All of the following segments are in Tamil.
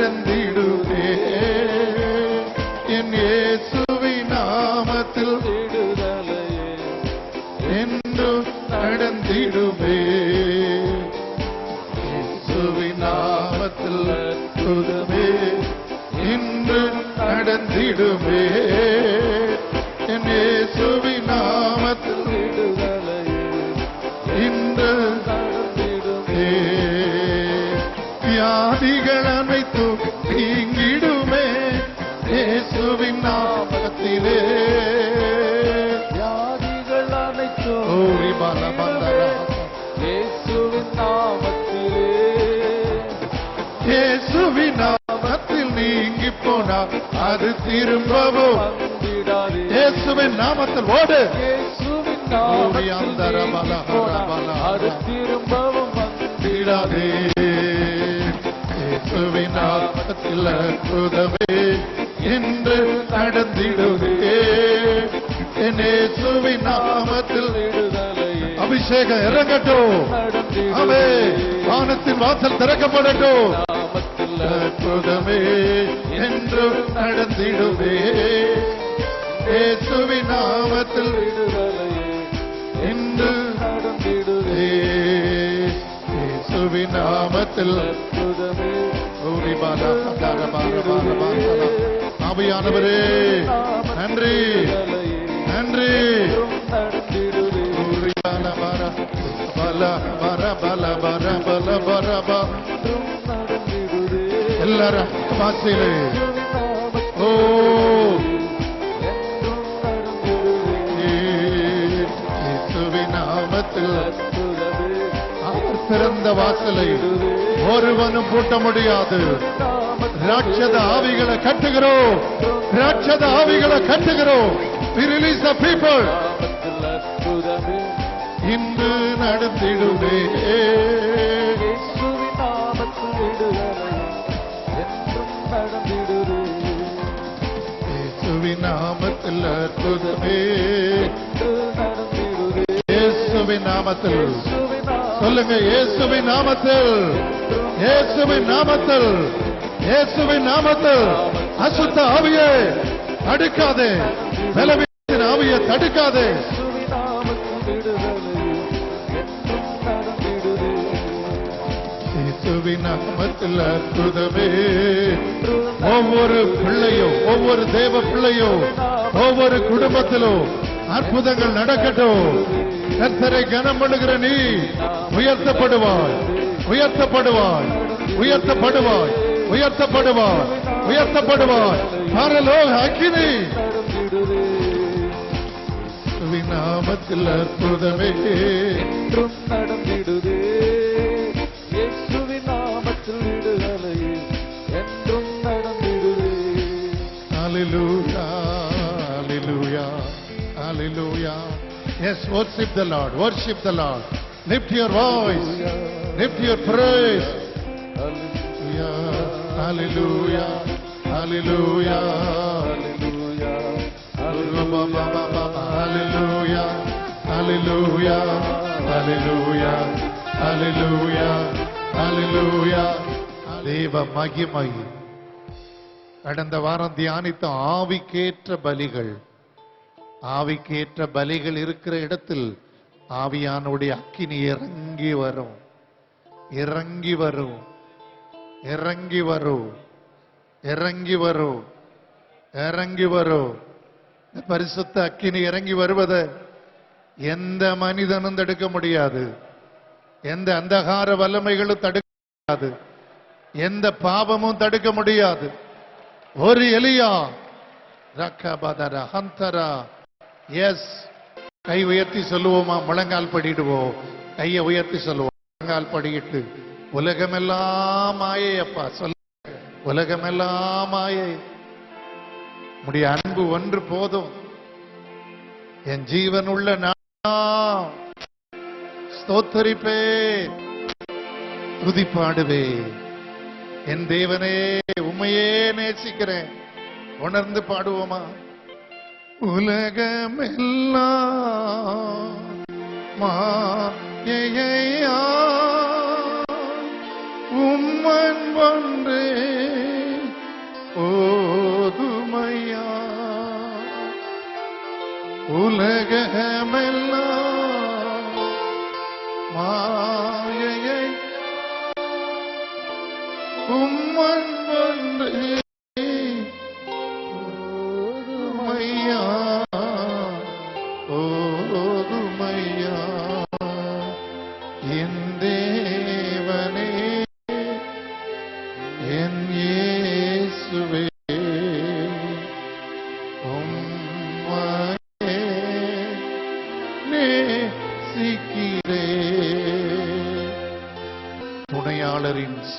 நடந்திடுவே. என் இயேசுவின் நாமத்தில் விடுதலையே என்றும் நடந்திடுவே. இயேசுவின் நாமத்தில் விடுதலை இன்று நடந்திடுவே. என் இயேசுவின் நாமத்தில் விடுதலையே இன்று நடந்திடுவே. வியாதிகள் அனைத்தும் நீங்கிடுமே இயேசுவின் நாமத்திலே. வியாதிகள் அனைத்தும் இயேசுவின் நாமத்திலே. இயேசுவின் நாமத்தில் நீங்கி போனால் அது திரும்பவும் வந்திடாதே. இயேசுவின் நாமத்தில் ஓடு. இயேசுவின் நாமத்தில் அது திரும்பவும் வந்திடாதே. இயேசுவின் நாமத்தில் அற்புதமே என்று நடந்திடுவே. என் இயேசுவின் நாமத்தில் விடுதலையே அபிஷேகம் இறங்கட்டும். அவே வானத்தின் வாசல் திறக்கப்படட்டும். நாமத்தில் அற்புதமே என்று நடந்திடுவே. இயேசுவின் நாமத்தில் விடுதலையே என்று நடந்திடுவே. இயேசுவின் நாமத்தில் அற்புதமே ஆவியானவரே நன்றி நன்றி. நடந்திடுவே. எல்லாரும் வாசிலே. ஓ இயேசுவின் நாமத்தில் அவர் திறந்த வாசலை ஒருவனும் பூட்ட முடியாது. ராட்சத ஆவிகளை கட்டுகிறோம். ராட்சத ஆவிகளை கட்டுகிறோம். We release the people. இன்று நடந்திடுவே. இயேசுவின் நாமத்தில் விடுதலை என்றும் நடந்திடுவே. இயேசுவின் நாமத்தில் அற்புதமே நடந்திடுவே. இயேசுவின் நாமத்தில் இயேசுவின் சொல்லுங்க. இயேசுவின் நாமத்தில் இயேசுவின் நாமத்தில் இயேசுவின் நாமத்தில் அசுத்த ஆவியை தடுக்காதே. பலவீனத்தின் ஆவியை தடுக்காதே. நாமத்தில் விடுதலை என்றும் நடந்திடுவே. இயேசுவின் நாமத்தில் அற்புதமே. ஒவ்வொரு பிள்ளையும் ஒவ்வொரு தேவ பிள்ளையும் ஒவ்வொரு குடும்பத்திலும் அற்புதங்கள் நடக்கட்டும். கர்த்தரை கனம் பண்ணுகிற நீ உயர்த்தப்படுவாய் உயர்த்தப்படுவாய் உயர்த்தப்படுவாய் உயர்த்தப்படுவாய் உயர்த்தப்படுவாய். பரலோக அக்கினி நாமத்தில் அற்புதமே என்றும் நடந்திடுவே. இயேசுவின் நாமத்தில் விடுதலை என்றும் நடந்திடுவே. Hallelujah, hallelujah, hallelujah. Yes, worship the Lord, worship the Lord. Lift your voice, lift your praise. Hallelujah, hallelujah, hallelujah, hallelujah, hallelujah, hallelujah, hallelujah, hallelujah. தேவ மகிமை. கடந்த வாரம் தியானித்த ஆவிக்கேற்ற பலிகள். ஆவிக்கேற்ற பலிகள் இருக்கிற இடத்தில் ஆவியானுடைய அக்கினி இறங்கி வரும், இறங்கி வரும், இறங்கி வரும், இறங்கி வரும், இறங்கி வரும். பரிசுத்த அக்கினி இறங்கி வருவதை எந்த மனிதனும் தடுக்க முடியாது. எந்த அந்தகார வல்லமைகளும் தடுக்க முடியாது. எந்த பாவமும் தடுக்க முடியாது. ஒரு எலியா ரக்கபதரா ஹந்தரா. எஸ், கை உயர்த்தி சொல்லுவோமா? முழங்கால் படிடுவோம். கையை உயர்த்தி சொல்லுவோம். முழங்கால் படியிட்டு உலகமெல்லாம் மாயை அப்பா சொல்ல. உலகமெல்லாம் மாயை. உம்முடைய அன்பு ஒன்று போதும். என் ஜீவன் உள்ள நான் ஸ்தோத்தரிப்பே, துதி பாடுவே. என் தேவனே, உம்மையே நேசிக்கிறேன். உணர்ந்து பாடுவோமா? உலகமெல்லாம் மாயையா, உம்மன் ஒன்றே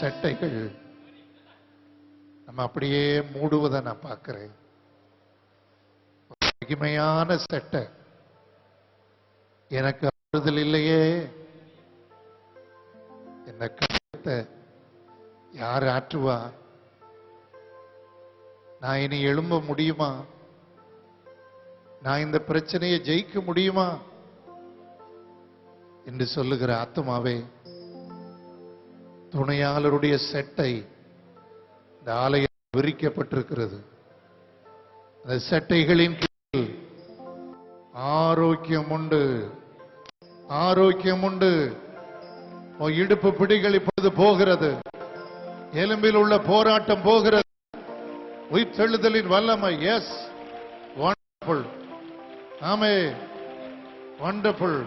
செட்டைகள் நம்ம அப்படியே மூடுவதை நான் பார்க்கிறேன். மகிமையான செட்டை, எனக்கு ஆறுதல் இல்லையே, என்ன கஷ்டத்தை யார் ஆற்றுவா, நான் இனி எழும்ப முடியுமா, நான் இந்த பிரச்சனையை ஜெயிக்க முடியுமா என்று சொல்லுகிற ஆத்மாவே, துணையாளருடைய செட்டை இந்த ஆலயம் விரிக்கப்பட்டிருக்கிறது. அந்த செட்டைகளின் கீழ் ஆரோக்கியம் உண்டு, ஆரோக்கியம் உண்டு. இடுப்பு பிடிகள் இப்பொழுது போகிறது, எலும்பில் உள்ள போராட்டம் போகிறது, உயிர்த்தெழுதலின் வல்லமை. Yes, wonderful. ஆமே, வண்டர்ஃபுல்.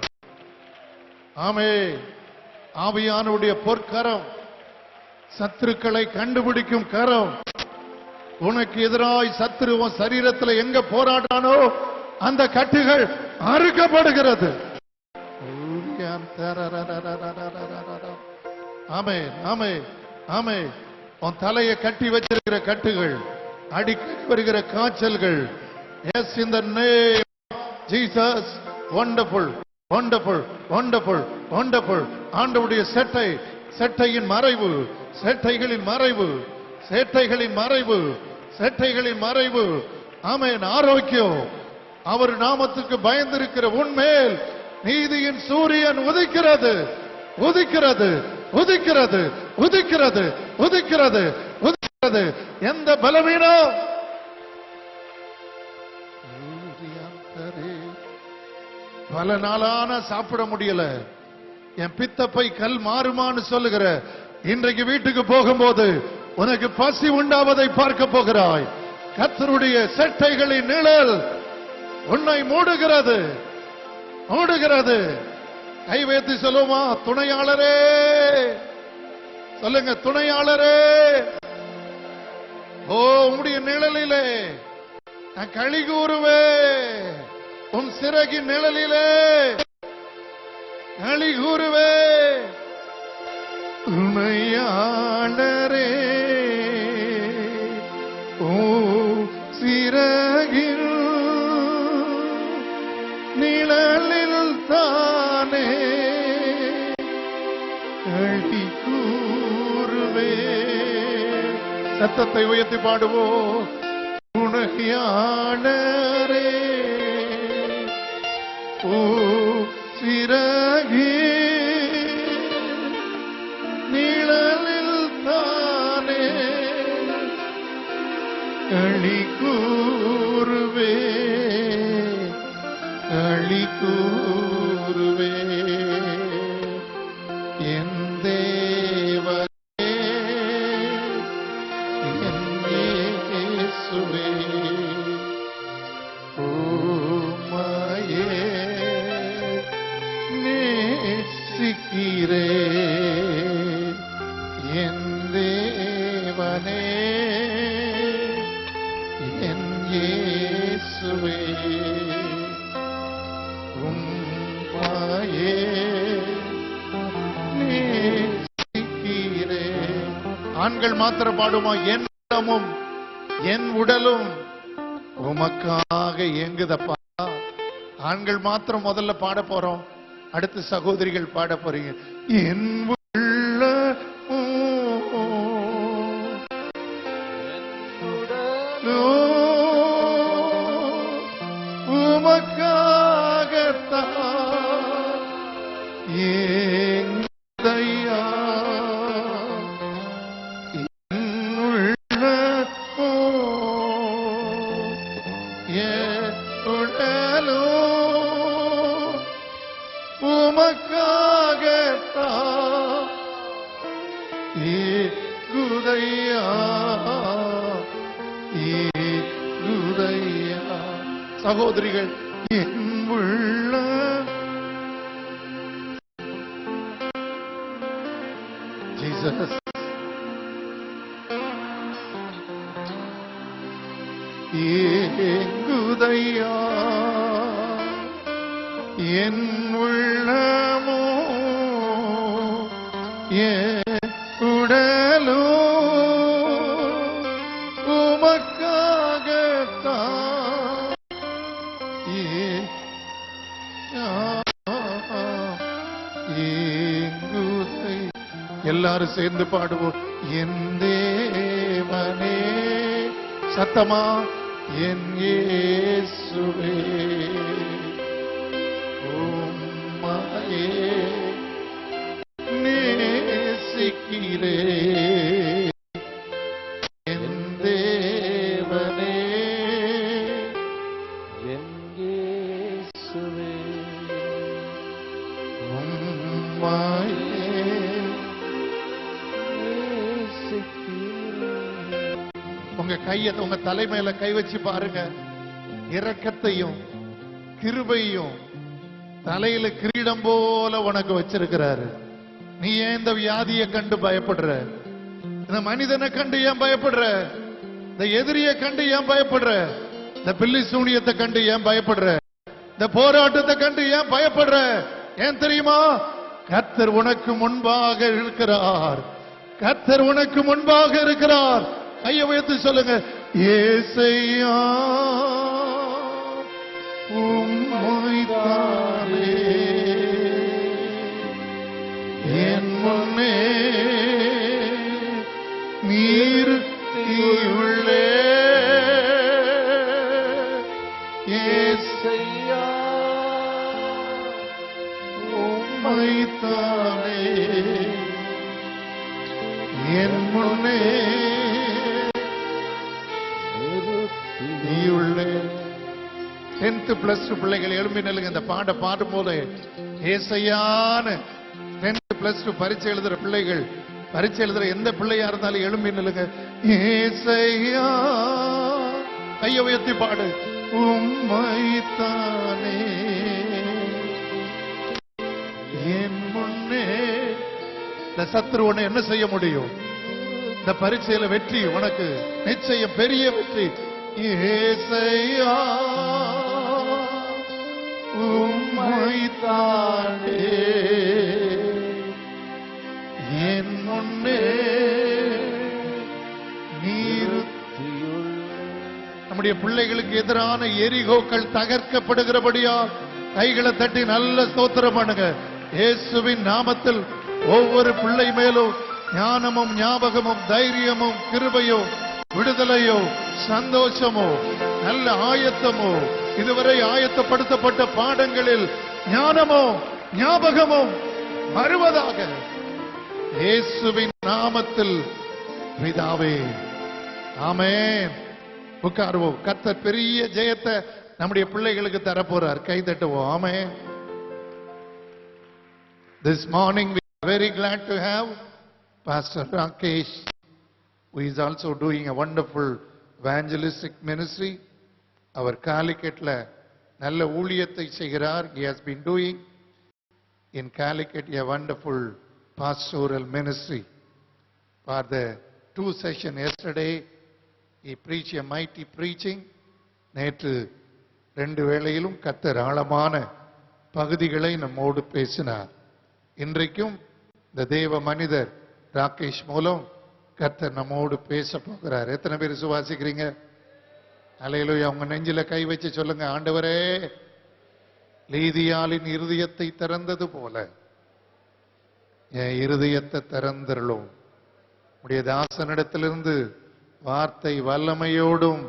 ஆமே, ஆவியானுடைய பொற்கரம், சத்துருக்களை கண்டுபிடிக்கும் கரம். உனக்கு எதிராய் சத்துருவன் சரீரத்தில் எங்க போராடானோ அந்த கட்டுகள் அறுக்கப்படுகிறது. ஆமே, ஆமே, ஆமே. உன் தலையை கட்டி வச்சிருக்கிற கட்டுகள், அடிக்கடி வருகிற காய்ச்சல்கள், yes, in the name Jesus. Wonderful, wonderful, wonderful, wonderful. ஆண்டவருடைய செட்டை, செட்டையின் மறைவு, செட்டைகளின் மறைவு, செட்டைகளின் மறைவு, செட்டைகளின் மறைவு. ஆமென். ஆரோக்கியம். அவர் நாமத்துக்கு பயந்திருக்கிற உன்மேல் நீதியின் சூரியன் உதிக்கிறது, உதிக்கிறது, உதிக்கிறது, உதிக்கிறது, உதிக்கிறது, உதிக்கிறது. எந்த பலவீனம், பல நாளான சாப்பிட முடியல, என் பித்தப்பை கல் மாறுமான்னு சொல்லுகிற, இன்றைக்கு வீட்டுக்கு போகும்போது உனக்கு பசி உண்டாவதை பார்க்க போகிறாய். கர்த்தருடைய செட்டைகளின் நிழல் உன்னை மூடுகிறது, மூடுகிறது. கை வைத்து சொல்லுமா, துணையாளரே சொல்லுங்க, துணையாளரே. ஓ, உம்முடைய நிழலிலே நான் களி கூறுவேன், உன் சிறகின் நிழலிலே களி கூறுவேன். துணையாளரே, ஓ சிறகில் நிழலில் தானே களி கூறுவேன். சத்தத்தை உயர்த்தி பாடுவோம். துணையாளரே, ஓ சிறகி நிழலில் தானே களி கூறுவே, களி கூறுவே. என் தேவனே, என் இயேசுவே, உம்மையே நேசிக்கிறே. என் தேவனே, என் இயேசுவே, உம்மையே நேசிக்கிறே. ஆண்கள் மாத்திர பாடுமா, என் உடலும் என் உடலும் உமக்காக ஏங்குதப்பா. ஆண்கள் மாத்திரம் முதல்ல பாட போறோம், அடுத்து சகோதரிகள் பாட போறீங்க. என் உள்ள உமக்காகத்தான் ஏங்குதையா. என் உள்ள என் உடலோ உமக்காகத்தான் ஏங்குதையா, ஏங்குதையா. சகோதரிகள், என் உள்ள ஜீசஸ், ஏங்குதையா, என் உள்ளமோ என் உடல் எல்லாரும் சேர்ந்து பாடுவோம். என் தேவனே, சத்தமா, என் இயேசுவே, உம்மையே நேசிக்கிறே. என் தேவனே, என் இயேசுவே, உம்மையே நேசிக்கிறேன். உங்க கையை உங்க தலைமையில கை வச்சு பாருங்க. இரக்கத்தையும் கிருபையும் தலையில கிரீடம் போல உனக்கு வச்சிருக்கிறாரு. நீ ஏன் இந்த வியாதியை கண்டு பயப்படுற? இந்த மனிதனை கண்டு ஏன் பயப்படுற? இந்த எதிரியை கண்டு ஏன் பயப்படுற? இந்த பில்லி சூனியத்தை கண்டு ஏன் பயப்படுற? இந்த போராட்டத்தை கண்டு ஏன் பயப்படுற? ஏன் தெரியுமா? கர்த்தர் உனக்கு முன்பாக இருக்கிறார். கர்த்தர் உனக்கு முன்பாக இருக்கிறார். கையை உயர்த்தி சொல்லுங்க. ஏசையா உம்மைத்தானே என் முன்னே நிறுத்தியுள்ளே. ஏசையா உம்மைத்தானே என் முன்னே நீயுள்ளே. 10th plus 2 பிள்ளைகள் எழும்பி நில்லுங்க. இந்த பாட பாடும் போது ஏசையான்னு 10th plus 2 பரீட்சை எழுதுற பிள்ளைகள், பரீட்சை எழுதுற எந்த பிள்ளையா இருந்தாலும் எழும்பி நில்லுங்க. ஏசையா, கையை உயர்த்தி பாடு. உம்மைத்தானே என் முன்னே. இந்த சத்துரு உன்னை என்ன செய்ய முடியும்? இந்த பரீட்சையில வெற்றி உனக்கு நிச்சயம், பெரிய வெற்றி. ஏசையா உம்மைத்தானே என் முன்னே நிறுத்தியுள்ளே. நம்முடைய பிள்ளைகளுக்கு எதிரான எரிகோக்கள் தகர்க்கப்படுகிறபடியா கைகளை தட்டி நல்ல ஸ்தோத்திரம் பண்ணுங்க. இயேசுவின் நாமத்தில் ஒவ்வொரு பிள்ளை மேலும் ஞானமும் ஞாபகமும் தைரியமும் கிருபையும் விடுதலையோ சந்தோஷமோ நல்ல ஆயத்தமோ இதுவரை ஆயத்தப்படுத்தப்பட்ட பாடங்களில் ஞானமோ ஞாபகமும் வருவதாக இயேசுவின் நாமத்தில் பிதாவே, ஆமென். உட்காருவோம். கர்த்தர் பெரிய ஜெயத்தை நம்முடைய பிள்ளைகளுக்கு தரப்போறார். கை தட்டுவோம். ஆமென். This morning we are very glad to have Pastor Rakesh, who is also doing a wonderful evangelistic ministry. அவர் காலிக்கட்ல நல்ல ஊழியத்தை செய்கிறார். He has been doing in Calicut a wonderful pastoral ministry. For the 2 sessions yesterday, he preached a mighty preaching. நேற்று 2 வேளையிலும் கர்த்தர் ஆழமான பகுதிகளை நம்மோடு பேசினார். இன்றைக்கும் இந்த தேவ மனிதர் ராகேஷ் மூலம் கர்த்தர் நம்மோடு பேச போகிறார். எத்தனை பேர் விசுவாசிக்கிறீங்க? அல்லேலூயா. உங்க நெஞ்சில கை வச்சு சொல்லுங்க. ஆண்டவரே, லீதியாளின் இருதயத்தை திறந்தது போல என் இருதயத்தை திறந்தருளும். உடைய தாசனிடத்திலிருந்து வார்த்தை வல்லமையோடும்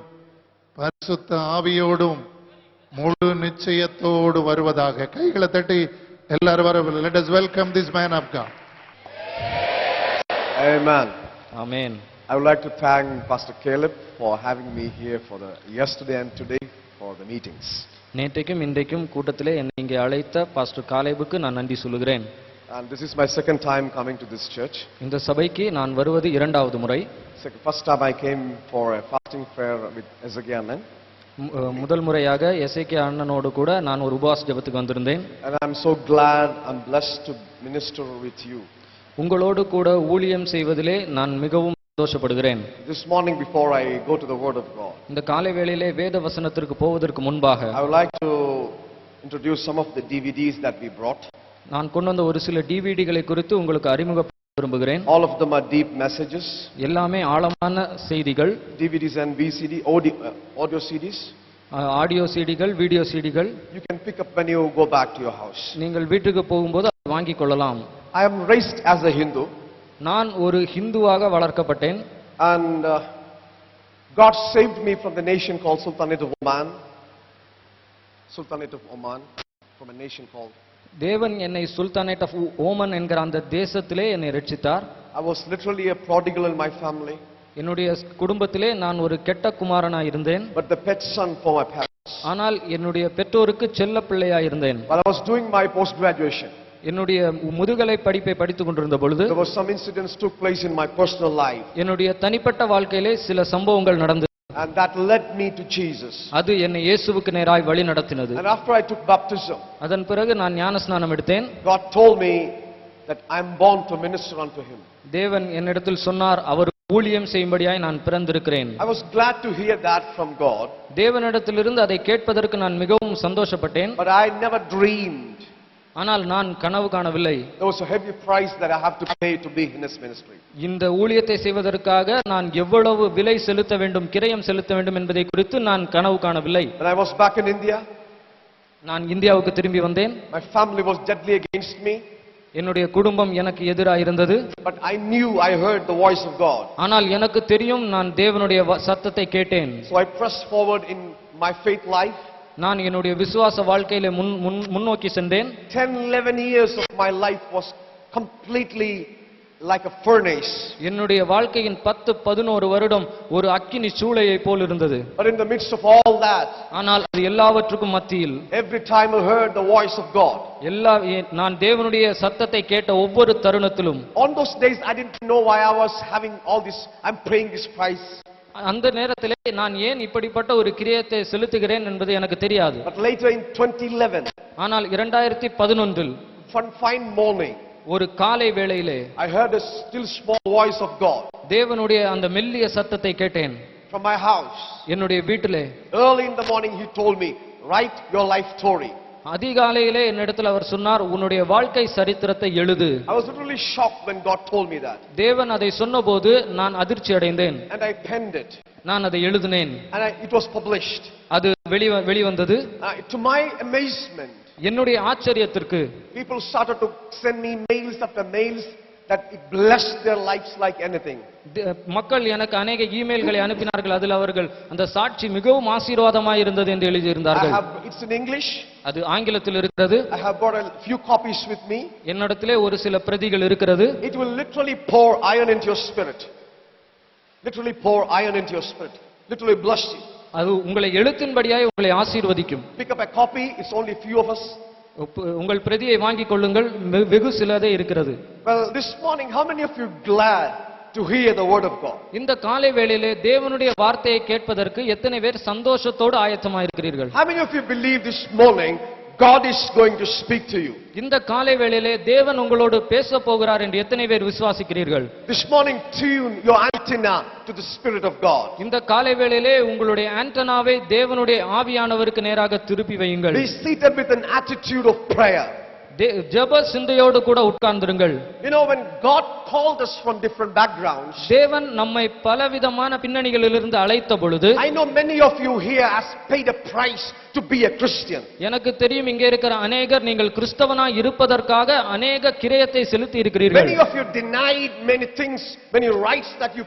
பரிசுத்த ஆவியோடும் முழு நிச்சயத்தோடு வருவதாக. கைகளை தட்டி எல்லாரும் வர. Let us welcome this man of God. Amen. Amen. I would like to thank Pastor Caleb for having me here for the yesterday and today for the meetings. நேற்றைக்கும் இன்றைக்கும் கூட்டத்திலே என்னை இங்கே அழைத்த பாஸ்டர் காலேபுக்கு நான் நன்றி சொல்கிறேன். And this is my second time coming to this church. இந்த சபைக்கு நான் வருவது 2வது முறை. First time I came for a fasting prayer with Ezekiel Annen. முதல் முறையாக எசேக்கியா அண்ணனோடு கூட நான் ஒரு உபவாச ஜெபத்துக்கு வந்திருந்தேன். And I'm so glad and blessed to minister with you. உங்களோடு கூட ஊழியம் செய்வதிலே நான் மிகவும் சந்தோஷப்படுகிறேன். This morning before I go to the word of God, இந்த காலை வேளையிலே வேத வசனத்திற்கு போவதற்கு முன்பாக I would like to introduce some of the DVDs that we brought. நான் கொண்டு வந்த ஒரு சில டிவிடிகளை குறித்து உங்களுக்கு அறிமுகப்படுத்த விரும்புகிறேன். All of them are deep messages. எல்லாமே ஆழமான செய்திகள். DVDs and VCD, audio CDs. Audio சிடிகள், வீடியோ சிடிகள். You can pick up when you go back to your house. நீங்கள் வீட்டுக்கு போகும்போது அதை வாங்கிக் கொள்ளலாம். I am raised as a Hindu. நான் ஒரு ஹிந்துவாக வளர்க்கப்பட்டேன். And God saved me from the nation called Sultanate of Oman. Sultanate of Oman, from a nation called. தேவன் என்னை சுல்தானேட் ஆஃப் ஓமன் என்கிற அந்த தேசத்திலே என்னை ரட்சித்தார். I was literally a prodigal in my family. என்னுடைய குடும்பத்திலே நான் ஒரு கெட்ட குமாரனாய் இருந்தேன். But the pet son for my parents. ஆனால் என்னுடைய பெற்றோருக்கு செல்ல பிள்ளையாய் இருந்தேன். While I was doing my post graduation, என்னுடைய முதுகலை படிப்பை படித்துக் கொண்டிருந்த பொழுது there were some incidents took place in my personal life. என்னுடைய தனிப்பட்ட வாழ்க்கையிலே சில சம்பவங்கள் நடந்தது. And that led me to Jesus. அது என்னை இயேசுவுக்கு நேராய் வழி நடத்தினது. And after I took baptism, அதன் பிறகு நான் ஞானஸ்நானம் எடுத்தேன். God told me that I am born to minister unto him. தேவன் என்னிடத்தில் சொன்னார், அவர் ஊழியம் செய்யும்படியாய் நான் பிறந்திருக்கிறேன். I was glad to hear that from God. தேவனிடத்திலிருந்து அதை கேட்பதற்கு நான் மிகவும் சந்தோஷப்பட்டேன். But I never dreamed. ஆனால் நான் கனவு காணவில்லை. There was a heavy price that I have to pay to be in his ministry. இந்த ஊழியத்தை செய்வதற்காக நான் எவ்வளவு விலை செலுத்த வேண்டும், கிரயம் செலுத்த வேண்டும் என்பதை குறித்து நான் கனவு காணவில்லை. When I was back in India, நான் இந்தியாவுக்கு திரும்பி வந்தேன். my family was deadly against me. என்னுடைய குடும்பம் எனக்கு எதிராக இருந்தது. But I knew I heard the voice of God. ஆனால் எனக்கு தெரியும், நான் தேவனுடைய சத்தத்தை கேட்டேன். So I pressed forward in my faith life. நான் என்னுடைய விசுவாச வாழ்க்கையிலே முன்னோக்கி சென்றேன். 10-11 years of my life was completely like a furnace. என்னுடைய வாழ்க்கையின் 10-11 வருடம் ஒரு அக்கினி சூளையை போல் இருந்தது. But in the midst of all that, ஆனால் அது எல்லாவற்றுக்கும் மத்தியில் every time I heard the voice of God, நான் தேவனுடைய சத்தத்தை கேட்ட ஒவ்வொரு தருணத்திலும், on those days I didn't know why I was having all this, I'm paying this price. அந்த நேரத்திலே நான் ஏன் இப்படிப்பட்ட ஒரு கிரியத்தை செலுத்துகிறேன் என்பது எனக்கு தெரியாது. But later in 2011, ஆனால் 2011 one fine morning, ஒரு காலை வேளையிலே I heard a still small voice of God தேவனுடைய அந்த மெல்லிய சத்தத்தை கேட்டேன். from my house. என்னுடைய வீட்டிலே Early in the morning he told me, write your life story. அதிகாலையிலே என்னிடத்தில் அவர் சொன்னார், உன்னுடைய வாழ்க்கை சரித்திரத்தை எழுது. I was literally shocked when God told me that. தேவன் அதை சொன்னபோது நான் அதிர்ச்சி அடைந்தேன். And I penned it. நான் அதை எழுதினேன். And it was published. அது வெளிவந்தது. To my amazement, என்னுடைய ஆச்சரியத்திற்கு people started to send me mails after mails that it blessed their lives like anything. மக்கள் எனக்கு अनेक இமெயில்களை அனுப்பினார்கள். அதில் அவர்கள் அந்த சாட்சி மிகவும் ஆசீர்வாதமாய் இருந்தது என்று எழுதியிருந்தார்கள். It's in English. அது ஆங்கிலத்தில் இருக்கிறது. I have brought a few copies with me. என்னிடத்திலே ஒரு சில பிரதிகள் இருக்கிறது. It will literally pour iron into your spirit. Literally pour iron into your spirit. Literally bless you. அது உங்களை எழுத்தின்படியாய் உங்களை ஆசீர்வதிக்கும். Pick up a copy. It's only a few of us. உங்கள் பிரதியை வாங்கிக் கொள்ளுங்கள், வெகு சிலதே இருக்கிறது. Well, this morning, how many of you glad to hear the word of God? இந்த காலை வேளையிலே தேவனுடைய வார்த்தையை கேட்பதற்கு எத்தனை பேர் சந்தோஷத்தோடு ஆயத்தமாக இருக்கிறீர்கள்? How many of you believe this morning God is going to speak to you? இந்த காலை வேளையிலே தேவன் உங்களோடு பேச போகிறார் என்று எத்தனை பேர் விசுவாசிக்கிறீர்கள்? This morning tune your antenna to the Spirit of God. இந்த காலை வேளையிலே உங்களுடைய ஆண்டனாவை தேவனுடைய ஆவியானவருக்கு நேராக திருப்பி வையுங்கள். Be seated with an attitude of prayer. ஜெப சிந்தையோடு கூட உட்கார்ந்திருங்கள். You know, when God called us from different backgrounds, தேவன் நம்மை பலவிதமான பின்னணிகளிலிருந்து அழைத்த பொழுது, I know many of you here has paid a price to be a Christian. எனக்கு தெரியும் இங்கே இருக்கிற அநேகர் நீங்கள் கிறிஸ்தவனாய் இருப்பதற்காக அநேக கிரயத்தை செலுத்தி இருக்கிறீர்கள். Many of you denied many things, many rights that you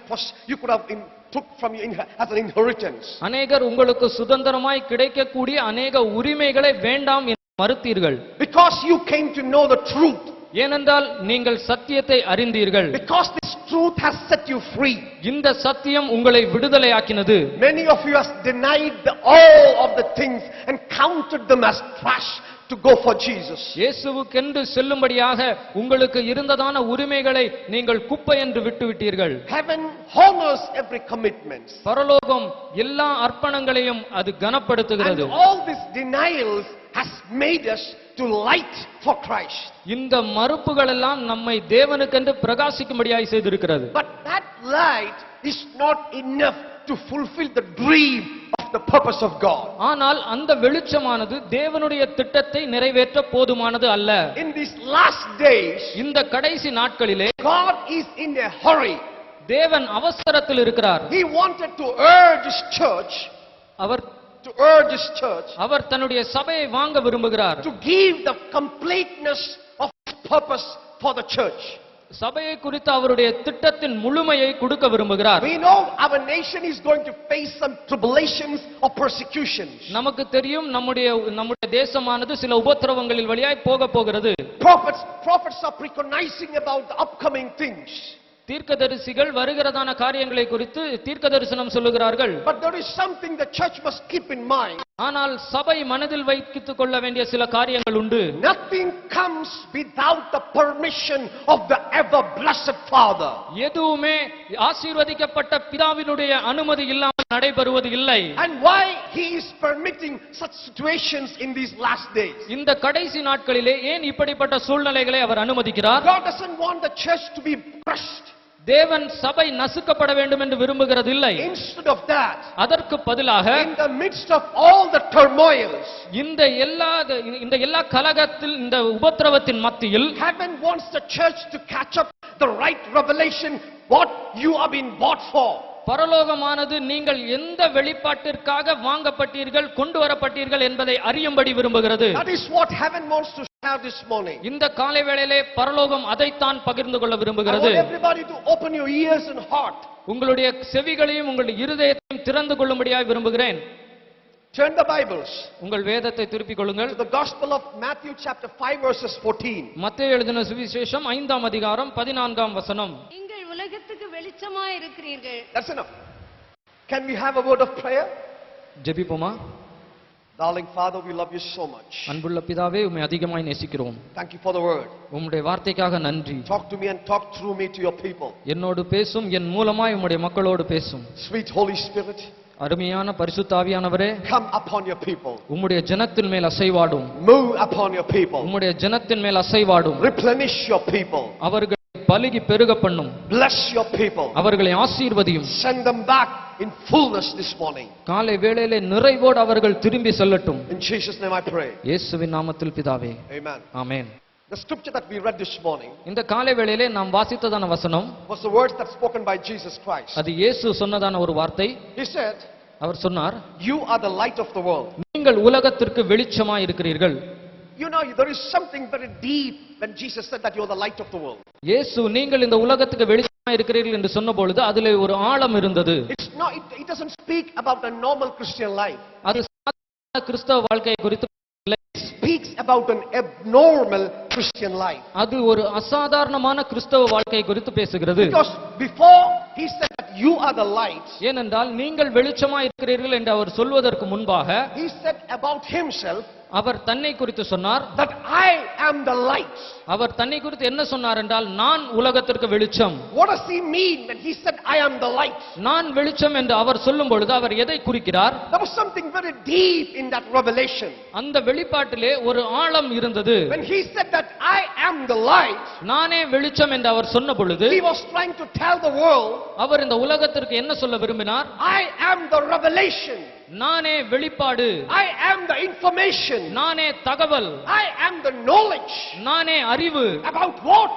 could have took from you as an inheritance. அநேகர் உங்களுக்கு சுதந்திரமாய் கிடைக்கக்கூடிய அநேக உரிமைகளை வேண்டாம் என்று மறுத்தீர்கள். Because you came to know the truth. ஏனென்றால் நீங்கள் சத்தியத்தை அறிந்தீர்கள். Because this truth has set you free. இந்த சத்தியம் உங்களை விடுதலையாக்கினது. Many of you has denied all of the things and counted them as trash to go for Jesus. இயேசுவுக்கென்று செல்லும்படியாக உங்களுக்கு இருந்ததான உரிமைகளை நீங்கள் குப்பை என்று விட்டுவிட்டீர்கள். Heaven honors every commitment. பரலோகம் எல்லா அர்ப்பணங்களையும் அது கனப்படுத்துகிறது. And all these denials has made us to light for Christ. இந்த மறுப்புகள் எல்லாம் நம்மை தேவனுக்கென்று பிரகாசிக்கும்படியாய் செய்திருக்கிறது. But that light is not enough to fulfill the dream of the purpose of God. ஆனால் அந்த வெளிச்சமானது தேவனுடைய திட்டத்தை நிறைவேற்ற போதுமானது அல்ல. In these last days, இந்த கடைசி நாட்களிலே God is in a hurry. தேவன் அவசரத்தில் இருக்கிறார். He wanted to urge his church, அவர் தன்னுடைய சபையை வாங்க விரும்புகிறார். to give the completeness of his purpose for the church. சபையை குறித்து அவருடைய திட்டத்தின் முழுமையை கொடுக்க விரும்புகிறார். We know our nation is going to face some tribulations or persecutions. நமக்கு தெரியும் நம்முடைய தேசமானது சில உபத்திரவங்களில் வழியாய் போகிறது. Prophets are preconizing about the upcoming things. தீர்க்கதரிசிகள் வருகிறதான காரியங்களை குறித்து தீர்க்கதரிசனம் சொல்லுகிறார்கள். But there is something the church must keep in mind. ஆனால் சபை மனதில் வைத்துக் கொள்ள வேண்டிய சில காரியங்கள் உண்டு. Nothing comes without the permission of the ever blessed Father. எதுவுமே ஆசீர்வதிக்கப்பட்ட பிதாவினுடைய அனுமதி இல்லாமல் நடைபெறுவது இல்லை. And why he is permitting such situations in these last days? இந்த கடைசி நாட்களிலே ஏன் இப்படிப்பட்ட சூழ்நிலைகளை அவர் அனுமதிக்கிறார்? God doesn't want the church to be crushed. தேவன் சபை நசுக்கப்பட வேண்டும் என்று விரும்புகிறது இல்லை. Instead of that, அதற்கு பதிலாக in the midst of all the turmoils, இந்த எல்லா கலகத்தில் இந்த உபத்திரவத்தின் மத்தியில் heaven wants the church to catch up the right revelation what you have been bought for. பரலோகமானது நீங்கள் எந்த வெளிப்பாட்டிற்காக வாங்கப்பட்டீர்கள் கொண்டு வரப்பட்டீர்கள் என்பதை அறியும்படி விரும்புகிறது. That is what heaven wants to share this morning. இந்த காலை வேளையிலே பரலோகம் அதைத்தான் பகிர்ந்து கொள்ள I விரும்புகிறது. want everybody to open your ears and heart. உங்களுடைய செவிகளையும் உங்களுடைய இருதயத்தையும் திறந்து கொள்ளும்படியாய் விரும்புகிறேன். Turn the Bibles உங்கள் வேதத்தை திருப்பிக் கொள்ளுங்கள். to the Gospel of Matthew chapter 5 verses 14. மத்தேயு எழுதின சுவிசேஷம் 5ஆம் அதிகாரம் 14ஆம் வசனம். நீங்கள் உலகத்துக்கு வெளிச்சமாய் இருக்கிறீர்கள். That's enough. Can we have a word of prayer? ஜெபிப்போமா? Darling Father, we love you so much. அன்புள்ள பிதாவே, உம்மை அதிகமாய் நேசிக்கிறோம். Thank you for the word. உம்முடைய வார்த்தைக்காக நன்றி. Talk to me and talk through me to your people. என்னோடு பேசும், என் மூலமாய் உம்முடைய மக்களோடு பேசும். Sweet Holy Spirit, அருமையான பரிசுத்த ஆவியானவரே, come upon your people. உம்முடைய ஜனத்தின் மேல் அசைவாடும். Move upon your people. உம்முடைய ஜனத்தின் மேல் அசைவாடும். Replenish your people. அவர்களை பலுகி பெருக பண்ணும். Bless your people. அவர்களை ஆசீர்வதியும். Send them back in fullness this morning. காலை வேளையிலே நிறைவோடு அவர்கள் திரும்பி செல்லட்டும். In Jesus' name I pray. இயேசுவின் நாமத்தில் பிதாவே, Amen. Amen. The scripture that we read this morning இந்த காலை வேளையிலே நாம் வாசித்ததான வசனம் was the words that spoken by Jesus Christ. அது இயேசு சொன்னதான ஒரு வார்த்தை. He said, அவர் சொன்னார், you are the light of the world. நீங்கள் உலகத்திற்கு வெளிச்சமாய் இருக்கிறீர்கள். You know, there is something very deep when Jesus said that you are the light of the world. இயேசு நீங்கள் இந்த உலகத்துக்கு வெளிச்சமாய் இருக்கிறீர்கள் என்று சொன்ன பொழுது அதிலே ஒரு ஆழம் இருந்தது. It's not, it doesn't speak about a normal Christian life. அது சாதாரண கிறிஸ்தவ வாழ்க்கையை குறித்து It speaks about an abnormal Christian life. அது ஒரு அசாதாரணமான கிறிஸ்தவ வாழ்க்கை குறித்து பேசுகிறது. Because before he said that you are the light, ஏனென்றால் நீங்கள் வெளிச்சமாய் இருக்கிறீர்கள் என்று அவர் சொல்வதற்கு முன்பாக he said about himself அவர் தன்னை குறித்து சொன்னார். that I am the light. அவர் தன்னை குறித்து என்ன சொன்னார் என்றால், நான் உலகத்திற்கு வெளிச்சம். What does he mean when he said I am the light? நான் வெளிச்சம் என்று அவர் சொல்லும் பொழுது அவர் எதை குறிக்கிறார்? There was something very deep in that revelation. அந்த வெளிப்பாட்டிலே ஒரு ஆழம் இருந்தது. When he said that I am the light, நானே வெளிச்சம் என்று அவர் சொன்ன பொழுது he was trying to tell the world, அவர் இந்த உலகத்திற்கு என்ன சொல்ல விரும்பினார்? I am the revelation. நானே வெளிப்பாடு, I am the information. நானே தகவல், I am the knowledge. நானே அறிவு. About what?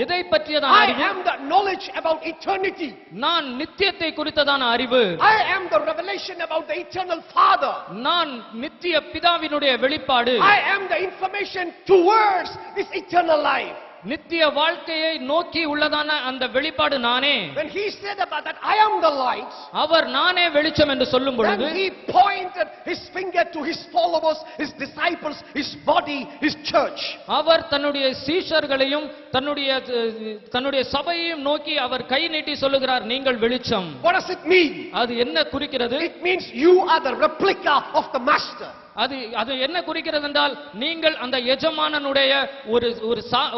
எதை பற்றியதான I அறிவு? am the knowledge about eternity. நான் நித்தியத்தை குறித்ததான அறிவு. I am the revelation about the eternal Father. நான் நித்திய பிதாவினுடைய வெளிப்பாடு. I am the information towards this eternal life. நித்திய வாழ்க்கையை நோக்கி உள்ளதான அந்த வெளிப்பாடு நானே. When he said about that I am the light, அவர் நானே வெளிச்சம் என்று சொல்லும் பொழுது then he pointed his finger to his followers, his disciples, his body, his church. அவர் தன்னுடைய சீஷர்களையும் தன்னுடைய சபையையும் நோக்கி அவர் கை நீட்டி சொல்லுகிறார், நீங்கள் வெளிச்சம். What does it mean? அது என்ன குறிக்கிறது? It means you are the replica of the master. அது என்ன குறிக்கிறது என்றால், நீங்கள் அந்த எஜமானனுடைய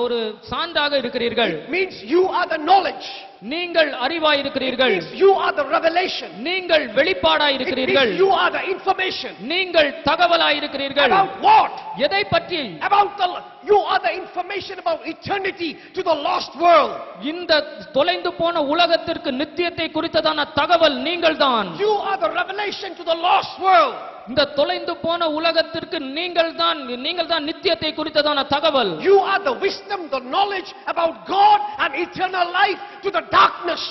ஒரு சான்றாக இருக்கிறீர்கள். It means you are the knowledge. நீங்கள் அறிவாய் இருக்கிறீர்கள். It means you are the revelation. நீங்கள் வெளிப்பாடாய் It இருக்கிறீர்கள். means you are the information. நீங்கள் தகவலாய் இருக்கிறீர்கள். About what? எதை பற்றி? You are the information about eternity to the lost world. இந்த தொலைந்து போன உலகத்திற்கு நித்தியத்தை குறித்ததான தகவல் நீங்கள்தான். You are the revelation to the lost world. இந்த தொலைந்து போன உலகத்திற்கு நீங்கள்தான் நித்தியத்தை குறித்ததான தகவல். You are the wisdom, the knowledge about God and eternal life to the darkness.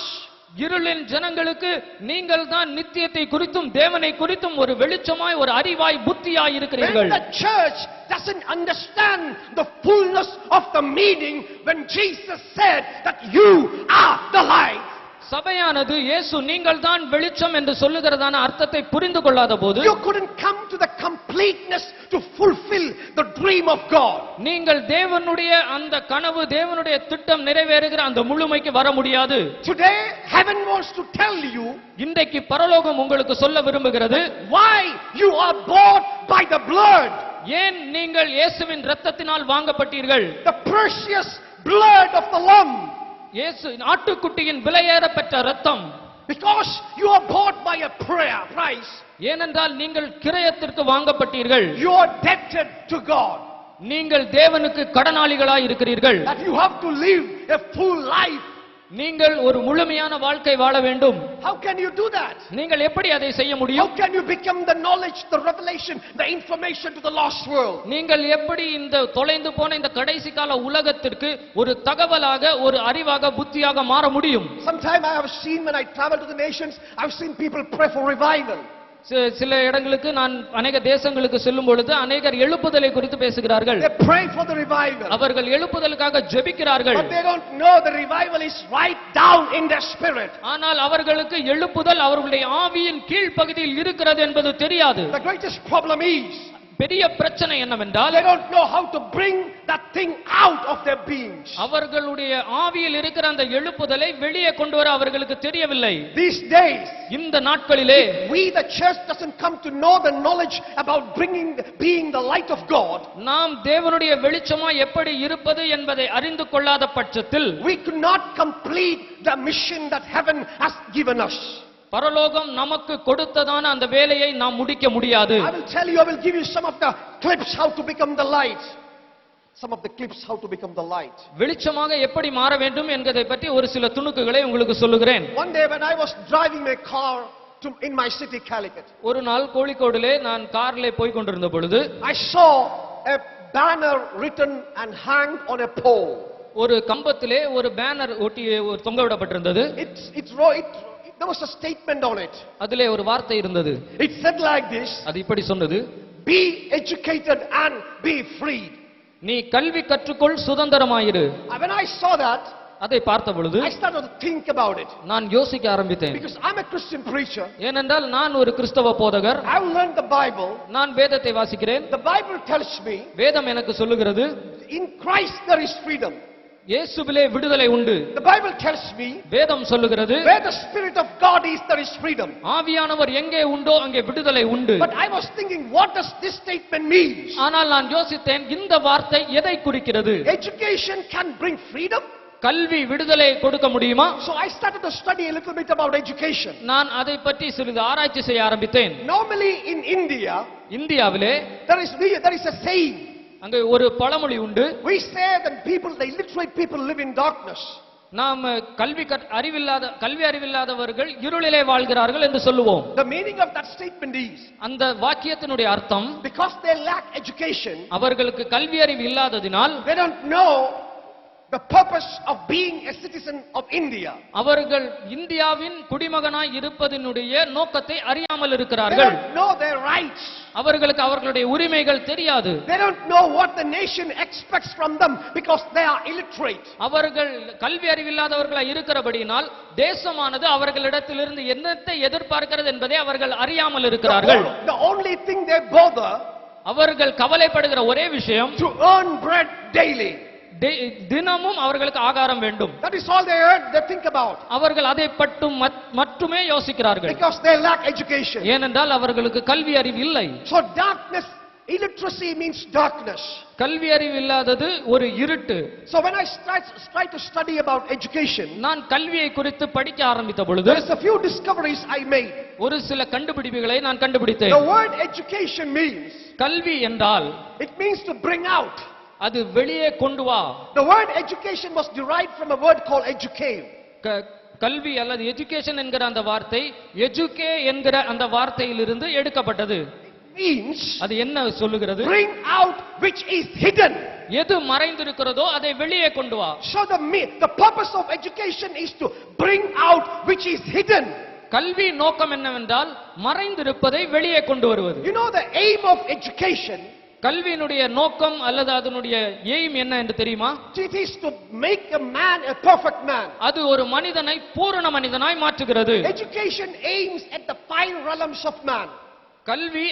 இருளின் ஜனங்களுக்கு நீங்கள் தான் நித்தியத்தை குறித்தும் தேவனை குறித்தும் ஒரு வெளிச்சமாய் ஒரு அறிவாய் புத்தியாய் When இருக்கிறீர்கள். the church doesn't understand the fullness of the meaning when Jesus said that you are the light, சபையானது இயேசு நீங்கள் தான் வெளிச்சம் என்று சொல்லுகிறதான அர்த்தத்தை புரிந்து கொள்ளாத போது you couldn't come to the completeness to fulfill the dream of God. நீங்கள் தேவனுடைய அந்த கனவு தேவனுடைய திட்டம் நிறைவேறுகிற அந்த முழுமைக்கு வர முடியாது. Today, heaven wants to tell you இன்றைக்கு பரலோகம் உங்களுக்கு சொல்ல விரும்புகிறது, why you are bought by the blood, ஏன் நீங்கள் இயேசுவின் இரத்தத்தினால் வாங்கப்பட்டீர்கள். the precious blood of the Lamb. இயேசு ஆட்டுக்குட்டியின் விலையேற பெற்ற இரத்தம். Because you are bought by a price, ஏனென்றால் நீங்கள் கிரயத்திற்கு வாங்கப்பட்டீர்கள். you are debted to God. நீங்கள் தேவனுக்கு கடனாளிகளாய் இருக்கிறீர்கள். That you have to live a full life. நீங்கள் ஒரு முழுமையான வாழ்க்கை வாழ வேண்டும். How can you do that? நீங்கள் எப்படி அதை செய்ய How முடியும்? can you become the knowledge, the revelation, the information to the lost world? நீங்கள் எப்படி இந்த தொலைந்து போன இந்த கடைசி கால உலகத்திற்கு ஒரு தகவலாக ஒரு அறிவாக புத்தியாக மாற முடியும்? Sometime I have seen when I travel to the nations, I've seen people pray for revival. சில இடங்களுக்கு நான் அநேக தேசங்களுக்கு செல்லும் பொழுது அநேகர் எழுப்புதலை குறித்து பேசுகிறார்கள். They pray for the revival. அவர்கள் எழுப்புதலுக்காக ஜெபிக்கிறார்கள். But they don't know the revival is right down in their spirit. ஆனால் அவர்களுக்கு எழுப்புதல் அவர்களுடைய ஆவியின் கீழ் பகுதியில் இருக்கிறது என்பது தெரியாது. The greatest problem is பெரிய பிரச்சனை என்னவென்றால் they don't know how to bring that thing out of their beings. அவர்களுடைய ஆவியில் இருக்கிற அந்த எழுப்புதலை வெளியே கொண்டு வர அவர்களுக்கு தெரியவில்லை. These days, இந்த நாட்களிலே we the church doesn't come to know the knowledge about being the light of God. நாம் தேவனுடைய வெளிச்சமாய் எப்படி இருப்பது என்பதை அறிந்து கொள்ளாத பட்சத்தில் We could not complete the mission that heaven has given us. பரலோகம் நமக்கு கொடுத்ததான அந்த வேலையை நாம் முடிக்க முடியாது. I will tell you, I will give you some of the clips how to become the light. Some of the clips how to become the light. வெளிச்சமாக எப்படி மாற வேண்டும் என்பதை பற்றி ஒரு சில துணுக்குகளை உங்களுக்கு சொல்லுகிறேன். One day when I was driving my car in my city, Calicut, ஒரு நாள் கோழிக்கோடிலே நான் காரிலே போய் கொண்டிருந்த பொழுது I saw a banner written and hanged on a pole. ஒரு கம்பத்திலே ஒரு பேனர் ஒட்டி தொங்கவிடப்பட்டிருந்தது. There was a statement on it. அதிலே ஒரு வார்த்தை இருந்தது. It said like this: அது இப்படி சொன்னது, be educated and be freed. நீ கல்வி கற்றுக்கொள் சுதந்திரமாயிரு. When I saw that, அதை பார்த்த பொழுது I started to think about it. நான் யோசிக்க ஆரம்பித்தேன். Because I'm a Christian preacher. ஏனென்றால் நான் ஒரு கிறிஸ்தவ போதகர். I've learned the Bible. நான் வேதத்தை வாசிக்கிறேன். The Bible tells me வேதம் எனக்கு சொல்லுகிறது, in Christ there is freedom. இயேசுவிலே விடுதலை உண்டு. The Bible tells me வேதம் சொல்லுகிறது, where the Spirit of God is, there is freedom. ஆவியானவர் எங்கே உண்டோ அங்கே விடுதலை உண்டு. But I was thinking, what does this statement mean? ஆனால் நான் யோசித்தேன், இந்த வார்த்தை எதை குறிக்கிறது? Education can bring freedom. கல்வி விடுதலை கொடுக்க முடியுமா? So I started to study a little bit about education. நான் அதை பற்றி சிறிது ஆராய்ச்சி செய்ய ஆரம்பித்தேன். Normally in India, இந்தியாவிலே there is a saying. அங்கே ஒரு பழமொழி உண்டு. We say that the illiterate people live in darkness. நாம் கல்வி அறிவில்லாதவர்கள் இருளிலே வாழ்கிறார்கள் என்று சொல்லுவோம். The meaning of that statement is, அந்த வாக்கியத்தினுடைய அர்த்தம், because they lack education, அவர்களுக்கு கல்வி அறிவு இல்லாததினால் they don't know the purpose of being a citizen of India. அவர்கள் இந்தியாவின் குடிமகனாய் இருப்பதனுடைய நோக்கத்தை அறியாமல் They இருக்கிறார்கள். don't know their rights. அவர்களுக்கு அவர்களுடைய உரிமைகள் தெரியாது. They don't know what the nation expects from them because they are illiterate. அவர்கள் கல்வி அறிவில்லாதவர்களாய் இருக்கிறபடியினால் தேசமானது அவர்களிடத்திலிருந்து என்னத்தை எதிர்பார்க்கிறது என்பதை அவர்கள் அறியாமல் இருக்கிறார்கள். The only thing they bother அவர்கள் கவலைப்படுகிற ஒரே விஷயம், to earn bread daily. தினமும் அவர்களுக்கு ஆகாரம் வேண்டும். That is all they think about. அவர்கள் அதை மட்டுமே யோசிக்கிறார்கள். Because they lack education. ஏனென்றால் அவர்களுக்கு கல்வி அறிவு இல்லை. So darkness, illiteracy means darkness. கல்வி அறிவு இல்லாதது ஒரு இருட்டு. So when I try to study about education, நான் கல்வியை குறித்து படிக்க ஆரம்பித்த பொழுது there is a few discoveries I made. ஒரு சில கண்டுபிடிப்புகளை நான் கண்டுபிடித்தேன். The word education means, கல்வி என்றால் it means to bring out. அது வெளியே கொண்டு வா. The word education was derived from a word called educate. கல்வி அல்லது எஜுகேஷன் என்கிற அந்த வார்த்தை எஜுகே என்கிற அந்த வார்த்தையிலிருந்து எடுக்கப்பட்டது. means அது என்ன சொல்லுகிறது? bring out which is hidden. எது மறைந்திருக்கிறதோ அதை வெளியே கொண்டு வா. So the purpose of education is to bring out which is hidden. கல்வி நோக்கம் என்னவென்றால் மறைந்திருப்பதை வெளியே கொண்டு வருவது. You know the aim of education, கல்வியினுடைய நோக்கம் அல்லது அதனுடைய எய்ம் என்ன என்று தெரியுமா? it is to make a man a perfect man. அது ஒரு மனிதனை பூரண மனிதனாய் மாற்றுகிறது. Education aims at the 5 realms of man. கல்வி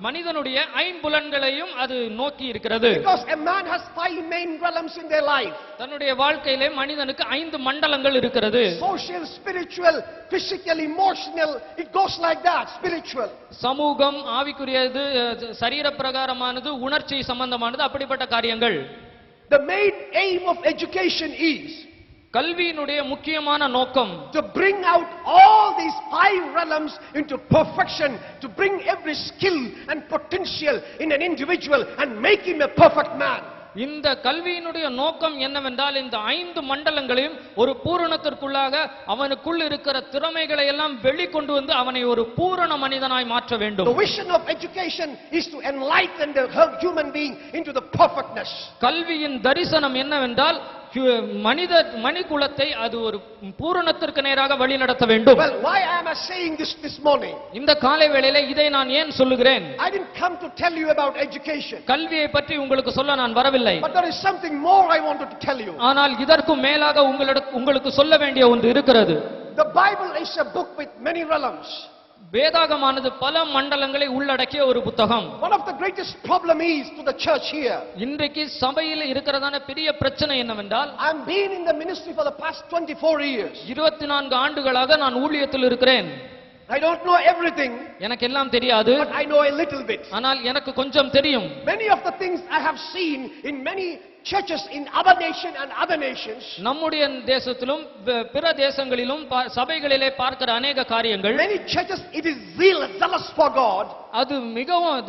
மனிதனுடைய ஐம்புலன்களையும் அது நோக்கி இருக்கிறது. Because a man has 5 main realms in their life. தன்னுடைய வாழ்க்கையிலே மனிதனுக்கு 5 மண்டலங்கள் இருக்கிறது. Social, spiritual, physical, emotional, it goes like that, spiritual. சமூகம், ஆவிக்குரியது, சரீர பிரகாரமானது, உணர்ச்சி சம்பந்தமானது, அப்படிப்பட்ட காரியங்கள். The main aim of education is கல்வியினுடைய முக்கியமான நோக்கம் to bring out all these 5 realms into perfection, to bring every skill and potential in an individual and make him a perfect man. இந்த கல்வியினுடைய நோக்கம் என்னவென்றால் இந்த 5 மண்டலங்களையும் ஒரு பூரணத்திற்குள்ளாக அவனுக்குள் இருக்கிற திறமைகளை எல்லாம் வெளிக்கொண்டு வந்து அவனை ஒரு பூரண மனிதனாய் மாற்ற வேண்டும். The vision of education is to enlighten the human being into the perfectness. கல்வியின் தரிசனம் என்னவென்றால் மனிதகுலத்தை அது ஒரு பூரணத்திற்கு நேராக வழி நடத்த வேண்டும். Well, why am I saying this morning? இந்த காலை வேளையிலே இதை நான் ஏன் சொல்லுகிறேன்? I didn't come to tell you about education. கல்வியை பற்றி உங்களுக்கு சொல்ல நான் வரவில்லை. But there is something more I wanted to tell you. ஆனால் இதற்கும் மேலாக உங்களுக்கு சொல்ல வேண்டிய ஒன்று இருக்கிறது. The Bible is a book with many realms. வேதாகமானது பல மண்டலங்களை உள்ளடக்கிய ஒரு புத்தகம். One of the greatest problem is to the church here. இன்றைக்கு சபையில் இருக்கிறதான பெரிய பிரச்சனை என்னவென்றால், I have been in the ministry for the past 24 years. 24 ஆண்டுகளாக நான் ஊழியத்தில் இருக்கிறேன். I don't know everything. எனக்கு எல்லாம் தெரியாது. But I know a little bit. ஆனால் எனக்கு கொஞ்சம் தெரியும். Many of the things I have seen in many churches in other nation and other nations. நம்முடைய தேசத்திலும் பிற தேசங்களிலும் சபைகளிலே பார்க்கிற अनेक காரியங்கள். Many churches it is zealous for God. அது மிகவும்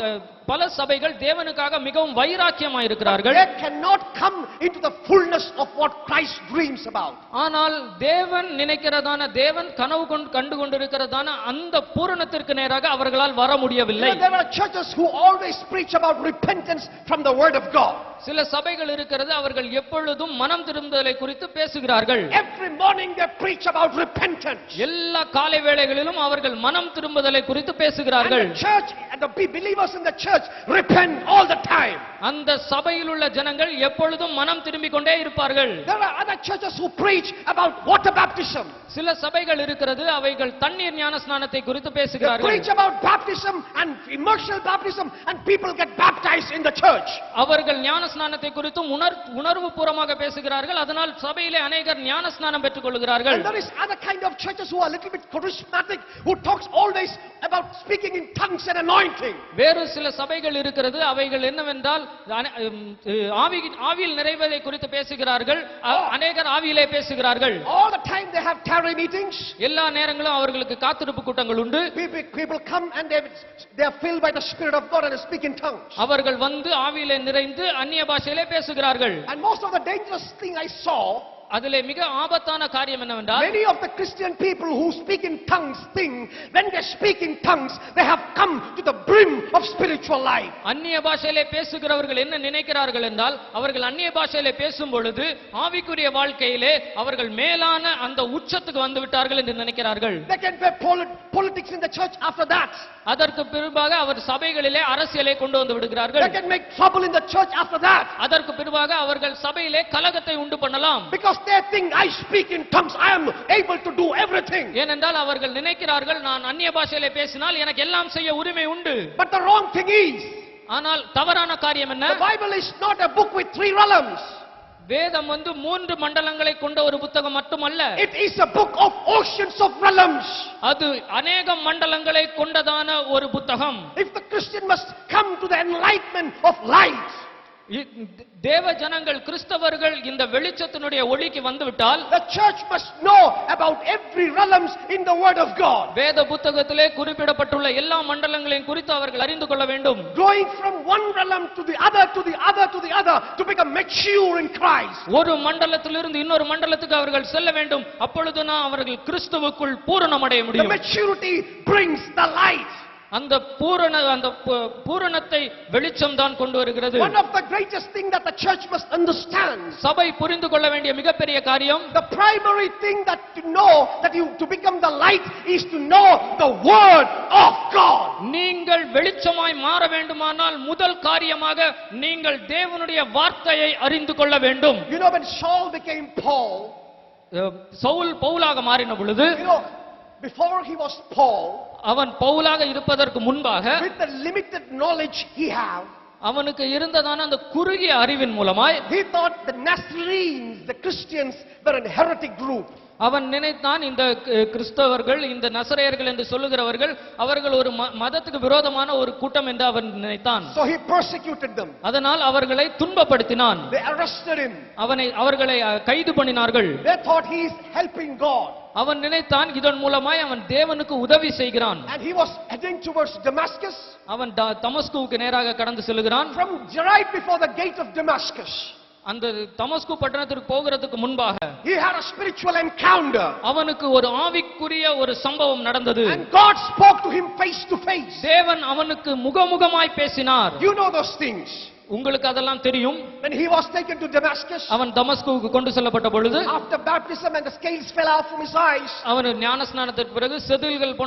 பல சபைகள் தேவனுக்காக மிகவும் வைராக்கியமாய் இருக்கிறார்கள். They cannot come into the fullness of what Christ dreams about. ஆனால் தேவன் நினைக்கிறதான தேவன் கனவு கண்டு கொண்டிருக்கிறதான அந்த பூரணத்திற்கு நேராக அவர்களால் வர முடியவில்லை. There are churches who always preach about repentance from the word of God. சில சபைகள் இருக்கிறது அவர்கள் எப்பொழுதும் மனம் திரும்புதலை குறித்து பேசுகிறார்கள். Every morning they preach about repentance. எல்லா காலை வேளைகளிலும் அவர்கள் மனம் திரும்புதலை குறித்து பேசுகிறார்கள். And the church and the believers in the church repent all the time. அந்த சபையில் உள்ள ஜனங்கள் எப்பொழுதும் மனம் திரும்பிக் கொண்டே இருப்பார்கள். There are other churches who preach about water baptism. சில சபைகள் இருக்கிறது அவைகள் தண்ணீர் ஞானஸ்நானத்தை குறித்து They பேசுகிறார்கள். preach about baptism and immersion baptism and people get baptized in the church. அவர்கள் ஞானஸ்நானத்தை குறித்தும் உணர்வு பூர்வமாக பேசுகிறார்கள். அதனால் சபையிலே अनेகர் ஞானஸ்நானம் பெற்றுக் கொள்கிறார்கள். And there is other kind of churches who are a little bit charismatic who talks always about speaking in tongues and anointing. வேறு சில சபைகள் இருக்கிறது அவைகள் என்னவென்றால் ஆவியில் நிறைவதை குறித்து பேசுகிறார்கள். अनेகர் ஆவியிலே பேசுகிறார்கள். All the time they have tarry meetings. எல்லா நேரங்களும் அவர்களுக்கு காத்திருப்பு கூட்டங்கள் உண்டு. People come and they are filled by the Spirit of God and they speak in tongues. அவர்கள் வந்து ஆவியிலே நிறைந்து அந்நிய பாஷையிலே பேசுகிறார்கள். And most of the dangerous thing I saw, அதிலே மிக ஆபத்தான காரியம் என்னவென்றால், many of the Christian people who speak in tongues think when they speak in tongues they have come to the brim of spiritual life. அந்நிய பாஷையிலே பேசுகிறவர்கள் என்ன நினைக்கிறார்கள் என்றால், அவர்கள் அந்நிய பாஷையிலே பேசும் பொழுது ஆவிக்குரிய வாழ்க்கையிலே அவர்கள் மேலான அந்த உச்சத்துக்கு வந்து விட்டார்கள் என்று நினைக்கிறார்கள். They can play politics in the church after that. அதற்கு பிறகாக அவர் சபைகளிலே அரசியலை கொண்டு வந்து விடுகிறார்கள். They can make trouble in the church after that. அதற்கு பிறகாக அவர்கள் சபையிலே கலகத்தை உண்டு பண்ணலாம். Because they think I speak in tongues, I am able to do everything. ஏனென்றால் அவர்கள் நினைக்கிறார்கள் நான் அந்நிய பாஷையிலே பேசினால் எனக்கு எல்லாம் செய்ய உரிமை உண்டு. But the wrong thing is, ஆனால் தவறான காரியம் என்ன? the Bible is not a book with 3 realms. வேதம் 3 மண்டலங்களை கொண்ட ஒரு புத்தகம் மட்டுமல்ல. It is a book of oceans of realms. அது अनेक மண்டலங்களை கொண்டதான ஒரு புத்தகம். If the Christian must come to the enlightenment of light, தேவ ஜனங்கள் கிறிஸ்தவர்கள் இந்த வெளிச்சத்தினுடைய ஒளிக்கு வந்துவிட்டால், the church must know about every realms in the word of God. வேத புத்தகத்திலே குறிப்பிடப்பட்டுள்ள எல்லா மண்டலங்களையும் குறித்து அவர்கள் அறிந்து கொள்ள வேண்டும். Going from one realm to the other to the other to the other to become mature in Christ. ஒரு மண்டலத்திலிருந்து இன்னொரு மண்டலத்துக்கு அவர்கள் செல்ல வேண்டும். அப்பொழுதுதான் அவர்கள் கிறிஸ்துவுக்குள் பூரணமடைய The முடியும். maturity brings the light. அந்த பூரணத்தை வெளிச்சம் தான் கொண்டு வருகிறது. One of the greatest thing that the church must understand, சபை புரிந்து கொள்ள வேண்டிய மிகப்பெரிய காரியம், the primary thing that to know that you to become the light is to know the word of God. நீங்கள் வெளிச்சமாய் மாற வேண்டுமானால் முதல் காரியமாக நீங்கள் தேவனுடைய வார்த்தையை அறிந்து கொள்ள வேண்டும். You know, when Saul became Paul, Saul பவுலாக மாறின பொழுது, you know, before he was Paul, அவன் பவுலாக இருப்பதற்கு முன்பாக with the limited knowledge he had, அவனுக்கு இருந்ததான அந்த குறுகிய அறிவின் மூலமாய் he thought the Nazarenes, the Christians, were a heretic group. அவன் நினைத்தான் இந்த கிறிஸ்தவர்கள், இந்த நசரேயர்கள் என்று சொல்லுகிறவர்கள், அவர்கள் ஒரு மதத்துக்கு விரோதமான ஒரு கூட்டம் என்று அவன் நினைத்தான். So he persecuted them. அதனால் அவர்களை துன்பப்படுத்தினான். They arrested him. அவர்களை கைது பண்ணினார்கள். They thought he is helping God. அவன் நினைத்தான் இதன் மூலமாய் அவன் தேவனுக்கு உதவி செய்கிறான். And he was heading towards Damascus. அவன் தமஸ்குவுக்கு நேராக கடந்து செல்கிறான். From right before the gate of Damascus, அந்த தமஸ்கு பட்டணத்திற்கு போகிறதுக்கு முன்பாக he had a spiritual encounter. அவனுக்கு ஒரு ஆவிக்குரிய ஒரு சம்பவம் நடந்தது. And God spoke to him face to face. தேவன் அவனுக்கு முகமுகமாய் பேசினார். You know those things. உங்களுக்கு அதெல்லாம் தெரியும். When he was taken to Damascus, அவன் தமஸ்குவுக்கு கொண்டு செல்லப்பட்ட பொழுது, after baptism and the scales fell out from his eyes, அவன் ஞானஸ்நானத்திற்கு பிறகு செதில்கள்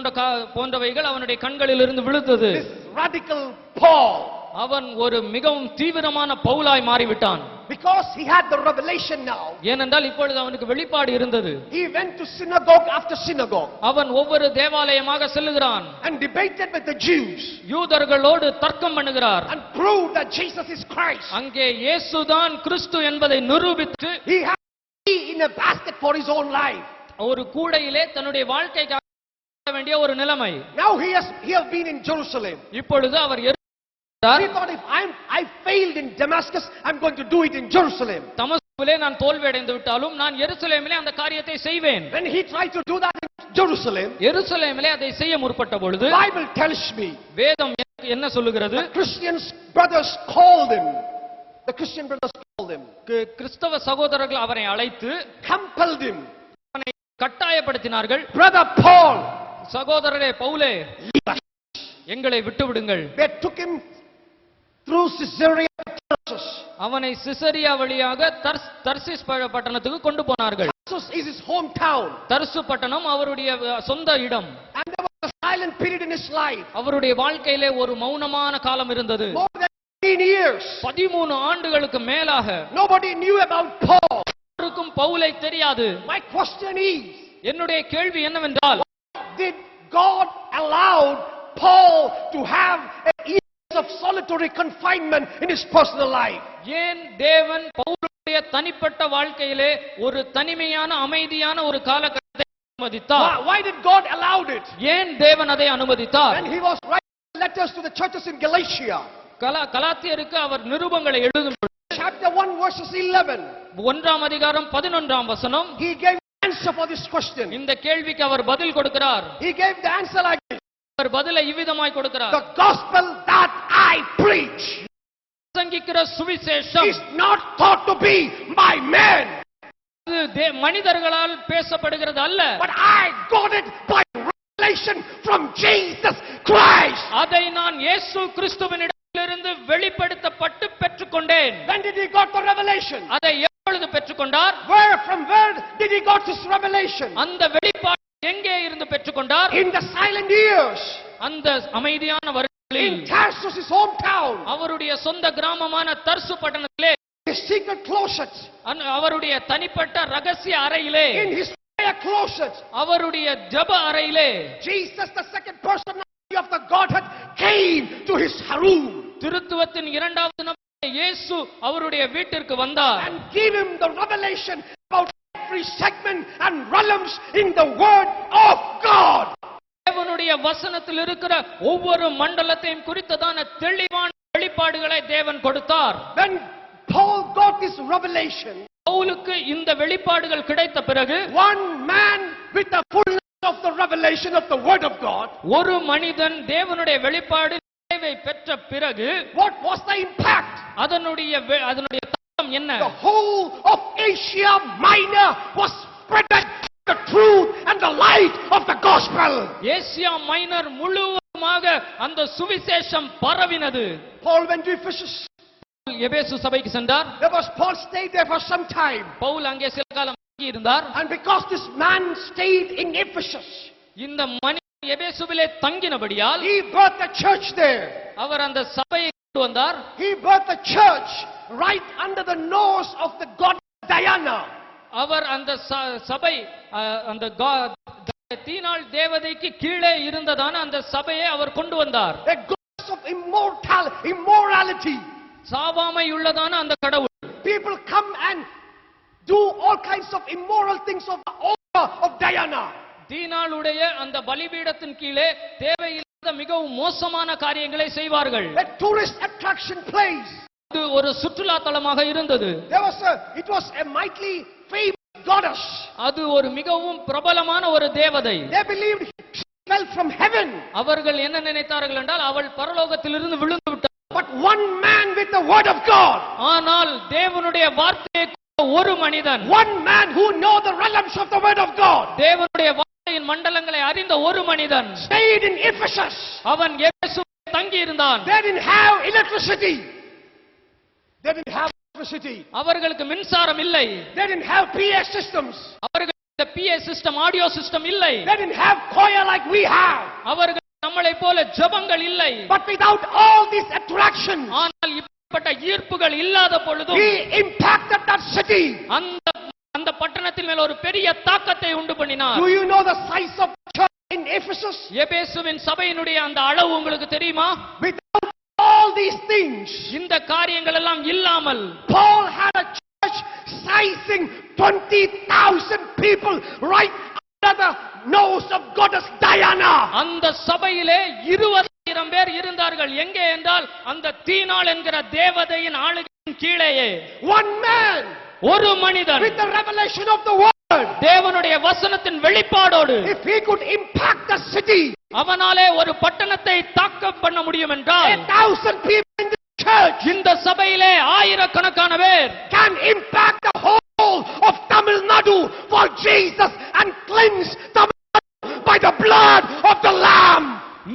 போன்றவைகள் அவனுடைய கண்களில் இருந்து விழுந்தது. this radical Paul, அவன் ஒரு மிகவும் தீவிரமான பவுலாய் மாறிவிட்டான். because he had the revelation now, ஏனென்றால் இப்பொழுது அவனுக்கு வெளிப்பாடு இருந்தது. he went to synagogue after synagogue அவன் ஒவ்வொரு தேவாலயமாக செல்லுகிறான். and debated with the Jews யூதர்களோடு தர்க்கம் பண்ணுகிறார். and proved that Jesus is Christ. அங்கே இயேசுதான் கிறிஸ்து என்பதை நிரூபித்து, He had in a basket for his own life. ஒரு கூடையிலே தன்னுடைய வாழ்க்கைக்காக வேண்டிய ஒரு நிலைமை. Now he has been in Jerusalem. இப்பொழுது அவர் He thought, if I failed in Damascus, I'm going to do it in Jerusalem. தமஸ்குவிலே நான் தோல்வி அடைந்து விட்டாலும் நான் எருசலேமிலே அந்த காரியத்தை செய்வேன். When he tried to do that in Jerusalem, எருசலேமிலே அதை செய்ய முற்பட்ட பொழுது, the Bible tells me, வேதம் என்ன சொல்லுகிறது? the Christian brothers called him. The Christian brothers called him. கிறிஸ்தவ சகோதரர்கள் அவரை அழைத்து Compelled him. அவனை கட்டாயப்படுத்தினார்கள். Brother Paul, சகோதரரே பவுலே, எங்களை விட்டு விடுங்கள். they took him through Caesarea Tarsus. அவனை சிசரியா வழியாக தர்சிஸ் பட்டணத்துக்கு கொண்டு போனார்கள். Tarsus is his hometown. தர்சு பட்டணம் அவருடைய சொந்த இடம். And there was a silent period in his life. அவருடைய வாழ்க்கையிலே ஒரு மௌனமான காலம் இருந்தது. More than 15 years. 13 ஆண்டுகளுக்கு மேலாக Nobody knew about Paul. யாருக்கும் பவுலை தெரியாது. My question is, என்னுடைய கேள்வி என்னவென்றால், did God allow Paul to have a of solitary confinement in his personal life? ஏன் தேவன் பவுலுடைய தனிப்பட்ட வாழ்க்கையிலே ஒரு தனிமையான அமைதியான ஒரு காலகட்டத்தை அனுமதித்தார்? Why did God allow it? ஏன் தேவன் அதை அனுமதித்தார்? When he was writing letters to the churches in Galatia, கலாத்தியருக்கு அவர் நிருபங்களை எழுதும் பொழுது, chapter 1 verses 11, 1ஆம் அதிகாரம் 11ஆம் வசனம், he gave answer for this question. இந்த கேள்விக்கு அவர் பதில் கொடுக்கிறார். He gave the answer like this: அவர் பதிலை இவ்விதமாய் கொடுக்கிறார். the gospel that I preach பிரசங்கிக்கிற சுவிசேஷம் is not thought to be by men, இது மனிதர்களால் பேசப்படுகிறது அல்ல, but I got it by revelation from Jesus Christ. அதை நான் இயேசு கிறிஸ்துவினிடத்திலிருந்து வெளிப்படுத்தப்பட்டு பெற்றுக்கொண்டேன். When did he got the revelation? அதை எப்பொழுது பெற்றுக்கொண்டார்? From where did he got this revelation? அந்த வெளிப்பாடு எங்கே இருந்து பெற்றுக்கொண்டார்? In the silent years, அந்த அமைதியான in வருடங்களில், Tarsus, his hometown, அவருடைய சொந்த கிராமமான தர்சு பட்டணத்திலே, his secret closet, அவருடைய தனிப்பட்ட ரகசிய அறையிலே, in his prayer closet, அவருடைய ஜெப அறையிலே, Jesus, the second personality of the Godhead, came to his room திருத்துவத்தின் இரண்டாவது நபர் இயேசு அவருடைய வீட்டிற்கு வந்தார். and gave him the revelation about every segment and realms in the word of God. தேவனுடைய வசனத்தில் இருக்கிற ஒவ்வொரு மண்டலத்தையும் குறித்ததான தெளிவான வெளிப்பாடுகளை தேவன் கொடுத்தார். When Paul got this revelation, பவுலுக்கு இந்த வெளிப்பாடுகள் கிடைத்த பிறகு, one man with the fullness of the revelation of the word of God, ஒரு மனிதன் தேவனுடைய வெளிப்பாடு பெற்ற பிறகு, what was the impact? அதனுடைய தாக்கம் என்ன? The whole of Asia Minor was spreading the truth and the light of the gospel. Asia minor முழுவதுமாக அந்த சுவிசேஷம் பரவினது. Paul went to Ephesus. எபேசு சபைக்கு சென்றார். There was Paul stayed there for some time. Pavul அங்கே சில காலம் தங்கி இருந்தார். And because this man stayed in Ephesus, இந்த மனிதன் எபேசுவிலே தங்கினபடியால் he birthed a church there. அவர் அந்த சபையை கொண்டு வந்தார். He birthed a church right under the nose of the god Diana. அவர் அந்த சபை அந்த தீனாள் தேவதைக்கு கீழே இருந்ததான அந்த சபையை அவர் கொண்டு வந்தார். A goddess of immorality. சாவாமை உள்ளதான அந்த கடவுள். People come and do all kinds of immoral things of the altar of Diana. தீனாளுடைய அந்த பலிபீடத்தின் கீழே தேவையில்லாத மிகவும் மோசமான காரியங்களை செய்வார்கள். A tourist attraction place. இது ஒரு சுற்றுலா தலமாக இருந்தது. It was a mightily famous goddess. அது ஒரு மிகவும் பிரபலமான ஒரு தேவதை. They believed she fell from heaven. அவர்கள் என்ன நினைத்தார்கள் என்றால் அவள் பரலோகத்திலிருந்து விழுந்து விட்டாள். But one man with the word of God. ஆனால் தேவனுடைய வார்த்தையை ஒரு மனிதன். One man who know the realms of the word of God. தேவனுடைய வார்த்தையின் மண்டலங்களை அறிந்த ஒரு மனிதன். Stayed in Ephesus. அவன் எபேசுவில் தங்கி இருந்தான். They didn't have electricity. They didn't have electricity. அவர்களுக்கு மின்சாரம் இல்லை. They didn't have PA systems. அவர்களுக்கு PA சிஸ்டம், ஆடியோ சிஸ்டம் இல்லை. They didn't have choir like we have. அவர்கள் நம்மளை போல ஜெபங்கள் இல்லை. But without all these attractions, ஆனால் இப்படிப்பட்ட ஈர்ப்புகள் இல்லாத பொழுதும் he impacted that city. அந்த பட்டணத்தின் மேல் ஒரு பெரிய தாக்கத்தை உண்டு பண்ணினார். Do you know the size of the church in Ephesus? எபேசுவின் சபையினுடைய அந்த அளவு உங்களுக்கு தெரியுமா? Without all these things, இந்த காரியங்கள் எல்லாம் இல்லாமல் Paul had a church sizing 20,000 people right under the nose of goddess Diana. அந்த சபையிலே 20,000 பேர் இருந்தார்கள். எங்கே என்றால் அந்த தீனாள் என்கிற தேவதையின் ஆளுகையின் கீழேயே. One man ஒரு மனிதன் with the revelation of the word, தேவனுடைய வசனத்தின் வெளிப்பாடோடு if he could impact the city, அவனாலே ஒரு பட்டணத்தை தாக்க பண்ண முடியும் என்றால் 1,000 people in the church இந்த சபையிலே ஆயிரக்கணக்கான பேர் can impact the whole of Tamil Nadu for Jesus and cleanse Tamil Nadu by the blood of the Lamb.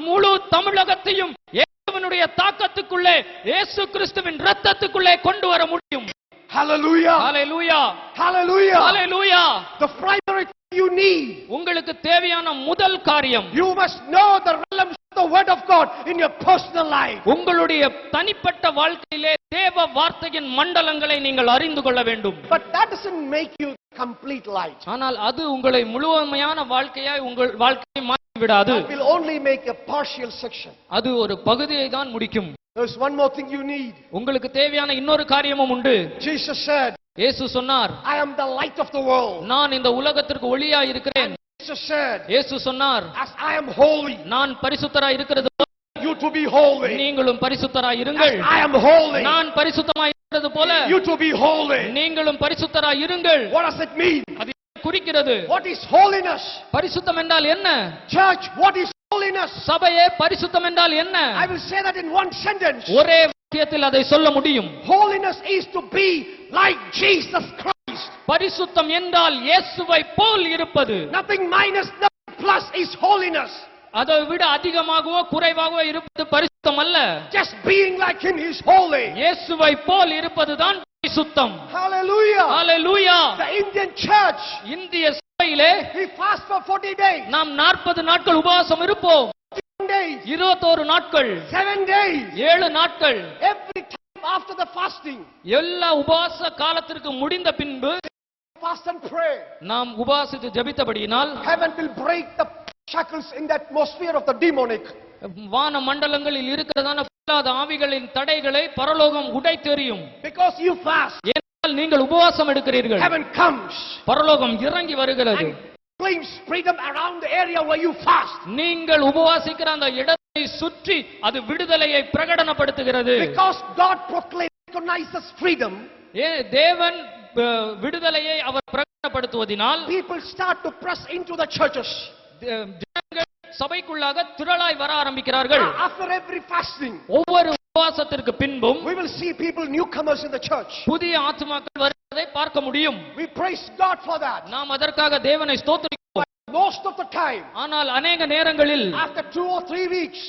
முழு தமிழகத்தையும் இயேசுவினுடைய தாக்கத்துக்குள்ளே, இயேசு கிறிஸ்துவின் இரத்தத்துக்குள்ளே கொண்டு வர முடியும். Hallelujah. Hallelujah. Hallelujah. Hallelujah. The primary thing you need, உங்களுக்கு தேவையான முதல் காரியம், you must know the realms of the word of God in your personal life. உங்களுடைய தனிப்பட்ட வாழ்க்கையிலே தேவ வார்த்தையின் மண்டலங்களை நீங்கள் அறிந்து கொள்ள வேண்டும். But that doesn't make you complete light. ஆனால் அது உங்களை முழுமையான வாழ்க்கையாய் உங்கள் வாழ்க்கையை மாற்றி விடாது. It will only make a partial section. அது ஒரு பகுதியை தான் முடிக்கும். There's one more thing you need. உங்களுக்கு தேவையான இன்னொரு காரியமும் உண்டு. Jesus said, இயேசு சொன்னார், I am the light of the world. நான் இந்த உலகத்திற்கு ஒளியாய் இருக்கிறேன். Jesus said, இயேசு சொன்னார், as I am holy, நான் பரிசுத்தராய் இருக்கிறது போல you to be holy. நீங்களும் பரிசுத்தராய் இருங்கள். As I am holy, நான் பரிசுத்தமாய் இருக்கிறது போல you to be holy. நீங்களும் பரிசுத்தராய் இருங்கள். What does it mean? அது குறிக்கிறது. What is holiness? பரிசுத்தம் என்றால் என்ன? Church, what is holiness? சபையே, பரிசுத்தம் என்றால் என்ன? I will say that in one sentence. ஒரே வாக்கியத்தில் அதை சொல்ல முடியும். Holiness is to be like Jesus Christ. பரிசுத்தம் என்றால் இயேசுவை போல் இருப்பது. Nothing minus, nothing plus is holiness. அதை விட அதிகமாகவோ குறைவாகவோ இருப்பது பரிசுத்தம் அல்ல. Just being like him is holy. இயேசுவை போல் இருப்பதுதான் பரிசுத்தம். Hallelujah. Hallelujah. The Indian church, இந்திய சபையிலே we fast for 40 days. நாம் 40 நாட்கள் உபவாசம் இருப்போம். 10 days. 21 நாட்கள், 7 days. 7 நாட்கள். Every time after the fasting, எல்லா உபவாச காலத்திற்கு முடிந்த பின்பு fast and pray. நாம் உபவாசித்து ஜெபித்தபடியினால் Heaven will break the shackles in the atmosphere of the demonic. வான மண்டலங்களில் இருக்கிறதான பொல்லாத ஆவிகளின் தடைகளை பரலோகம் உடைத்தெறியும். Because you fast, ஏனென்றால் நீங்கள் உபவாசம் எடுக்கிறீர்கள். heaven comes பரலோகம் இறங்கி வருகிறது. and claims freedom around the area where you fast. நீங்கள் உபவாசிக்கிற அந்த இடத்தை சுற்றி அது விடுதலையை பிரகடனப்படுத்துகிறது. Because God recognizes freedom, தேவன் விடுதலையை அவர் பிரகடனப்படுத்துவதினால் people start to press into the churches. ஜனங்கள் சபைக்குள்ளாக திரளாய் வர ஆரம்பிக்கிறார்கள். After every fasting, ஒவ்வொரு உபவாசத்திற்கு பின்பும் we will see people, newcomers in the church. புதிய ஆத்துமாக்கள் வருவதை பார்க்க முடியும். We praise God for that. நாம் அதற்காக தேவனை ஸ்தோத்திரிக்கிறோம். Most of the time, ஆனால் அநேக நேரங்களில் after 2 or 3 weeks,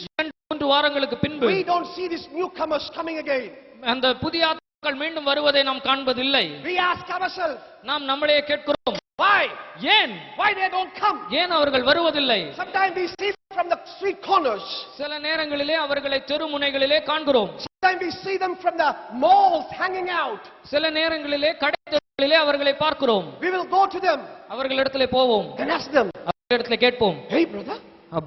வாரங்களுக்கு பின்பு we don't see these newcomers coming again. அந்த புதிய ஆத்மாக்கள் மீண்டும் வருவதை நாம் காண்பதில்லை. We ask ourselves, நாம் நம்மளையே கேட்கிறோம், why? ஏன் Why they don't come? ஏன் அவர்கள் வருவதில்லை? Sometimes we see them from the street corners. சில நேரங்களிலே அவர்களை தெருமுனைகளிலே காண்கிறோம். Sometimes we see them from the malls hanging out. சில நேரங்களிலே கடைத்தெருவுகளிலே அவர்களை பார்க்கிறோம். We will go to them அவர்களிடத்திலே போவோம், and ask them, அவர்களிடத்திலே கேட்போம், hey brother,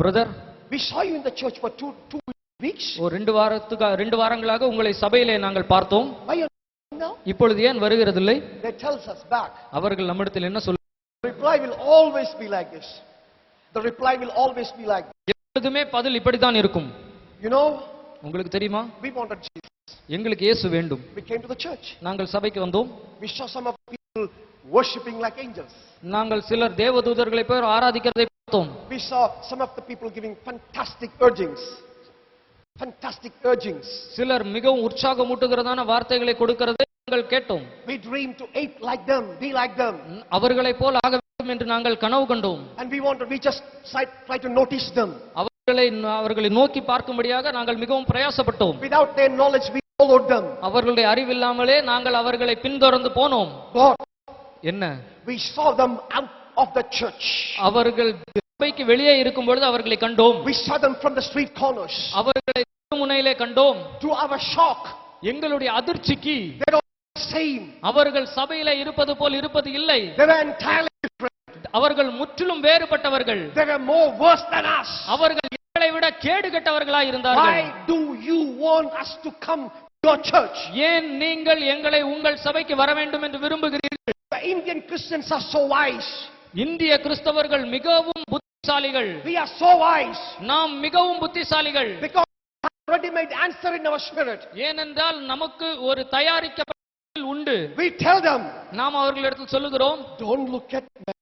brother, we saw you in the church for two weeks. ஒரு 2 வாரங்களாக உங்களை சபையிலே நாங்கள் பார்த்தோம், Why are you now? இப்பொழுது ஏன் வருகிறதில்லை? They tells us back. அவர்கள் நம்மிடத்தில் என்ன சொல்ல, The reply will always be like this. The reply will always be like this. எப்பொழுதுமே பதில் இப்படித்தான் இருக்கும். You know, உங்களுக்கு தெரியுமா, we wanted Jesus. எங்களுக்கு இயேசு வேண்டும். We came to the church. நாங்கள் சபைக்கு வந்தோம். We saw some of the people worshiping like angels. நாங்கள் சிலர் தேவதூதர்களை போய் ஆராதிக்கிறதை பார்த்தோம். We saw some of the people giving fantastic urgings. Fantastic urgings. சிலர் மிகவும் உற்சாகமூட்டுகிறதான வார்த்தைகளை கொடுக்கிறதை நாங்கள் கேட்டோம். We dreamed to ape like them, be like them. அவர்களை போல் ஆக வேண்டும் என்று நாங்கள் கனவு கண்டோம். And we just try to notice them. அவர்களை நோக்கி பார்க்கும்படியாக நாங்கள் மிகவும் பிரயாசப்பட்டோம். Without their knowledge, we followed them. அவர்களுடைய அறிவில்லாமலே நாங்கள் அவர்களை பின்தொடர்ந்து போனோம். God, என்ன, we saw them out of the church. அவர்கள் சபைக்கு வெளியே இருக்கும் பொழுது அவர்களை கண்டோம். We saw them from the street corners. அவர்களை முனையிலே கண்டோம். To our shock, எங்களுடைய அதிர்ச்சிக்கு they don't same. அவர்கள் சபையிலே இருப்பது போல் இருப்பது இல்லை. They were entirely different. அவர்கள் முற்றிலும் வேறுபட்டவர்கள். They were more worse than us. அவர்கள் எங்களை விட கேடு கெட்டவர்களாய் இருந்தார்கள். Why do you want us to come to your church? ஏன் நீங்கள் எங்களை உங்கள் சபைக்கு வர வேண்டும் என்று விரும்புகிறீர்கள்? The Indian Christians are so wise. இந்திய கிறிஸ்தவர்கள் மிகவும் புத்திசாலிகள். We are so wise. நாம் மிகவும் புத்திசாலிகள். Because we have ready-made answer in our spirit. ஏனென்றால் நமக்கு ஒரு தயாரிக்கப்பட்ட பதில் உண்டு. We tell them, நாம் அவர்களிடத்தில் சொல்லுகிறோம், don't look at man,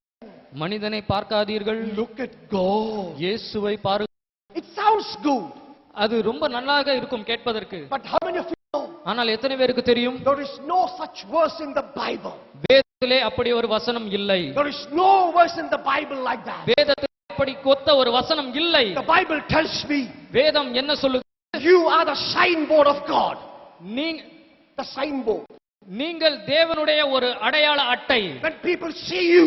மனிதனை பார்க்காதீர்கள், look at God. இயேசுவை பாருங்கள். It sounds good. அது ரொம்ப நல்லாக இருக்கும் கேட்பதற்கு. But how many of you know? ஆனால் எத்தனை பேருக்கு தெரியும், There is no such verse in the Bible. வேதத்திலே அப்படி ஒரு வசனம் இல்லை. There is no verse in the Bible like that. வேதத்திலே அப்படி கொத்த ஒரு வசனம் இல்லை. The Bible tells me, வேதம் என்ன சொல்லுது, you are the signboard of God. The signboard. நீங்கள் தேவனுடைய ஒரு அடையாள அட்டை. When people see you,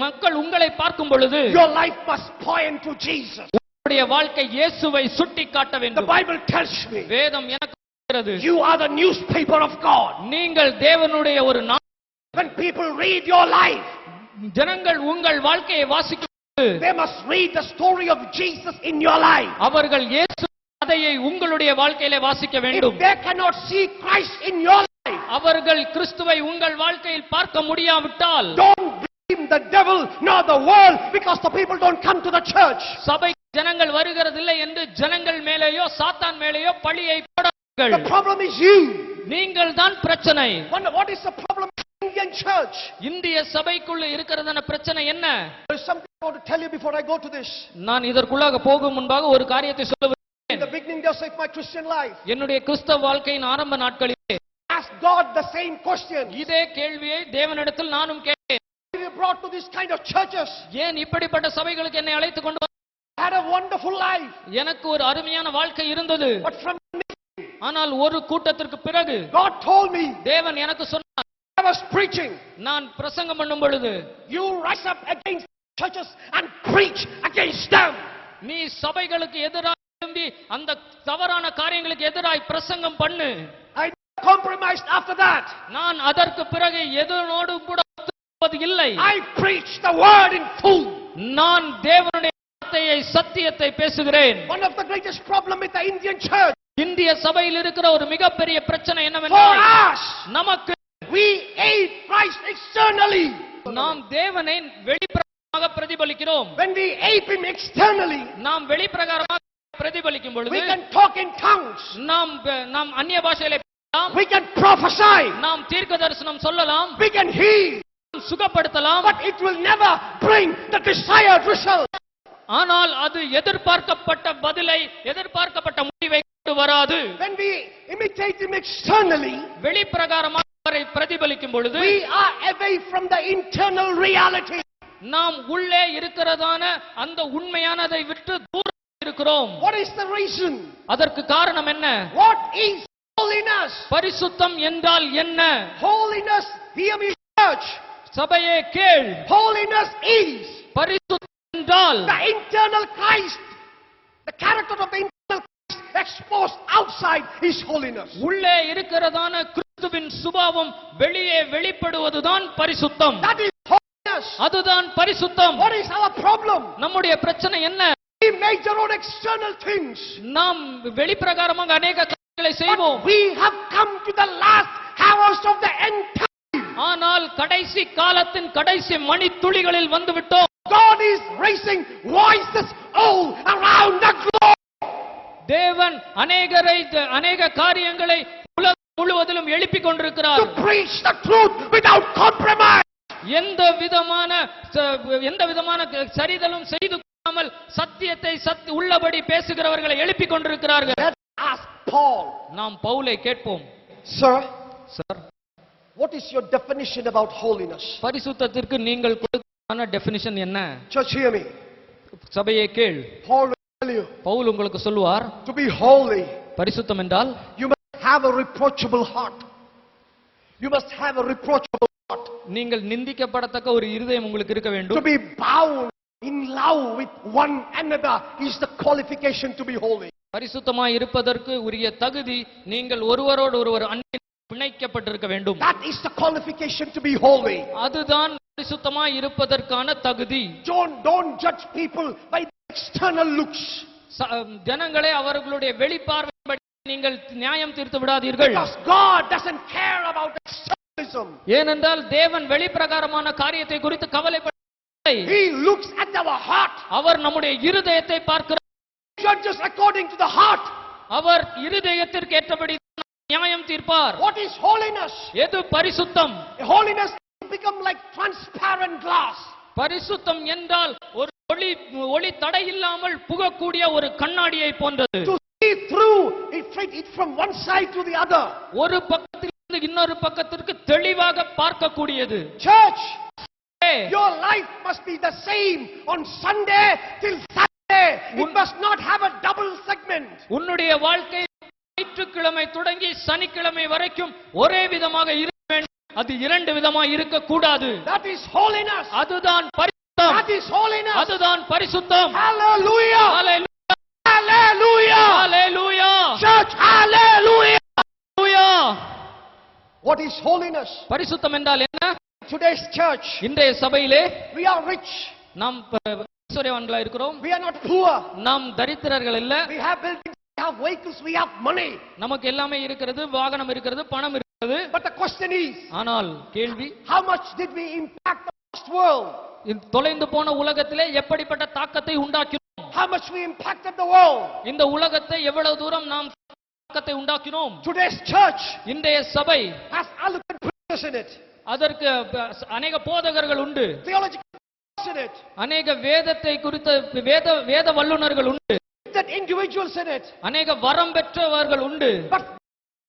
மக்கள் உங்களை பார்க்கும் பொழுது your life must point to Jesus. உங்களுடைய வாழ்க்கை இயேசுவை சுட்டிக்காட்ட The வேண்டும். Bible tells me, வேதம் எனக்கு சொல்கிறது, you are the newspaper of God. நீங்கள் தேவனுடைய ஒரு When people read your life, ஜனங்கள் உங்கள் வாழ்க்கையை வாசிக்கும் பொழுது they must read the story of Jesus in your life. அவர்கள் இயேசு கதையை உங்களுடைய வாழ்க்கையிலே வாசிக்க வேண்டும். If they cannot see Christ in your life, அவர்கள் கிறிஸ்துவை உங்கள் வாழ்க்கையில் பார்க்க முடியாவிட்டால் don't blame the devil nor the world because the people don't come to the church. சபை ஜனங்கள் வருகிறதில்லை என்று ஜனங்கள் மேலேயோ சாத்தான் மேலேயோ பழியை போடாதீர்கள். The problem is you. நீங்கள் தான் பிரச்சனை. What is the problem in the Indian church? இந்திய சபைக்குள்ள இருக்கிறதான பிரச்சனை என்ன? There is something I want to tell you before I go to this. நான் இதற்குள்ளாக போகும் முன்பாக ஒரு காரியத்தை சொல்ல In விரும்புகிறேன். the beginning days of my Christian life, என்னுடைய கிறிஸ்தவ வாழ்க்கையின் ஆரம்ப நாட்களிலே ask God the same question. இதே கேள்வியை தேவனிடத்தில் நானும் கேட்டேன். Why you brought to this kind of churches? ஏன் இப்படிப்பட்ட சபைகளுக்கு என்னை அழைத்துக் கொண்டு I had a wonderful life. எனக்கு ஒரு அருமையான வாழ்க்கை இருந்தது. But from me, ஆனால் ஒரு கூட்டத்திற்கு பிறகு God told me, தேவன் எனக்கு சொன்னார், I was preaching, நான் பிரசங்கம் பண்ணும் பொழுது you rise up against churches and preach against them. நீ சபைகளுக்கு எதிராக எழும்பி அந்த தவறான காரியங்களுக்கு எதிராய் பிரசங்கம் பண்ணு. I compromised after that. நான் அதற்கு பிறகு எதனோடு கூட ஒத்துப்போவது இல்லை. I preached the word in full. நான் தேவனுடைய வார்த்தையை சத்தியத்தை பேசுகிறேன். One of the greatest problem with the Indian church, இந்திய சபையில் இருக்கிற ஒரு மிகப்பெரிய பிரச்சனை for என்னவென்றால் us, நமக்கு we hate Christ externally. நாம் தேவனை வெளிப்பிரகாரமாக பிரதிபலிக்கிறோம். When we hate him externally, நாம் வெளிப்பிரகாரமாக பிரதிபலிக்கும் we பொழுது can talk in tongues, நாம் அந்நிய பாஷையிலே பேசலாம், we can prophesy, நாம் தீர்க்க தரிசனம் சொல்லலாம், we can heal, சுகப்படுத்தலாம், but it will never bring the desired result. ஆனால் அது எதிர்பார்க்கப்பட்ட பதிலை எதிர்பார்க்கப்பட்ட முடிவை கொண்டு வராது. When we imitate him externally, வெளிப்பிரகாரமாக அவரை பிரதிபலிக்கும் பொழுது we are away from the internal reality. நாம் உள்ளே இருக்கிறதான அந்த உண்மையானதை விட்டு தூரம் இருக்கிறோம். What is the reason? அதற்கு காரணம் என்ன? What is holiness? பரிசுத்தம் என்றால் என்ன? Holiness, hear me church. சபையே கேள். Holiness is பரிசுத்தம் என்றால் the internal Christ, the character of the internal Christ exposed outside is holiness. உள்ளே இருக்கிறதான கிறிஸ்துவின் சுபாவம் வெளியே வெளிப்படுவதுதான் பரிசுத்தம். That is holiness. அதுதான் பரிசுத்தம். What is our problem? நம்முடைய பிரச்சனை என்ன? We major on external things. நாம் வெளிப்பிரகாரமாக அநேக காரியங்களை செய்வோம். But we have come to the last hours of the end time. ஆனால் கடைசி காலத்தின் கடைசி மணித்துளிகளில் வந்து விட்டோம். God is raising voices all around the globe. தேவன் அநேக காரியங்களை உலகம் முழுவதிலும் எழுப்பிக் கொண்டிருக்கிறார். To preach the truth without compromise. எந்த விதமான சரிதலும் செய்து கொள்ளாமல் சத்தியத்தை உள்ளபடி பேசுகிறவர்களை எழுப்பிக் கொண்டிருக்கிறார்கள். Let's ask Paul. நாம் பவுலை கேட்போம். Sir, What is your definition about holiness? பரிசுத்தத்திற்கு நீங்கள் கொடுத்த டெஃபினிஷன் என்ன? Church, hear me. சபையே கேள். Paul will tell you. Pavul உங்களுக்கு சொல்லுவார். To be holy, பரிசுத்தம் என்றால் you must have a reproachable heart. You must have a reproachable heart. நீங்கள் நிந்திக்கப்படத்தக்க ஒரு இருதயம் உங்களுக்கு இருக்க வேண்டும். To be bound in love with one another is the qualification to be holy. பரிசுத்தமாய் இருப்பதற்கு உரிய தகுதி நீங்கள் ஒருவரோடு ஒருவர் அன்பில் பிணைக்கப்பட்டிருக்க வேண்டும். That is the qualification to be holy. அதுதான் பரிசுத்தமாய் இருப்பதற்கான தகுதி. Don't judge people by the external looks. ஜனங்களை அவர்களுடைய வெளிப்பார்வையின்படி நீங்கள் நியாயம் தீர்த்து விடாதீர்கள். Because God doesn't care about externalism. ஏனென்றால் தேவன் வெளிப்பிரகாரமான காரியத்தை குறித்து கவலைப்படவில்லை. He looks at our heart. அவர் நம்முடைய இருதயத்தை பார்க்கிறார். Judges according to the heart. அவர் இருதயத்திற்கு ஏற்றபடி நியாயம் தீர்ப்பார். What is holiness? எது பரிசுத்தம்? Holiness become like transparent glass. பரிசுத்தம் என்றால் ஒரு ஒளி தடை இல்லாமல் புகக்கூடிய ஒரு கண்ணாடியை போன்றது. To see through it from one side to the other. ஒரு பக்கத்திலிருந்து இன்னொரு பக்கத்திற்கு தெளிவாக பார்க்கக்கூடியது. Church, your life must be the same on Sunday till Saturday. It must not have a double segment. உன்னுடைய வாழ்க்கை ஞாயிற்றுக்கிழமை தொடங்கி சனிக்கிழமை வரைக்கும் ஒரே விதமாக இருக்க வேண்டும். அது இரண்டு விதமாக இருக்க கூடாது. That is holiness. அதுதான் பரிசுத்தம். That is holiness. அதுதான் பரிசுத்தம். Hallelujah. Hallelujah. Hallelujah. Hallelujah. Church, hallelujah. Hallelujah. What is holiness? பரிசுத்தம் என்றால் என்ன? Today's church, இன்றைய சபையிலே we are rich. நாம் ஐஸ்வர்யவான்களா இருக்கிறோம். We are not poor. நாம் தரித்திரர்கள் இல்ல. We have buildings, we have vehicles, we have money. நமக்கு எல்லாமே இருக்கிறது, வாகனம் இருக்கிறது, பணம் இருக்கிறது. But the question is, ஆனால் கேள்வி, how much did we impact the lost world? தொலைந்து போன உலகத்திலே எப்படிப்பட்ட தாக்கத்தை உண்டாக்கினோம்? How much we impacted the world? இந்த உலகத்தை எவ்வளவு தூரம் நாம் தாக்கத்தை உண்டாக்கினோம்? Today's church இன்றைய சபை has eloquent preachers in it. அதற்கு அநேக போதகர்கள் உண்டு. Theological in it. அநேக வேதத்தை குறித்த வேத வல்லுனர்கள் உண்டு. That individuals in it. அநேக வரம் பெற்றவர்கள் உண்டு. But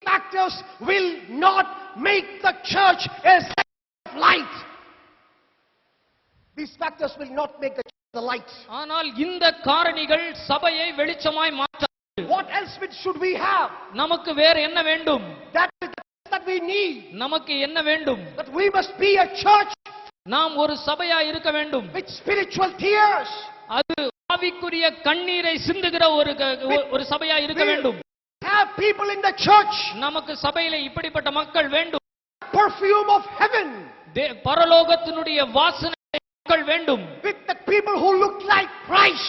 factors will not make the church a light. These factors will not make the church the light. ஆனால் இந்த காரணிகள் சபையை வெளிச்சமாய் மாற்றாது. What else should we have? நமக்கு வேற என்ன வேண்டும்? That we need. நமக்கு என்ன வேண்டும்? That we must be a church. நாம் ஒரு சபையா இருக்க வேண்டும். With spiritual tears. அது ஆவிக்குரிய கண்ணீரை சிந்துகிற ஒரு சபையா இருக்க வேண்டும். Have people in the church. நமக்கு சபையிலே இப்படிப்பட்ட மக்கள் வேண்டும். Perfume of heaven. பரலோகத்தினுடைய வாசனை மக்கள் வேண்டும். With the people who look like Christ.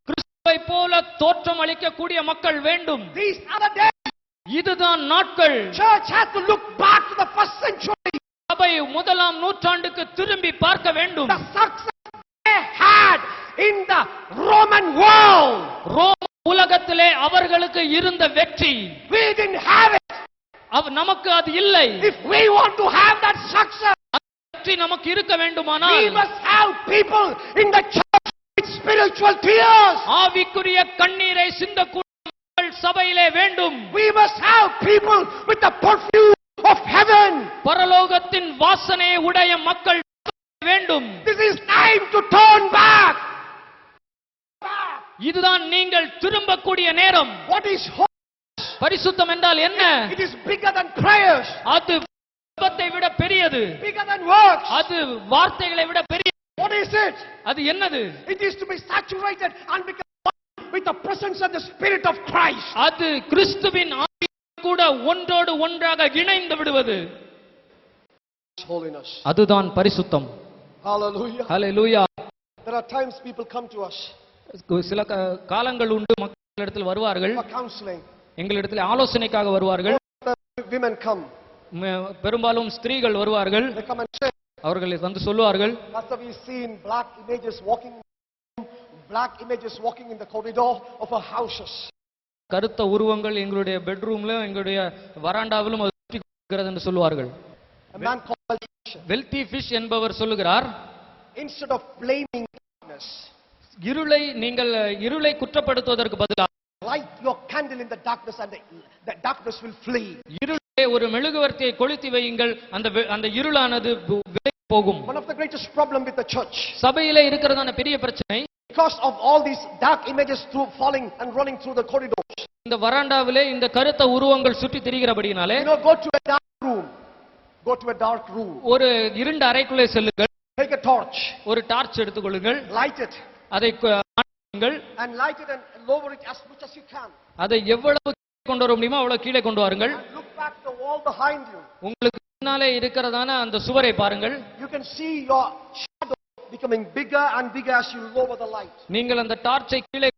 கிறிஸ்துவை போல தோற்றம் அளிக்கக்கூடிய மக்கள் வேண்டும். These are the days. இதுதான் நாட்கள். Church has to look back to the first century. சபை முதலாம் நூற்றாண்டுக்கு திரும்பி பார்க்க வேண்டும். The success they had in the Roman world. ரோம உலகத்திலே அவர்களுக்கு இருந்த வெற்றி We didn't have it. நமக்கு அது இல்லை. If we want to have that success, வெற்றி நமக்கு இருக்க வேண்டுமானால் we must have people in the church with spiritual tears. ஆவிக்குரிய கண்ணீரை சிந்தக்கூடிய சபையிலே வேண்டும். We must have people with the perfume of heaven. பரலோகத்தின் வாசனையை உடைய மக்கள் வேண்டும். This is time to turn back. இதுதான் நீங்கள் திரும்பக்கூடிய நேரம். What is holy? பரிசுத்தம் என்றால் என்ன? It is bigger than prayers. அது ஜெபத்தை விட பெரியது. Bigger than words. அது வார்த்தைகளை விட பெரியது. What is it? அது என்னது? It is to be saturated and become one with the presence and the Spirit of Christ. அது கிறிஸ்துவின் ஆவியோடு கூட ஒன்றோடு ஒன்றாக இணைந்து விடுவது. Holiness. அதுதான் பரிசுத்தம். Hallelujah. Hallelujah. There are times people come to us சில காலங்கள் உண்டு, மக்களிடத்தில் வருவார்கள், for counseling. எங்களிடத்தில் ஆலோசனைக்காக வருவார்கள். Women come. பெரும்பாலும் ஸ்திரீகள் வருவார்கள். They come and say, அவர்கள் வந்து சொல்லுவார்கள், Pastor, we've seen black images walking in the corridor of our houses. கருத்த உருவங்கள் எங்களுடைய பெட்ரூம்ல எங்களுடைய வராண்டாவிலும் அது சுற்றி கொண்டிருக்கிறது என்று சொல்லுவார்கள். A man called wealthy fish என்பவர் சொல்லுகிறார், instead of blaming darkness, இருளை குற்றப்படுத்துவதற்கு பதிலாக light your candle in the darkness and the darkness will flee. இருளே ஒரு மெழுகுவர்த்தியை கொளுத்தி வையுங்கள், அந்த இருளானது விலகி போகும். One of the greatest problem with the church, சபையிலே இருக்கிறதான பெரிய பிரச்சனை, because of all these dark images falling and running through the corridors. இந்த வராண்டாவிலே இந்த கருத்த உருவங்கள் சுற்றி திரிகிறபடினாலே, Go to a dark room. ஒரு இருண்ட அறைக்குள்ளே செல்லுங்கள், Take a torch. ஒரு டார்ச் எடுத்துக்கொள்ளுங்கள், Light it. அதை அணையுங்கள், And light it and lower it as much as you can. அதை எவ்வளவு கொண்டு வர முடியுமோ அவ்வளவு கீழே கொண்டு வாருங்கள். And look back the wall behind you. உங்களுக்கு பின்னாலே இருக்கிறதான அந்த சுவரை பாருங்கள். You can see your shadow becoming bigger and bigger as you lower the light. நீங்கள் அந்த டார்ச்சை கீழே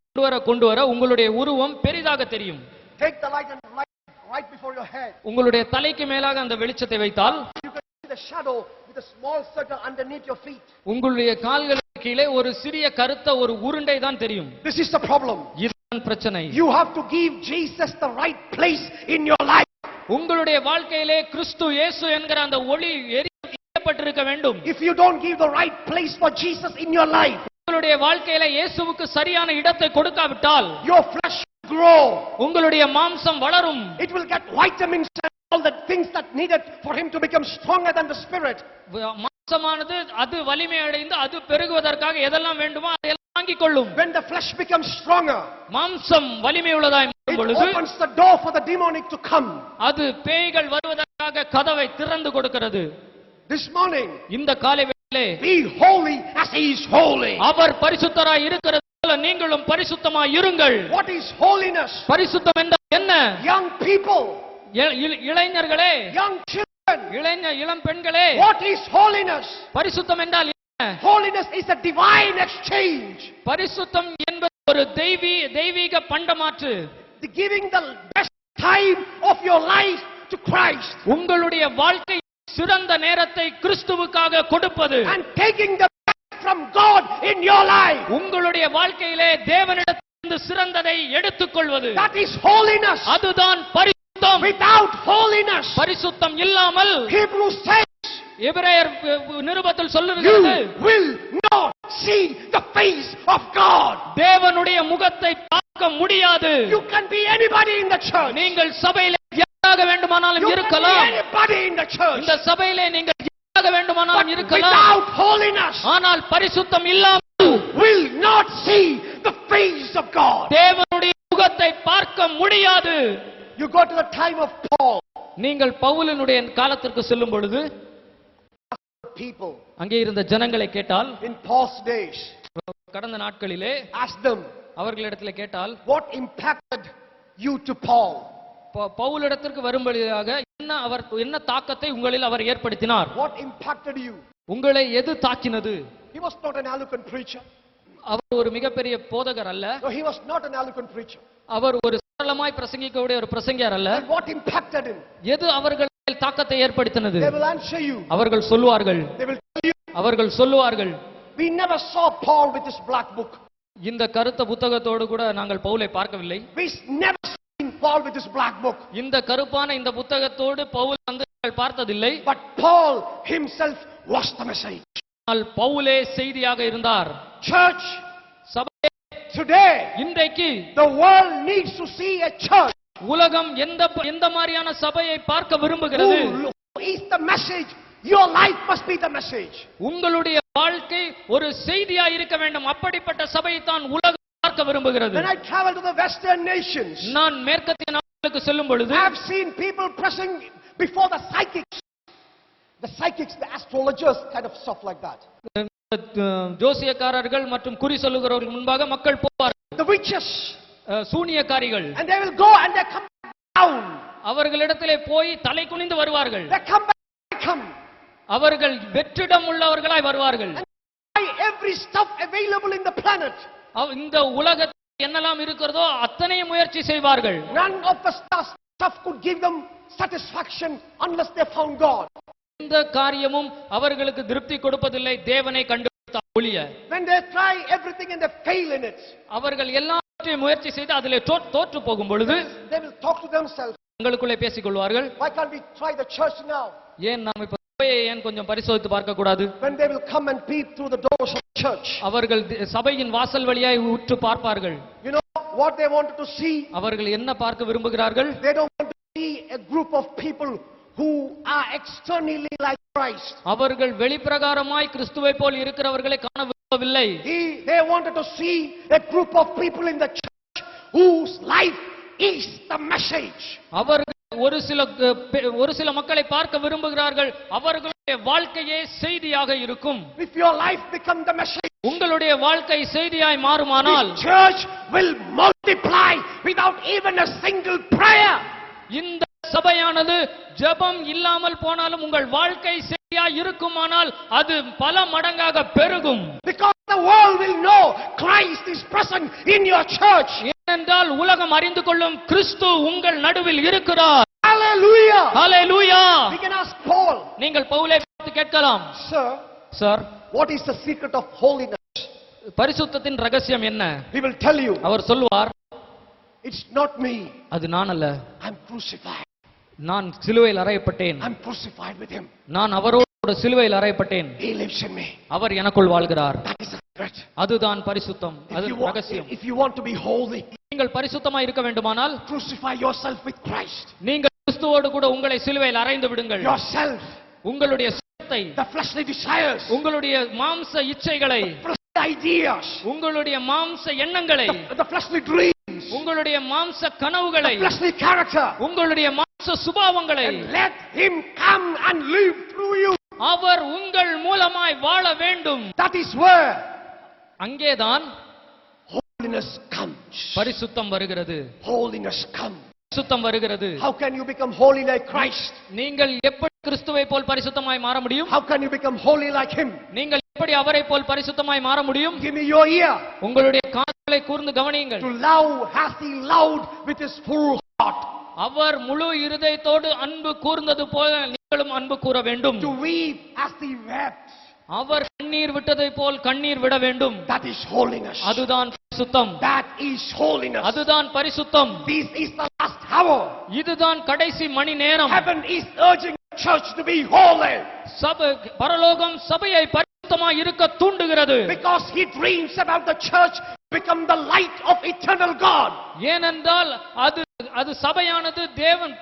கொண்டு வர உங்களுடைய உருவம் பெரிதாக தெரியும். Take the light and light right before your head. உங்களுடைய தலைக்கு மேலாக அந்த வெளிச்சத்தை வைத்தால் You can see the shadow with a small circle underneath your feet. உங்களுடைய கால்களுக்கு கீழே ஒரு சிறிய கருத்த ஒரு உருண்டை தான் தெரியும். This is the problem. இதுதான் பிரச்சனை. You have to give Jesus the right place in your life. உங்களுடைய வாழ்க்கையிலே கிறிஸ்து இயேசு என்கிற அந்த ஒளி எரியப்பட்டிருக்க வேண்டும். If you don't give the right place for Jesus in your life, உங்களுடைய வாழ்க்கையில இயேசுவுக்கு சரியான இடத்தை கொடுக்காவிட்டால் your flesh will grow. உங்களுடைய மாம்சம் வளரும். It will get vitamins and all the things that needed for him to become stronger than the spirit. மாம்சமானது அது வலிமை அடைந்து அது பெருகுவதற்காக எதெல்லாம் வேண்டுமோ அதையெல்லாம் வாங்கிக் கொள்ளும். When the flesh becomes stronger, மாம்சம் வலிமை உள்ளதாய் மாறும் it பொழுது opens the door for the demonic to come. அது பேய்கள் வருவதற்காக கதவை திறந்து கொடுக்கிறது. This morning, இந்த காலை வேளையிலே be holy as he is holy. அவர் பரிசுத்தராய் இருக்கிறது போல நீங்களும் பரிசுத்தமாய் இருங்கள். What is holiness? பரிசுத்தம் என்றால் என்ன? Young people, இளைஞர்களே, young children, இளம் பெண்களே, what is holiness? பரிசுத்தம் என்றால் என்ன? Holiness is a divine exchange. பரிசுத்தம் என்பது ஒரு தெய்வீக பண்டமாற்று. The giving the best time of your life to Christ. உங்களுடைய வாழ்க்கை சிறந்த நேரத்தை கிறிஸ்துவுக்காக கொடுப்பது. And taking the best from God in your life. உங்களுடைய வாழ்க்கையிலே தேவனிடத்திலிருந்து சிறந்ததை எடுத்துக்கொள்வது. That is holiness. அதுதான் பரிசுத்தம். Without holiness, பரிசுத்தம் இல்லாமல் Hebrews says, எபிரேயர் நிருபத்தில் you சொல்லுகிறது, will not see the face of God. தேவனுடைய முகத்தை பார்க்க முடியாது. You can be anybody in the church. நீங்கள் சபையிலே யாராக வேண்டுமானாலும் You can be இருக்கலாம். anybody in the church. இந்த சபையிலே நீங்கள் யாராக வேண்டுமானாலும் But இருக்கலாம். without holiness, ஆனால் பரிசுத்தம் இல்லாமல் you will not see the face of God. தேவனுடைய முகத்தை பார்க்க முடியாது. You go to the time of Paul. நீங்கள் பவுலினுடைய காலத்திற்கு செல்லும் பொழுது People அங்கே இருந்த ஜனங்களை கேட்டால், in Paul's days, கடந்த நாட்களிலே ask them, அவர்களிடத்தில் கேட்டால், what impacted you to Paul? பவுலிடத்திற்கு வரும்படியாக என்ன தாக்கத்தை உங்களில் அவர் ஏற்படுத்தினார்? What impacted you? உங்களை எது தாக்கினது? He was not an eloquent preacher. அவர் ஒரு மிகப்பெரிய போதகர் அல்ல. No, he was not an eloquent preacher. அவர் ஒரு சரளமாய் பிரசங்கிக்கக்கூடிய ஒரு பிரசங்கியார் அல்ல. And what impacted him? எது அவர்கள் தாக்கத்தை ஏற்படுத்தினது? They will answer you. அவர்கள் சொல்லுவார்கள். They will tell you. அவர்கள் சொல்லுவார்கள், We never saw Paul with his black book. இந்த கருத்த புத்தகத்தோடு கூட நாங்கள் பவுலை பார்க்கவில்லை. We never seen Paul with his black book. இந்த கருப்பான இந்த புத்தகத்தோடு பவுல் வந்து நாங்கள் பார்த்ததில்லை. But Paul himself was the message. ஆனால் பவுலே செய்தியாக இருந்தார். Church, சபையே, today, இன்றைக்கு the world needs to see a church உலகம் எந்த மாதிரியான சபையை பார்க்க விரும்புகிறது? who is the message. Your life must be the message. உங்களுடைய வாழ்க்கை ஒரு செய்தியா இருக்க வேண்டும். அப்படிப்பட்ட சபையை தான் உலகம் பார்க்க விரும்புகிறது. When I travel to the Western nations, நான் மேற்கத்திய நாடுகளுக்கு செல்லும் பொழுது I have seen people pressing before the psychics, the astrologers, kind of stuff like that. ஜோசியக்காரர்கள் மற்றும் குறி சொல்லுகிறவர்கள் முன்பாக மக்கள் போவார்கள். The witches, சூனியக்காரிகள், and they will go and they come down. அவர்களிடத்திலே போய் தலை குனிந்து வருவார்கள். They come back, they come. அவர்கள் வெற்றிடம் உள்ளவர்களாய் வருவார்கள். And buy every stuff available in the planet. இந்த உலகத்தில் என்னெல்லாம் இருக்கிறதோ அத்தனையும் முயற்சி செய்வார்கள். None of the stuff could give them satisfaction unless they found God. இந்த காரியமும் அவர்களுக்கு திருப்தி கொடுப்பதில்லை தேவனை கண்டுபிடித்த ஒழிய. When they try everything and they fail in it, அவர்கள் எல்லாவற்றையும் முயற்சி செய்து அதிலே தோற்று போகும் பொழுது they will talk to themselves. உங்களுக்குள்ளே பேசிக் கொள்வார்கள். Why can't we try the church now? ஏன் நாம் இப்ப சபையை ஏன் கொஞ்சம் பரிசோதித்து பார்க்க கூடாது? When they will come and peep through the doors of the church, அவர்கள் சபையின் வாசல் வழியாய் உற்று பார்ப்பார்கள். you know what they wanted to see? அவர்கள் என்ன பார்க்க விரும்புகிறார்கள்? They don't want to see a group of people who are externally like Christ. அவர்கள் வெளிப்பிரகாரமாய் கிறிஸ்துவை போல் இருக்கிறவர்களை காண விரும்பவில்லை. They wanted to see a group of people in the church whose life is the message. அவர்கள் ஒரு சில மக்களை பார்க்க விரும்புகிறார்கள். அவர்களுடைய வாழ்க்கையே செய்தியாக இருக்கும். If your life become the message, உங்களுடைய வாழ்க்கை செய்தியாய் மாறுமானால் the church will multiply without even a single prayer. இந்த சபையானது ஜெபம் இல்லாமல் போனாலும் உங்கள் வாழ்க்கை செய்தியாய் இருக்குமானால் அது பல மடங்காக பெருகும். Because the world will know Christ is present in your church. ஏனென்றால் உலகம் அறிந்து கொள்ளும் கிறிஸ்து உங்கள் நடுவில் இருக்கிறார். Hallelujah. Hallelujah. We can ask Paul, நீங்கள் பவுலை பார்த்து கேட்கலாம், sir, sir, what is the secret of holiness? பரிசுத்தத்தின் ரகசியம் என்ன? He will tell you, அவர் சொல்வார், it's not me. அது நான் அல்ல, I'm crucified. நான் சிலுவையில் அறையப்பட்டேன். I'm crucified with him. நான் அவரோடு சிலுவையில் அறையப்பட்டேன். He lives in me. அவர் எனக்குள் வாழ்கிறார். That is the secret. அதுதான் பரிசுத்தம். அது ரகசியம். If you want to be holy, நீங்கள் பரிசுத்தமாய் இருக்க வேண்டுமானால் crucify yourself with Christ. நீங்கள் கிறிஸ்துவோடு கூட உங்களை சிலுவையில் அறைந்து விடுங்கள். Yourself, உங்களுடைய சுயத்தை, the fleshly desires, உங்களுடைய மாம்ச இச்சைகளை, fleshly ideas, உங்களுடைய மாம்ச எண்ணங்களை, the fleshly dreams, உங்களுடைய மாம்ச கனவுகளை, the fleshly character, உங்களுடைய மாம்ச சுபாவங்களை, and let him come and live through you. அவர் உங்கள் மூலமாய் வாழ வேண்டும். That is where அங்கேதான் holiness comes. பரிசுத்தம் வருகிறது. Holiness comes. பரிசுத்தம் வருகிறது. How can you become holy like Christ? நீங்கள் எப்படி கிறிஸ்துவை போல் பரிசுத்தமாய் மாற முடியும்? How can you become holy like him? நீங்கள் எப்படி அவரை போல் பரிசுத்தமாய் மாற முடியும்? Give me your ear. உங்களுடைய காதுகளை கூர்ந்து கவனியுங்கள். To love hath he loved with his full heart. அவர் முழு இருதயத்தோடு அன்பு கூர்ந்தது போல நீங்களும் அன்பு கூற வேண்டும். To weep as he wept. அவர் கண்ணீர் விட்டதை போல் கண்ணீர் விட வேண்டும். That is holiness. அதுதான் பரிசுத்தம். That is holiness. அதுதான் பரிசுத்தம். This is the last hour. இதுதான் கடைசி மணி நேரம். Heaven is urging the church to be holy. பரலோகம் சபையை பரிசுத்தமாய் இருக்க தூண்டுகிறது. Because he dreams about the church become the light of eternal God. ஏனென்றால் அது சபையானது தேவன்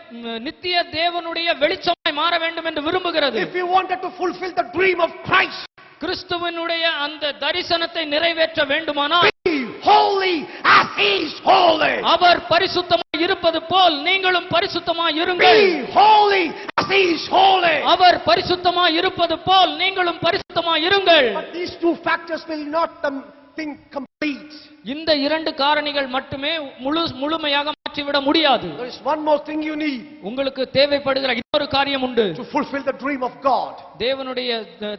நித்திய தேவனுடைய வெளிச்சமாய் மாற வேண்டும் என்று விரும்புகிறது. If you wanted to fulfill the dream of Christ, கிறிஸ்துவினுடைய அந்த தரிசனத்தை நிறைவேற்ற வேண்டுமானால் be holy as he is holy. அவர் பரிசுத்தமாய் இருப்பது போல் நீங்களும் பரிசுத்தமாய் இருங்கள். Be holy as he is holy. அவர் பரிசுத்தமாய் இருப்பது போல் நீங்களும் பரிசுத்தமாய் இருங்கள். But these two factors will not think complete. இந்த இரண்டு காரணிகள் மட்டுமே முழுமையாக மாற்றிவிட முடியாது. There is one more thing you need உங்களுக்கு தேவைப்படுகிற இன்னொரு காரியம் உண்டு. to fulfill the dream of God. தேவனுடைய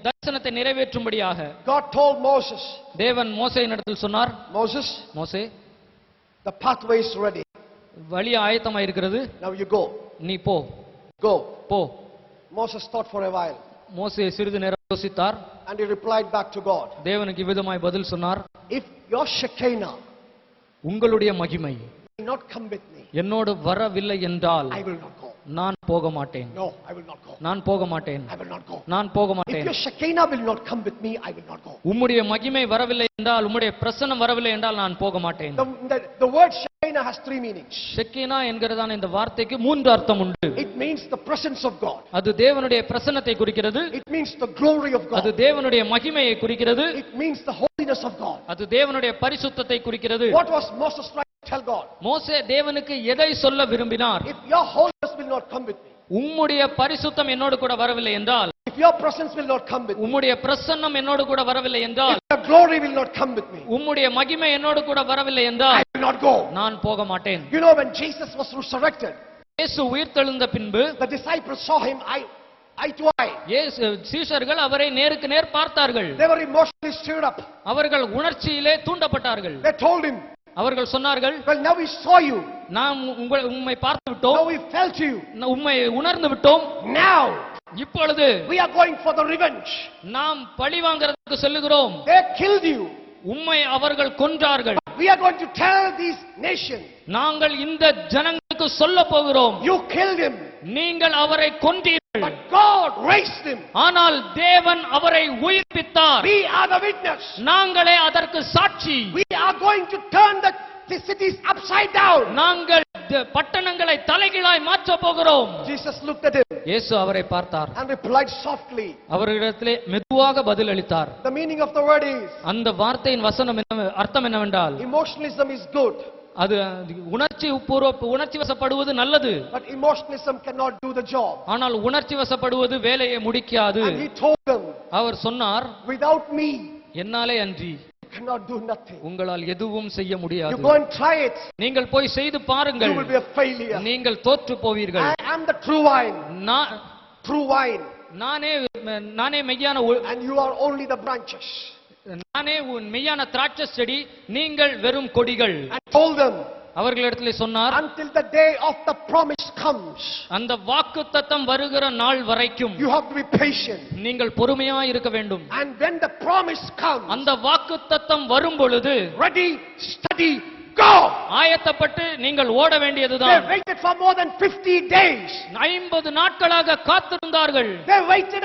தரிசனத்தை நிறைவேற்றும்படியாக God told Moses, தேவன் மோசேயினிடத்தில் சொன்னார், Moses, மோசே, the pathway is ready. வழி ஆயத்தமாய் இருக்கிறது, Now you go. நீ போ. Go. Moses thought for a while. மோசே சிறிது நேரம் யோசித்தார். And he replied back to God. தேவனுக்கு விதமாய் பதில் சொன்னார், If your Shekinah உங்களுடைய மகிமை will not come with me, என்னோடு வரவில்லை என்றால் I will not go. நான் போக மாட்டேன். No, I will not go. நான் போக மாட்டேன். I will not go. நான் போக If மாட்டேன். your Shekinah will not come with me, I will not go. உம்முடைய மகிமை வரவில்லை என்றால், உம்முடைய பிரசன்னம் வரவில்லை என்றால் நான் போக மாட்டேன். The word Shekinah has three meanings. Shekinah என்கிறதான இந்த வார்த்தைக்கு மூன்று அர்த்தம் உண்டு. It means the presence of God. அது தேவனுடைய பிரசன்னத்தை குறிக்கிறது. It means the glory of அது God. தேவனுடைய மகிமையை குறிக்கிறது. It means the holiness holiness of God. அது தேவனுடைய பரிசுத்தத்தை குறிக்கிறது. What was Moses trying to tell God? மோசே தேவனுக்கு எதை சொல்ல விரும்பினார்? If your holiness will not come with me, உம்முடைய பரிசுத்தம் என்னோடு கூட வரவில்லை என்றால், if your presence will not come with me, உம்முடைய பிரசன்னம் என்னோடு கூட வரவில்லை என்றால், if your glory will not come with me, உம்முடைய மகிமை என்னோடு கூட வரவில்லை என்றால் I will not go. நான் போக மாட்டேன். You know, when Jesus was resurrected, இயேசு உயிர்த்தெழுந்த பின்பு the disciples saw him eye to eye. இயேசு சீஷர்கள் அவரை நேருக்கு நேர் பார்த்தார்கள். They were emotionally stirred up. அவர்கள் உணர்ச்சியிலே தூண்டப்பட்டார்கள். They told him, அவர்கள் சொன்னார்கள், well, now we saw you. நாம் உம்மை பார்த்து Now விட்டோம், we felt you. உம்மை உணர்ந்து விட்டோம். Now இப்பொழுது we are going for the revenge. நாம் பழி வாங்குறதுக்கு செல்லுகிறோம். They killed you. உம்மை அவர்கள் கொன்றார்கள். We are going to tell these nations, நாங்கள் இந்த ஜனங்களுக்கு சொல்ல போகிறோம், you killed him, நீங்கள் அவரை கொன்றீர்கள், but God raised him. ஆனால் தேவன் அவரை உயிர்ப்பித்தார். We are the witness. நாங்களே அதற்கு சாட்சி. We are going to turn the cities upside down. நாங்கள் பட்டணங்களை தலைகீழாய் மாற்ற போகிறோம். Jesus looked at him இயேசு அவரை பார்த்தார், and replied softly. அவரிடத்திலே மெதுவாக பதில் அளித்தார். The meaning of the word is, அந்த வார்த்தையின் வசனம் அர்த்தம் என்னவென்றால், emotionalism is good, அது உணர்ச்சி வசப்படுவது நல்லது, but emotionalism cannot do the job. ஆனால் உணர்ச்சி வசப்படுவது வேலையை முடிக்காது. And he told them, அவர் சொன்னார், without me, என்னாலே அன்றி you cannot do nothing. உங்களால் எதுவும் செய்ய You முடியாது. go and try it. நீங்கள் போய் செய்து You பாருங்கள், will be a failure. நீங்கள் தோற்று போவீர்கள். I am the true wine. True wine. நானே மெய்யான And you are only the branches. நானே உன் மெய்யான திராட்சை செடி, நீங்கள் வெறும் கொடிகள். And told them, அவர்களிடத்திலே சொன்னார், until the day of the promise comes, அந்த வாக்குத்தத்தம் வருகிற நாள் வரைக்கும் you have to be patient. நீங்கள் பொறுமையாய் இருக்க வேண்டும். And when the promise comes, அந்த வாக்குத்தத்தம் வரும் பொழுது ready, steady, go. ஆயத்தப்பட்டு நீங்கள் ஓட They வேண்டியதுதான். waited for more than 50 days. 50 நாட்களாக காத்திருந்தார்கள். They waited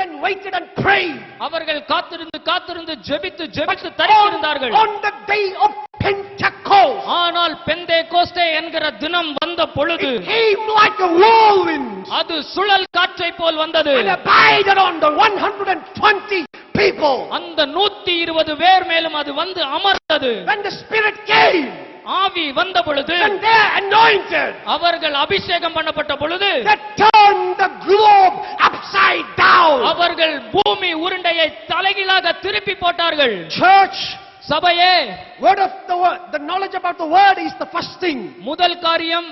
and prayed. அவர்கள் காத்திருந்து ஜெபித்து But தரித்திருந்தார்கள். on the day of Pentecost, ஆனால் பெந்தேகோஸ்தே என்கிற தினம் வந்த பொழுது it came like a whirlwind அது சுழல் காற்றை போல் வந்தது. and abided on the 120 people. அந்த 120 பேர் மேலும் அது வந்து அமர்ந்தது. When the Spirit came, ஆவி வந்த பொழுது, when they are anointed, அவர்கள் அபிஷேகம் பண்ணப்பட்ட பொழுது, they turned the globe upside down. அவர்கள் பூமி உருண்டையை தலைகீழாக திருப்பி போட்டார்கள். Church, சபையே, the knowledge about the word is the first thing. முதல் காரியம்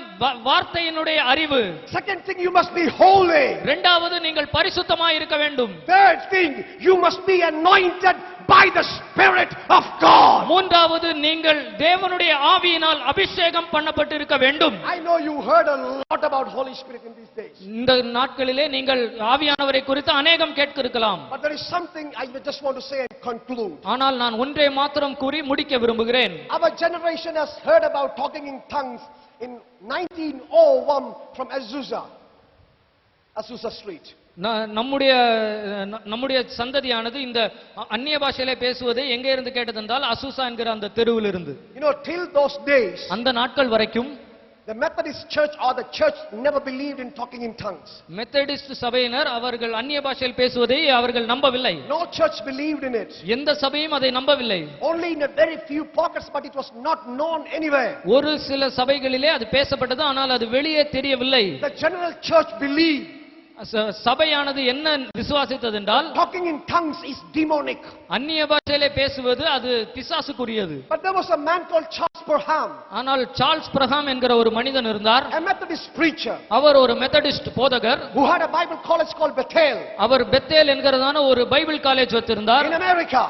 வார்த்தையினுடைய அறிவு. Second thing, you must be holy. இரண்டாவது, நீங்கள் பரிசுத்தமாய் இருக்க வேண்டும். Third thing, you must be anointed by the Spirit of God. மூன்றாவது, நீங்கள் தேவனுடைய ஆவியினால் அபிஷேகம் பண்ணப்பட்டு இருக்க வேண்டும். I know you heard a lot about Holy Spirit in these days. இந்த நாட்களிலே நீங்கள் ஆவியானவரை குறித்து அநேகம் கேட்க இருக்கலாம். But there is something I just want to say and conclude. ஆனால் நான் ஒன்றை மாத்திரம் கூறி முடிக்க விரும்புகிறேன். Our generation has heard about talking in tongues in 1901 from Azusa Street. நம்முடைய சந்ததியானது இந்த அந்நிய பாஷையிலே பேசுவதை எங்கே இருந்து கேட்டதென்றால் அசூசா என்கிற அந்த தெருவில் இருந்து. You know, till those days, அந்த நாட்கள் வரைக்கும் the Methodist church or the church never believed in talking in tongues. Methodist சபையினர் அவர்கள் அந்நிய பாஷையில் பேசுவதை அவர்கள் நம்பவில்லை. No church believed in it. எந்த சபையும் அதை நம்பவில்லை. Only in a very few pockets, but it was not known anywhere. ஒரு சில சபைகளிலே அது பேசப்பட்டது, ஆனால் அது வெளியே தெரியவில்லை. The general church believed சபையானது என்ன விசுவாசித்தது என்றால், talking in tongues is demonic. அந்நிய பாஷையிலே பேசுவது அது பிசாசுக்குரியது. But there was a man called Charles Parham, ஆனால் சார்ல்ஸ் பிரஹாம் என்கிற ஒரு மனிதன் இருந்தார். a Methodist preacher, அவர் ஒரு மெத்தடிஸ்ட் போதகர். who had a Bible college called Bethel our Bethel என்கிறதான ஒரு பைபிள் காலேஜ் வச்சிருந்தார் in America.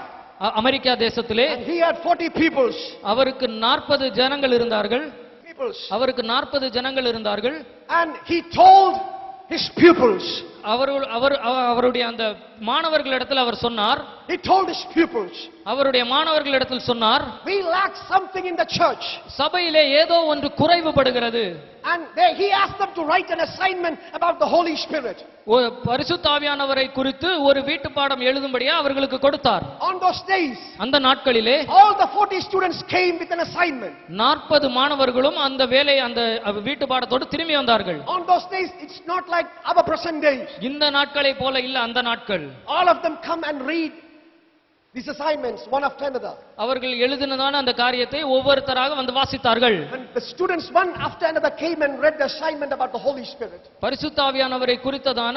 அமெரிக்கா தேசத்திலே. And he had 40 pupils. அவருக்கு 40 ஜனங்கள் இருந்தார்கள். Pupils. அவருக்கு 40 ஜனங்கள் இருந்தார்கள். And he told his pupils, அவருடைய அந்த மாணவர்களிடத்தில் அவர் சொன்னார், he told his pupils, அவருடைய மாணவர்களிடத்தில் சொன்னார், we lack something in the church. சபையிலே ஏதோ ஒன்று குறைவுபடுகிறது. And he asked them to write an assignment about the Holy Spirit. பரிசுத்த ஆவியானவரை குறித்து ஒரு வீட்டு பாடம் எழுதும்படியா அவர்களுக்கு கொடுத்தார். On those days, அந்த நாட்களிலே all the 40 students came with an assignment. 40 மாணவர்களும் அந்த வேலை அந்த வீட்டு பாடத்தோடு திரும்பி வந்தார்கள். On those days, it's not like our present days. இந்த நாட்களை போல இல்ல அந்த நாட்கள். All of them come and read these assignments one after another. அவர்கள் எழுதினதான அந்த காரியத்தை ஒவ்வொருத்தராக வந்து வாசித்தார்கள். And the students one after another came and read the assignment about the Holy Spirit. பரிசுத்த ஆவியானவரை குறித்ததான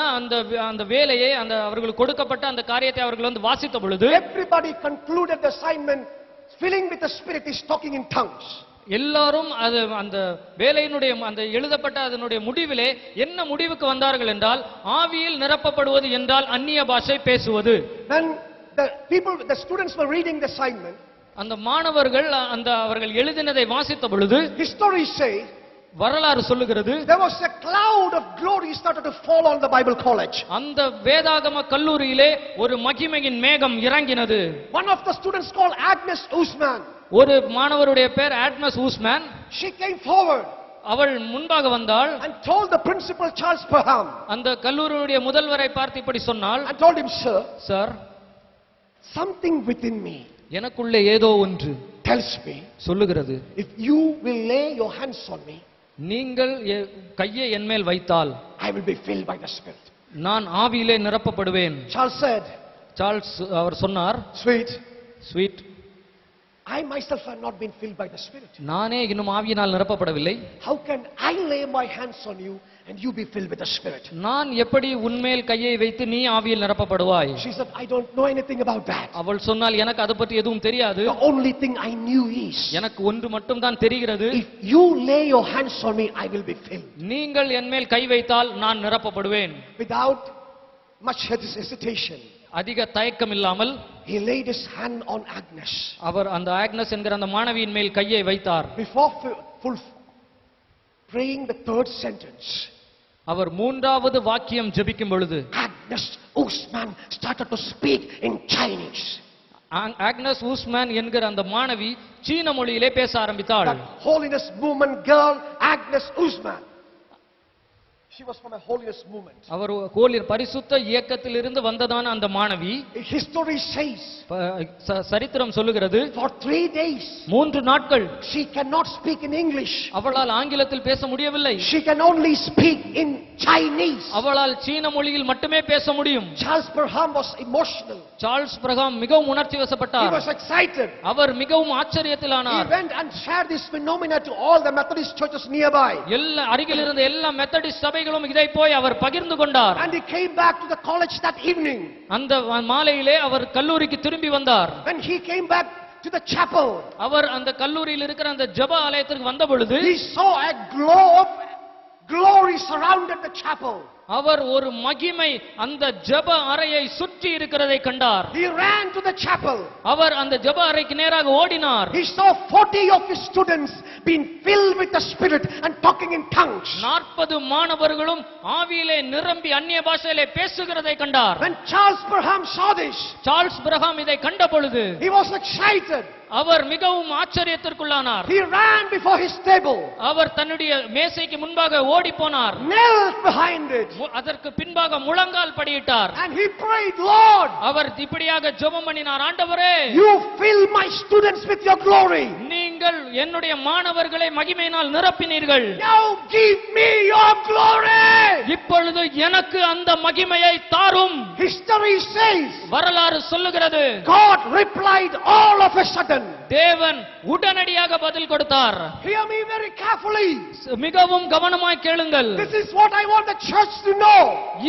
அந்த வேலையை அவர்களுக்கு கொடுக்கப்பட்ட அந்த காரியத்தை அவர்கள் வந்து வாசித்த பொழுது Everybody concluded the assignment filling with the Spirit is talking in tongues. எல்லாரும் அந்த வேலையினுடைய அந்த எழுதப்பட்ட அதனுடைய முடிவிலே என்ன முடிவுக்கு வந்தார்கள் என்றால் ஆவியில் நிரப்பப்படுவது என்றால் அந்நிய பாஷை பேசுவது. Then the students were reading the assignment. அந்த மாணவர்கள் அவர்கள் எழுதினதை வாசித்த பொழுது History say வரலாறு சொல்லுகிறது there was a cloud of glory started to fall on the Bible college. அந்த வேதாகம கல்லூரியிலே ஒரு மகிமையின் மேகம் இறங்கினது. One of the students called Agnes Usman. ஒரு மாணவருடைய பேர் ஆக்னஸ் ஊஸ்மேன். She came forward. அவள் முன்பாக வந்தாள். And told the principal Charles Parham. அந்த கல்லூரியுடைய முதல்வரை பார்த்து இப்படி சொன்னாள். And told him, sir, something within me எனக்குள்ளே ஏதோ ஒன்று tells me சொல்லுகிறது, if you will lay your hands on me, நீங்கள் கையை என் மேல் வைத்தால் I will be filled by the Spirit. நான் ஆவியிலே நிரப்பப்படுவேன். Charles said, சார்ல்ஸ் அவர் சொன்னார், sweet, I myself have not been filled by the Spirit. நானே இன்னும் ஆவியினால் நிரப்பப்படவில்லை. How can I lay my hands on you and you be filled with the Spirit? நான் எப்படி உன்மேல் கையை வைத்து நீ ஆவியில் நிரப்பப்படுவாய்? She said, I don't know anything about that. அவள் சொன்னால் எனக்கு அது பற்றி எதுவும் தெரியாது. The only thing I knew is, எனக்கு ஒன்று மட்டும் தான் தெரிகிறது, if you lay your hands on me, I will be filled. நீங்கள் என் மேல் கை வைத்தால் நான் நிரப்பப்படுவேன். Without much hesitation, அதிக தயக்கம் இல்லாமல் he laid his hand on Agnes. அவர் அந்த ஆக்னஸ் என்கிற அந்த மாணவியின் மேல் கையை வைத்தார். Before praying the third sentence, அவர் மூன்றாவது வாக்கியம் ஜெபிக்கும் பொழுது Agnes Usman started to speak in Chinese. Agnes Ozman என்கிற அந்த மாணவி சீன மொழியிலே பேச ஆரம்பித்தாள். That holiness movement girl, Agnes Usman. She was from a holiness movement. அவர் கோலிர் பரிசுத்த இயக்கத்திலிருந்து வந்ததான அந்த மாணவி, History says, சரித்திரம் சொல்லுகிறது, for 3 days 3 நாட்கள் she cannot speak in English. அவளால் ஆங்கிலத்தில் பேச முடியவில்லை. She can only speak in Chinese. அவளால் சீன மொழியில் மட்டுமே பேச முடியும். Charles Parham was emotional. Charles Brigham மிகவும் உணர்ச்சி He வசப்பட்டார். was excited. அவர் மிகவும் He ஆச்சரியத்திலானார். went and shared this phenomena to all the Methodist churches nearby. எல்லா அருகில் இருந்த எல்லா மெத்தடிஸ்ட் சபைகளும் இதை போய் அவர் பகிர்ந்து கொண்டார். And he came back to the college that evening. அந்த மாலையிலே அவர் கல்லூரிக்கு திரும்பி வந்தார். When he came back to the chapel, அவர் அந்த கல்லூரியில் இருக்கிற அந்த ஜெப ஆலயத்திற்கு வந்த பொழுது he saw a glow of glory surrounded the chapel. அவர் ஒரு மகிமை அந்த ஜெப அறையை சுற்றி இருக்கிறதை கண்டார். He ran to the chapel. அவர் அந்த ஜெப அறைக்கு நேராக ஓடினார். He saw 40 of his students being filled with the Spirit and talking in tongues. 40 மாணவர்களும் ஆவியிலே நிரம்பி அந்நிய பாஷையிலே பேசுகிறதை கண்டார். When Charles Parham saw this, Charles Brigham இதை கண்ட பொழுது he was excited. அவர் மிகவும் ஆச்சரியத்திற்குள்ளானார். He ran before his table. அவர் தன்னுடைய மேசைக்கு முன்பாக ஓடி போனார். Knelt behind it. அதற்கு பின்பாக முழங்கால் படியிட்டார். And he prayed, Lord, அவர் இப்படியாக ஜெபம் பண்ணினார், ஆண்டவரே, you fill my students with your glory. நீங்கள் என்னுடைய மாணவர்களை மகிமையினால் நிரப்பினீர்கள். Now give me your glory. இப்பொழுது எனக்கு அந்த மகிமையை தாரும். History says, வரலாறு சொல்லுகிறது, God replied all of a sudden. தேவன் உடனடியாக பதில் கொடுத்தார். Hear me very carefully. மிகவும் கவனமாய் கேளுங்கள். This is what I want the church to know.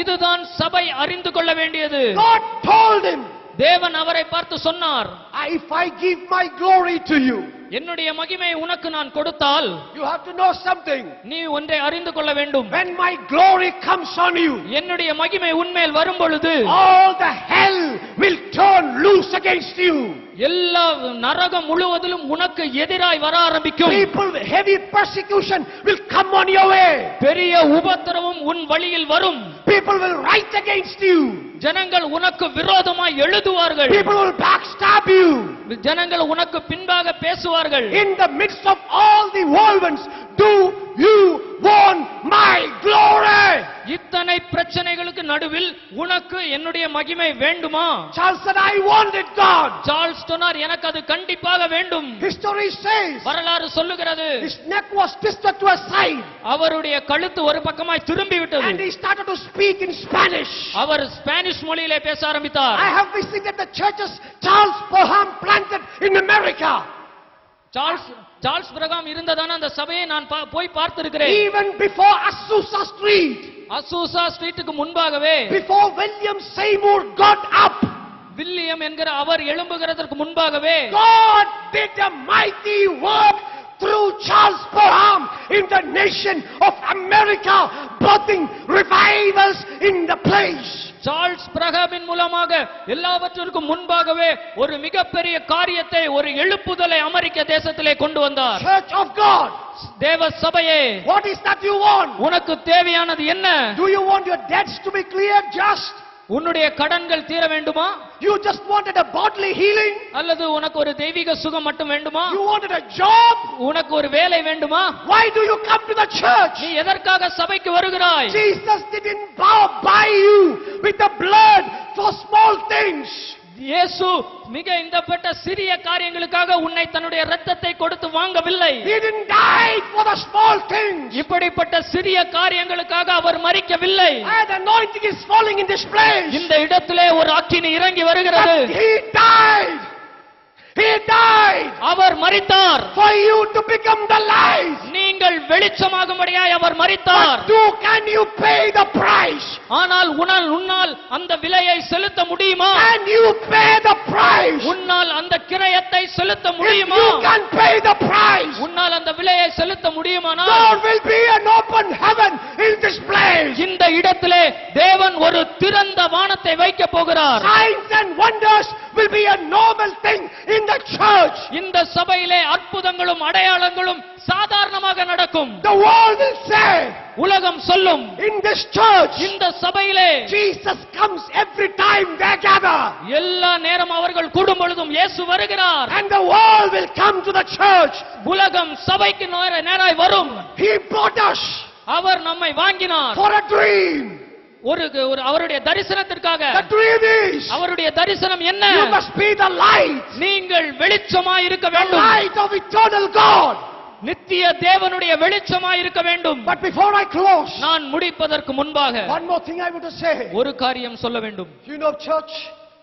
இதுதான் சபை அறிந்து கொள்ள வேண்டியது. God told him, தேவன் அவரை பார்த்து சொன்னார், if I give my glory to you, என்னுடைய மகிமையை உனக்கு நான் கொடுத்தால் you have to know something. நீ ஒன்றை அறிந்து கொள்ள வேண்டும். When my glory comes on you, என்னுடைய மகிமை உன்மேல் வரும் பொழுது all the hell will turn loose against you. எல்லா நரகம் முழுவதிலும் உனக்கு எதிராய் வர ஆரம்பிக்கும். People, heavy persecution will come on your way. பெரிய உபத்திரவம் உன் வழியில் வரும். People will write against you. ஜனங்கள் உனக்கு விரோதமாய் எழுதுவார்கள். People will backstab you. ஜனங்கள் உனக்கு பின்பாக பேசுவார்கள். In the midst of all the whirlwinds, do you want my glory? இத்தனை பிரச்சனைகளுக்கு நடுவில் உனக்கு என்னுடைய மகிமை வேண்டுமா? Charles said, I wanted God. Charles சொன்னார், எனக்கு அது கண்டிப்பாக வேண்டும். History says வரலாறு சொல்லுகிறது, his neck was twisted to a side அவருடைய கழுத்து ஒரு பக்கமாய் திரும்பி and விட்டது. he started to speak in Spanish. அவர் ஸ்பானிஷ் மொழியிலே பேச ஆரம்பித்தார். I have visited the churches Charles Parham planted in America. Charles Parham இருந்ததான அந்த சபையை நான் போய் பார்த்திருக்கிறேன். Even before Azusa Street, அசூசா ஸ்ட்ரீட்டுக்கு முன்பாகவே, before William Seymour got up, William என்கிற அவர் எழும்புகிறதற்கு முன்பாகவே God did a mighty work through Charles Parham in the nation of America, birthing revivals in the place. Charles பிரகாமின் மூலமாக எல்லாவற்றிற்கும் முன்பாகவே ஒரு மிகப்பெரிய காரியத்தை, ஒரு எழுப்புதலை அமெரிக்க தேசத்திலே கொண்டு வந்தார். Church of God, தேவ சபையே, what is that you want? உனக்கு தேவையானது என்ன? Do you want your debts to be cleared just? உன்னுடைய கடன்கள் தீர வேண்டுமா? You just wanted a bodily healing? அல்லது உனக்கு ஒரு தெய்வீக சுகம் மட்டும் வேண்டுமா? You wanted a job? உனக்கு ஒரு வேலை வேண்டுமா? Why do you come to the church? நீ எதற்காக சபைக்கு வருகிறாய்? Jesus didn't buy you with the blood for small things. இயேசு மிக இந்தப்பட்ட சிறிய காரியங்களுக்காக உன்னை தன்னுடைய இரத்தத்தை கொடுத்து வாங்கவில்லை. He didn't die for the small things. இப்படிப்பட்ட சிறிய காரியங்களுக்காக அவர் மரிக்கவில்லை. And anointing is falling in this place. இந்த இடத்திலே ஒரு அக்கினி இறங்கி வருகிறது. But he died. He died அவர் மரித்தார். for you to become the light. நீங்கள் வெளிச்சமாகும்படியாய் அவர் மரித்தார். But can you pay the price? ஆனால் உன்னால் அந்த விலையை செலுத்த முடியுமா? Can you pay the price? உன்னால் அந்த கிரயத்தை செலுத்த If முடியுமா? you can pay the price, உன்னால் அந்த விலையை செலுத்த முடியுமானால் there will be an open heaven in this place. இந்த இடத்திலே தேவன் ஒரு திறந்த வானத்தை வைக்க போகிறார். Signs and wonders will be a normal thing in the church. இந்த சபையிலே அற்புதங்களும் அடையாளங்களும் சாதாரணமாக நடக்கும். The world will say, உலகம் சொல்லும், in this church, இந்த சபையிலே Jesus comes every time they gather. எல்லா நேரம் அவர்கள் கூடும் பொழுதும் இயேசு வருகிறார். And the world will come to the church. உலகம் சபைக்கு நேராய் வரும். He bought us அவர் நம்மை வாங்கினார் for a dream. ஒரு அவருடைய தரிசனத்திற்காக. The dream is, அவருடைய தரிசனம் என்ன? you must be the light. நீங்கள் வெளிச்சமாய் இருக்க The வேண்டும். light of eternal God. நித்திய தேவனுடைய வெளிச்சமாய் இருக்க வேண்டும். But before I close, நான் முடிப்பதற்கு முன்பாக one more thing I want to say. ஒரு காரியம் சொல்ல வேண்டும். You know church?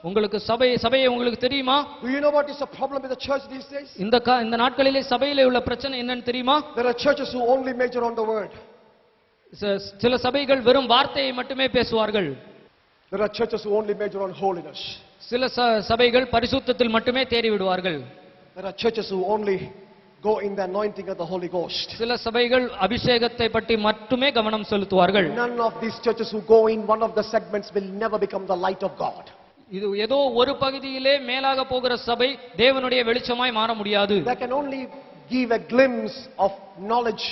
உங்களுக்கு சபையை உங்களுக்கு தெரியுமா? Do you know what is the problem with the church these days? இந்த நாட்களிலே சபையிலே உள்ள பிரச்சனை என்னன்னு தெரியுமா? There are churches who only major on the word. சில சபைகள் வெறும் வார்த்தையை மட்டுமே பேசுவார்கள். There are churches who only major on holiness. சில சபைகள் பரிசுத்தத்தில் மட்டுமே தேறி விடுவார்கள். There are churches who only go in the anointing of the Holy Ghost. சில சபைகள் அபிஷேகத்தை பற்றி மட்டுமே கவனம் செலுத்துவார்கள். None of these churches who go in one of the segments will never become the light of God. இது ஏதோ ஒரு பகுதியிலே மேலாக போகிற சபை தேவனுடைய வெளிச்சமாய் மாற முடியாது. They can only give a glimpse of knowledge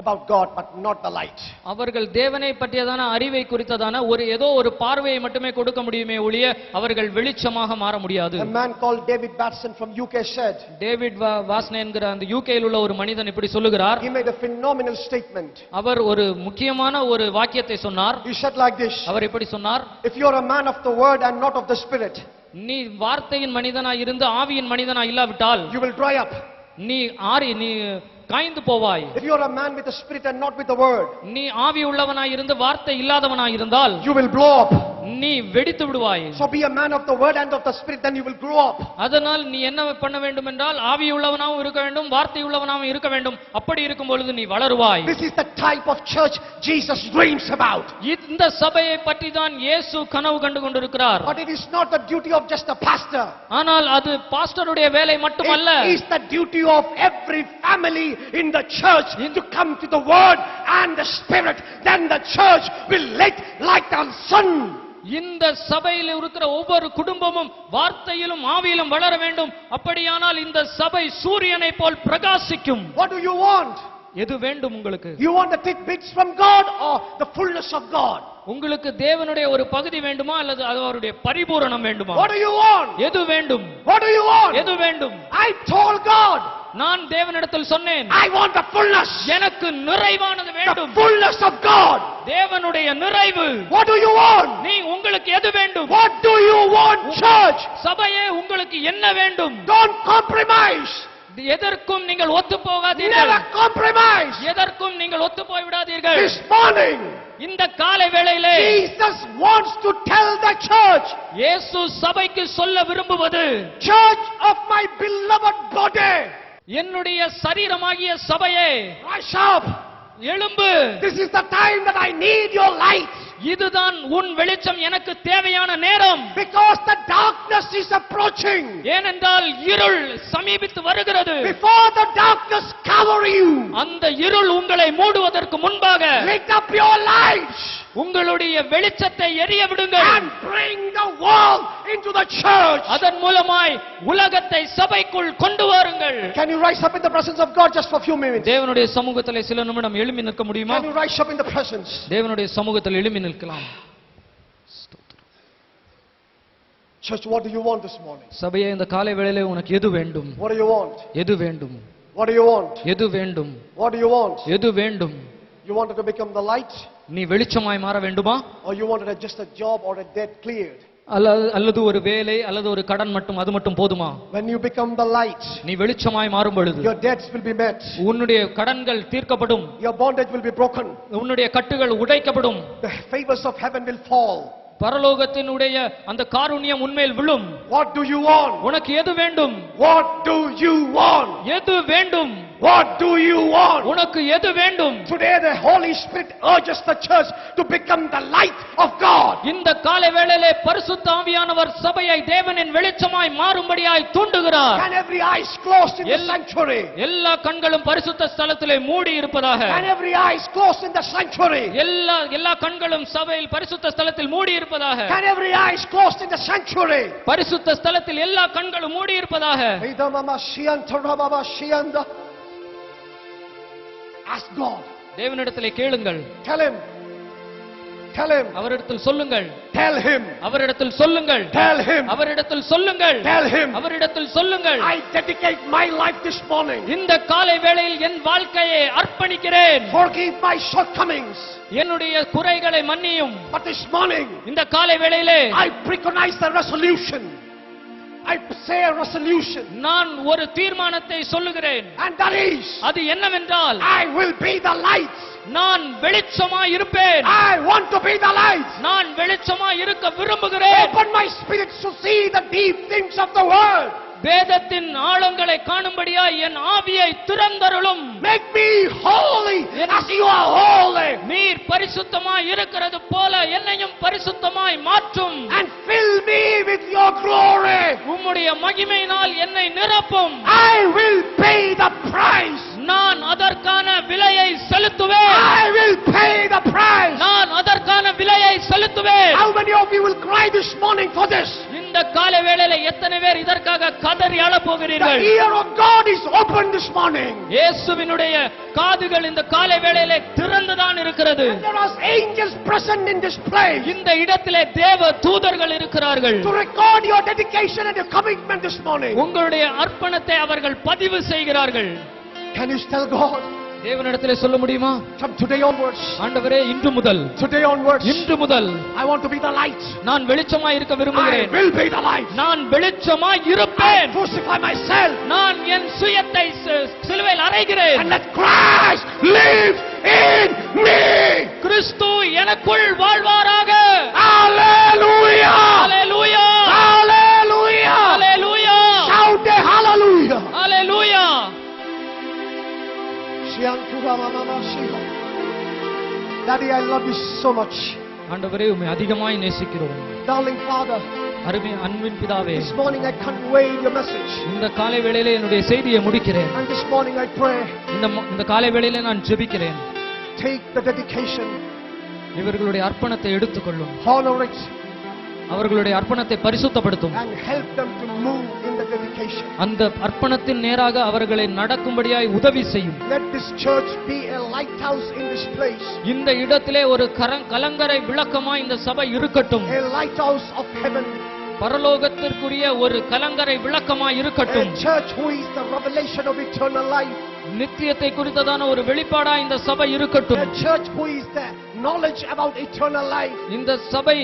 about God but not the light. அவர்கள் தேவனை பற்றியதான அறிவை குறித்ததான ஏதோ ஒரு பார்வையை மட்டுமே கொடுக்க முடியுமே ஒழிய அவர்கள் வெளிச்சமாக மாற முடியாது. A man called David Batson from UK said, David வாஸ்னே என்கிற அந்த யூகேயில் உள்ள ஒரு மனிதன் இப்படி சொல்லுகிறார். he made a phenomenal statement. அவர் ஒரு முக்கியமான ஒரு வாக்கியத்தை சொன்னார். He said like this, அவர் இப்படி சொன்னார், if you are a man of the word and not of the spirit, நீ வார்த்தையின் மனிதனாய் இருந்து ஆவியின் மனிதனாய் இல்லாவிட்டால் you will dry up. நீ காய்ந்து போவாய். If you are a man with the spirit and not with the word, நீ ஆவி உள்ளவனாய் இருந்து வார்த்தை இல்லாதவனாய் இருந்தால் you will blow up. நீ வெடித்து விடுவாய். So be a man of the word and of the spirit, then you will grow up. அதனால் நீ என்ன பண்ண வேண்டும் என்றால் ஆவி உள்ளவனாகவும் இருக்க வேண்டும், வார்த்தை உள்ளவனாகவும் இருக்க வேண்டும். அப்படி இருக்கும் பொழுது நீ வளருவாய். This is the type of church Jesus dreams about. இந்த சபையை பற்றி தான் இயேசு கனவு கண்டு கொண்டிருக்கிறார். But it is not the duty of just a pastor. ஆனால் அது பாஸ்டருடைய வேலை மட்டுமல்ல. It is the duty of every family in the church to come to the word and the spirit. Then the church will light like the sun. இந்த சபையில் இருக்கிற ஒவ்வொரு குடும்பமும் வார்த்தையிலும் ஆவியிலும் வளர வேண்டும். அப்படியானால் இந்த சபை சூரியனை போல் பிரகாசிக்கும். What do you want? எது வேண்டும் உங்களுக்கு? You want the tidbits from God or the fullness of God? உங்களுக்கு தேவனுடைய ஒரு பகுதி வேண்டுமா அல்லது அவருடைய பரிபூரணம் வேண்டுமா? What do you want? எது வேண்டும்? What do you want? எது வேண்டும்? I told God, நான் தேவனிடத்தில் சொன்னேன், I want the fullness. எனக்கு நிறைவானது The வேண்டும். fullness of God. தேவனுடைய நிறைவு. What do you want? நீ உங்களுக்கு எது வேண்டும்? What do you want, church? சபையே உங்களுக்கு என்ன வேண்டும்? Don't compromise. எதற்கும் நீங்கள் ஒத்து போகாதீர்கள். Never compromise. எதற்கும் நீங்கள் ஒத்து போய் விடாதீர்கள். This morning, இந்த காலை வேளையிலே Jesus wants to tell the church, இயேசு சபைக்கு சொல்ல விரும்புவது, church of my beloved body, என்னுடைய சரீரமாகிய சபையே, rise up. எழும்பு. This is the time that I need your light. இதுதான் உன் வெளிச்சம் எனக்கு தேவையான நேரம். Because the darkness is approaching. ஏனென்றால் இருள் சமீபித்து வருகிறது. Before the darkness cover you, அந்த இருள் உங்களை மூடுவதற்கு முன்பாக light up your lights உங்களுடைய வெளிச்சத்தை எரிய விடுங்கள். and bring the world into the church. அதன் மூலமாய் உலகத்தை சபைக்குள் கொண்டு வாருங்கள். Can you rise up in the presence of God just for a few minutes? தேவனுடைய சமூகத்திலே சில நிமிடம் எழும்பி நிற்க முடியுமா? Can you rise up in the presence? தேவனுடைய சமூகத்தில் எழும்பி நிற்கலாம். Church, what do you want this morning? சபையே, இந்த காலை வேளையிலே உனக்கு எது வேண்டும்? What do you want? எது வேண்டும்? What do you want? எது வேண்டும்? What do you want? எது வேண்டும்? You wanted to become the light, நீ வெளிச்சமாய் மாற வேண்டுமா? or you wanted just a job or a debt cleared? அல்லது ஒரு வேலை அல்லது ஒரு கடன் மட்டும், அது மட்டும் போதுமா? When you become the light, நீ வெளிச்சமாய் மாறும் பொழுது your debts will be met. உன்னுடைய கடன்கள் தீர்க்கப்படும். Your bondage will be broken. உன்னுடைய கட்டுகள் உடைக்கப்படும். The favors of heaven will fall. பரலோகத்தினுடைய அந்த காருண்யம் உன்மேல் விழும். What do you want? உனக்கு எது வேண்டும்? What do you want? எது வேண்டும்? What do you want? உனக்கு எது வேண்டும்? Today the Holy Spirit urges the church to become the light of God. இந்த காலை வேளையிலே பரிசுத்த ஆவியானவர் சபையை தேவனின் வெளிச்சமாய் மாறும்படியாய் தூண்டுகிறார். And every eye is closed in the sanctuary. எல்லா கண்களும் பரிசுத்த ஸ்தலத்திலே மூடி இருப்பதாக. And every eye is closed in the sanctuary. எல்லா கண்களும் சபையில் பரிசுத்த ஸ்தலத்தில் மூடி இருப்பதாக. And every eye is closed in the sanctuary. பரிசுத்த ஸ்தலத்தில் எல்லா கண்களும் மூடி இருப்பதாக. Ask God. தேவனிடத்திலே கேளுங்கள். Tell him. Tell him. அவரிடத்தில் சொல்லுங்கள். Tell him. அவரிடத்தில் சொல்லுங்கள். Tell him. அவரிடத்தில் சொல்லுங்கள். Tell him. அவரிடத்தில் சொல்லுங்கள். I dedicate my life this morning. இந்த காலை வேளையில் என் வாழ்க்கையை அர்ப்பணிக்கிறேன். Forgive my shortcomings. என்னுடைய குறைகளை மன்னியும். But this morning, இந்த காலை வேளையிலே I preconize the resolution. I say a resolution. நான் ஒரு தீர்மானத்தை சொல்லுகிறேன். And that is, அது என்னவென்றால், I will be the light. நான் வெளிச்சமாய் இருப்பேன். I want to be the light. நான் வெளிச்சமாய் இருக்க விரும்புகிறேன். Open my spirit to see the deep things of the world. வேதத்தின் ஆழங்களை காணும்படியாய் என் ஆவியை திறந்தருளும். Make me holy as you are holy. நீர் பரிசுத்தமாய் இருக்கிறது போல என்னையும் பரிசுத்தமாய் மாற்றும். And fill me with your glory. உம்முடைய மகிமையினால் என்னை நிரப்பும். I will pay the price. நான் அதற்கான விலையை செலுத்துவேன். I will pay the price. நான் அதற்கான விலையை செலுத்துவேன். How many of you will cry this morning for this? இந்த காலை வேளையில எத்தனை பேர் இதற்காக கதறி அழ The போகிறீர்கள்? ear of God is open this morning. இயேசுவினுடைய காதுகள் இந்த காலை வேளையிலே திறந்துதான் இருக்கிறது. There are angels present in this place இந்த இடத்திலே தேவ தூதர்கள் இருக்கிறார்கள். to record your dedication and your commitment this morning. உங்களுடைய அர்ப்பணத்தை அவர்கள் பதிவு செய்கிறார்கள். Can you tell God? தேவனிடத்திலே சொல்ல முடியுமா? From today onwards. ஆண்டவரே, இன்று முதல், Today onwards. இன்று முதல் I want to be the light. நான் வெளிச்சமாய் இருக்க I விரும்புகிறேன். will be the light. நான் வெளிச்சமாய் I இருப்பேன். crucify myself நான் என் சுயத்தை சிலுவையில் அறைகிறேன். and let Christ live in me. கிறிஸ்து எனக்குள் வாழ்வாராக. Hallelujah. Hallelujah. Hallelujah. Hallelujah. Shout a hallelujah. Hallelujah. Daddy, I love you so much. ஆண்டவரே, உம்மை அதிகமாய் நேசிக்கிறோம். Darling Father, அருமை அன்பின் பிதாவே, this morning I convey your message. இந்த காலை வேளையிலே என்னுடைய செய்தியை முடிக்கிறேன். And this morning I pray, இந்த காலை வேளையிலே நான் ஜெபிக்கிறேன். take the dedication, இவர்களுடைய அர்ப்பணத்தை எடுத்துக்கொள்ளும். honor it, அவர்களுடைய அர்ப்பணத்தை பரிசுத்தப்படுத்தும். and help them to move in the dedication. அந்த அர்ப்பணத்தின் நேராக அவர்களை நடக்கும்படியாய் உதவி செய்யும். Let this church be a lighthouse in this place. இந்த இடத்திலே ஒரு கலங்கரை விளக்கமாய் இந்த சபை இருக்கட்டும். A lighthouse of heaven. பரலோகத்திற்குரிய ஒரு கலங்கரை விளக்கமாய் இருக்கட்டும். A church who is the revelation of eternal life. நித்தியத்தை குறித்ததான ஒரு வெளிப்பாடா இந்த சபை இருக்கட்டும். A church who is the knowledge about eternal life. இந்த சபை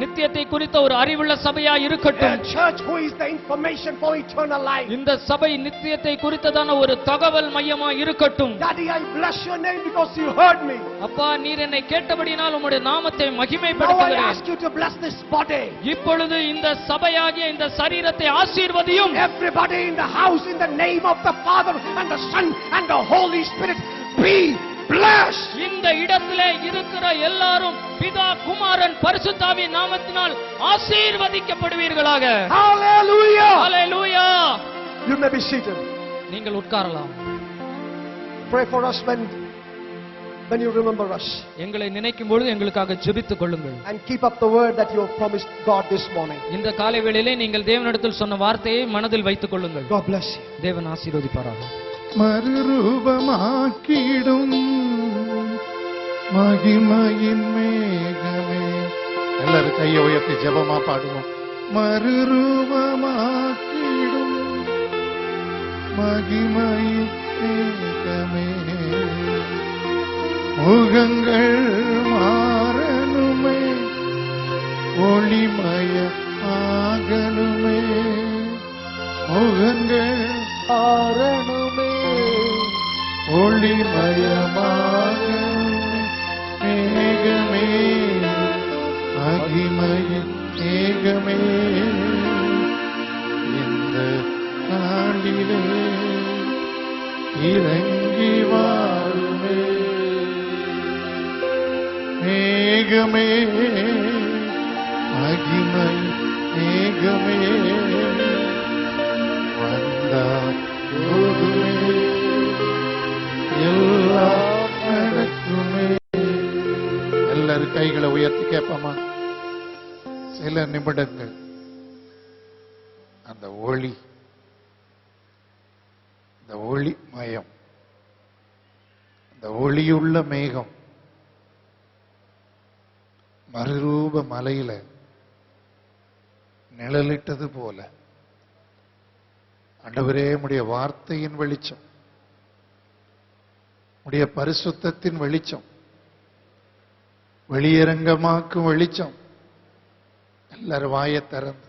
நித்தியத்தை குறித்த ஒரு அறிவுள்ள சபையா இருக்கட்டும். A church who is the information for eternal life. இந்த சபை நித்தியத்தை குறித்ததான ஒரு தகவல் மையமா இருக்கட்டும். Daddy, I bless your name because you heard me. அப்பா, நீர் என்னை கேட்டபடினால் உம்முடைய நாமத்தை Now I மகிமைப்படுத்துகிறேன். ask you to bless this body. இப்பொழுது இந்த சபையாகிய இந்த சரீரத்தை ஆசீர்வதியும். Everybody in the house, in the name of the Father and the Son and the Holy Spirit, be blessed. இந்த இடத்திலே இருக்கிற எல்லாரும் பிதா, குமாரன், பரிசுத்தாவின் நாமத்தினால் ஆசீர்வதிக்கப்படுவீர்களாக. Hallelujah. Hallelujah. You may be seated. நீங்கள் உட்காரலாம். Pray for us when you remember us. எங்களை நினைக்கும் பொழுது எங்களுக்காக ஜெபித்துக் கொள்ளுங்கள். And keep up the word that you have promised God this morning. இந்த காலை வேளையிலே நீங்கள் தேவனிடத்தில் சொன்ன வார்த்தையை மனதில் வைத்துக் கொள்ளுங்கள். God bless you. தேவன் ஆசீர்வதிப்பாராக. மறுரூபமாக்கிடும் மகிமையின் மேகமே. எல்லாரும் கையை உயர்த்தி ஜெபமா பாடுவோம். மறுரூபமாக்கிடும் மகிமையின் மேகமே, முகங்கள் மாறனுமே, ஒளிமய ஆகனுமே, முகங்கள் மாறனுமே, ஒளிமயமாக மேகமே, மகிமையின் மேகமே, இந்த நாளிலே இறங்கி வாருமே. மேகமே, மகிமை மேகமே, வந்தா போதுமே, எல்லாம் நடக்குமே. எல்லாரும் கைகளை உயர்த்தி கேட்போமா? சில நிமிடங்கள் அந்த ஒளி, இந்த ஒளி மயம், இந்த ஒளியுள்ள மேகம் மறுரூப மலையில நிழலிட்டது போல ஆண்டவரே, உம்முடைய வார்த்தையின் வெளிச்சம், உம்முடைய பரிசுத்தத்தின் வெளிச்சம், வெளியரங்கமாக்கும் வெளிச்சம், எல்லாரும் வாயை திறந்து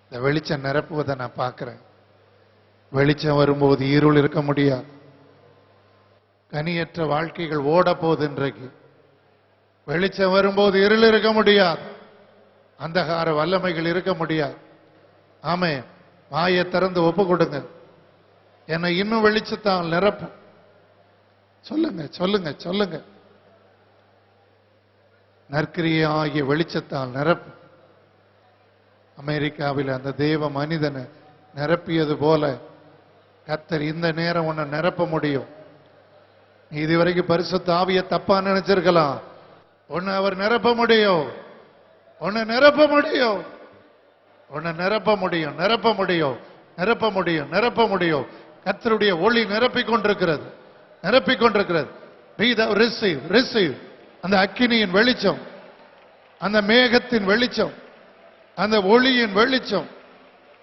இந்த வெளிச்சம் நிரப்புவதை நான் பார்க்கிறேன். வெளிச்சம் வரும்போது இருள் இருக்க முடியாது. கனியற்ற வாழ்க்கைகள் ஓட போகுது. இன்றைக்கு வெளிச்சம் வரும்போது இருள் இருக்க முடியாது. அந்தகார வல்லமைகள் இருக்க முடியாது. ஆமே, வாயை திறந்து ஒப்பு கொடுங்க. என்னை இன்னும் வெளிச்சத்தால் நிரப்பும். சொல்லுங்க சொல்லுங்க சொல்லுங்க. நற்கிரியாகிய வெளிச்சத்தால் நிரப்பும். அமெரிக்காவில் அந்த தேவ மனிதனை நிரப்பியது போல கர்த்தர் இந்த நேரம் உன்னை நிரப்ப முடியும். நீ இதுவரைக்கும் பரிசுத்த ஆவியை தப்பா நினைச்சிருக்கலாம். உன்னை அவர் நிரப்ப முடியும். உன்னை நிரப்ப முடியும். உன்னை நிரப்ப முடியும். நிரப்ப முடியும். நிரப்ப முடியும். நிரப்ப முடியும். கர்த்தருடைய ஒளி நிரப்பிக் கொண்டிருக்கிறது. நிரப்பிக் கொண்டிருக்கிறது. Receive receive. அந்த அக்கினியின் வெளிச்சம், அந்த மேகத்தின் வெளிச்சம், அந்த ஒளியின் வெளிச்சம்,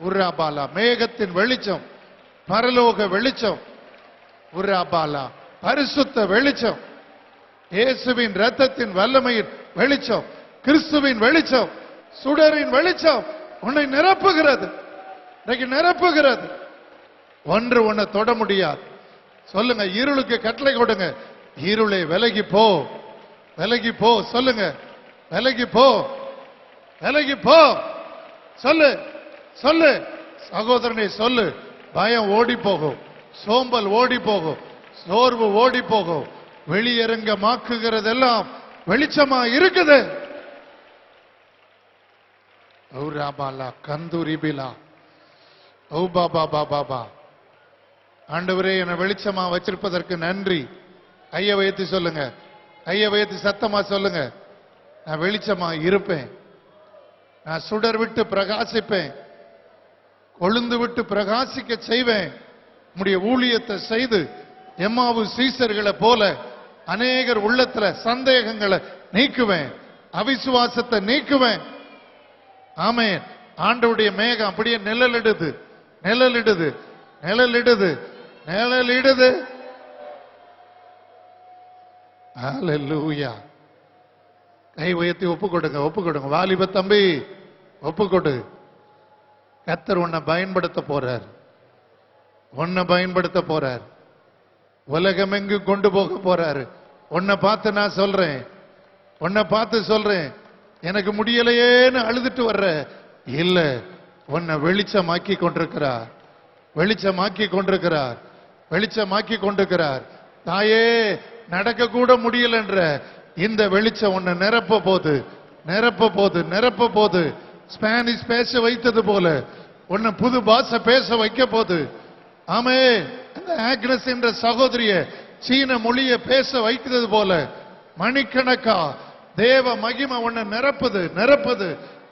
உர்ராபாலா மேகத்தின் வெளிச்சம், பரலோக வெளிச்சம், உர்ராபாலா பரிசுத்த வெளிச்சம், இயேசுவின் இரத்தத்தின் வல்லமையின் வெளிச்சம், கிறிஸ்துவின் வெளிச்சம், சுடரின் வெளிச்சம் உன்னை நிரப்புகிறது. இன்னைக்கு நிரப்புகிறது. ஒன்று உன்னை தொட முடியாது. சொல்லுங்க, இருளுக்கு கட்டளை கொடுங்க. இருளை விலகி போ, விலகி போ. சொல்லுங்க, விலகி போ, விலகி போ. சொல்லு சொல்லு சகோதரனை சொல்லு. பயம் ஓடி போகும், சோம்பல் ஓடி போகும், சோர்வு ஓடி போகும். வெளியரங்கமாக்குகிறதெல்லாம் வெளிச்சமா இருக்குது. கந்தூரிபிலா ஓ பாபா பாபா பா. ஆண்டவரே, என்னை வெளிச்சமா வச்சிருப்பதற்கு நன்றி. கையை வைத்து சொல்லுங்க, கையை வைத்து சத்தமா சொல்லுங்க. நான் வெளிச்சமா இருப்பேன். நான் சுடர் விட்டு பிரகாசிப்பேன். கொழுந்து விட்டு பிரகாசிக்க செய்வேன். உம்முடைய ஊழியத்தை செய்து எம்மாவு சீசர்களை போல அநேகர் உள்ளத்துல சந்தேகங்களை நீக்குவேன், அவிசுவாசத்தை நீக்குவேன். ஆமென். ஆண்டவருடைய மேகம் அப்படியே நிழலிடுது, நிழலிடுது, நிழலிடுது, நிழலிடுது. ஹalleluya. கை உயர்த்தி ஒப்பு கொடுங்க, ஒப்பு கொடுங்க. வாலிப தம்பி ஒப்பு கொடு. கர்த்தர் உன்னை பயன்படுத்த போறார், உன்னை பயன்படுத்த போறார். உலகம் எங்கு கொண்டு போக போறாரு. உன்னை பார்த்து நான் சொல்றேன், உன்னை பார்த்து சொல்றேன், எனக்கு முடியலையேன்னு அழுதுட்டு வர்ற இல்ல, உன்னை வெளிச்சமாக்கி கொண்டிருக்கிறார், வெளிச்சமாக்கி கொண்டிருக்கிறார், வெளிச்சமாக்கி கொண்டிருக்கிறார். தாயே நடக்க கூட முடியலன்ற இந்த வெளிச்சம் உன்னை நிரப்ப போது, நிரப்ப போது, நிரப்ப போது. ஸ்பானிஷ் பேச வைத்தது போல உன்னை புது பாஷை பேச வைக்க போது. ஆமே, அந்த ஆக்னஸ் என்ற சகோதரிய சீன மொழியை பேச வைக்கிறது போல மணிக்கணக்கா தேவ மகிமை உன்னை நிரப்புது, நிரப்புது,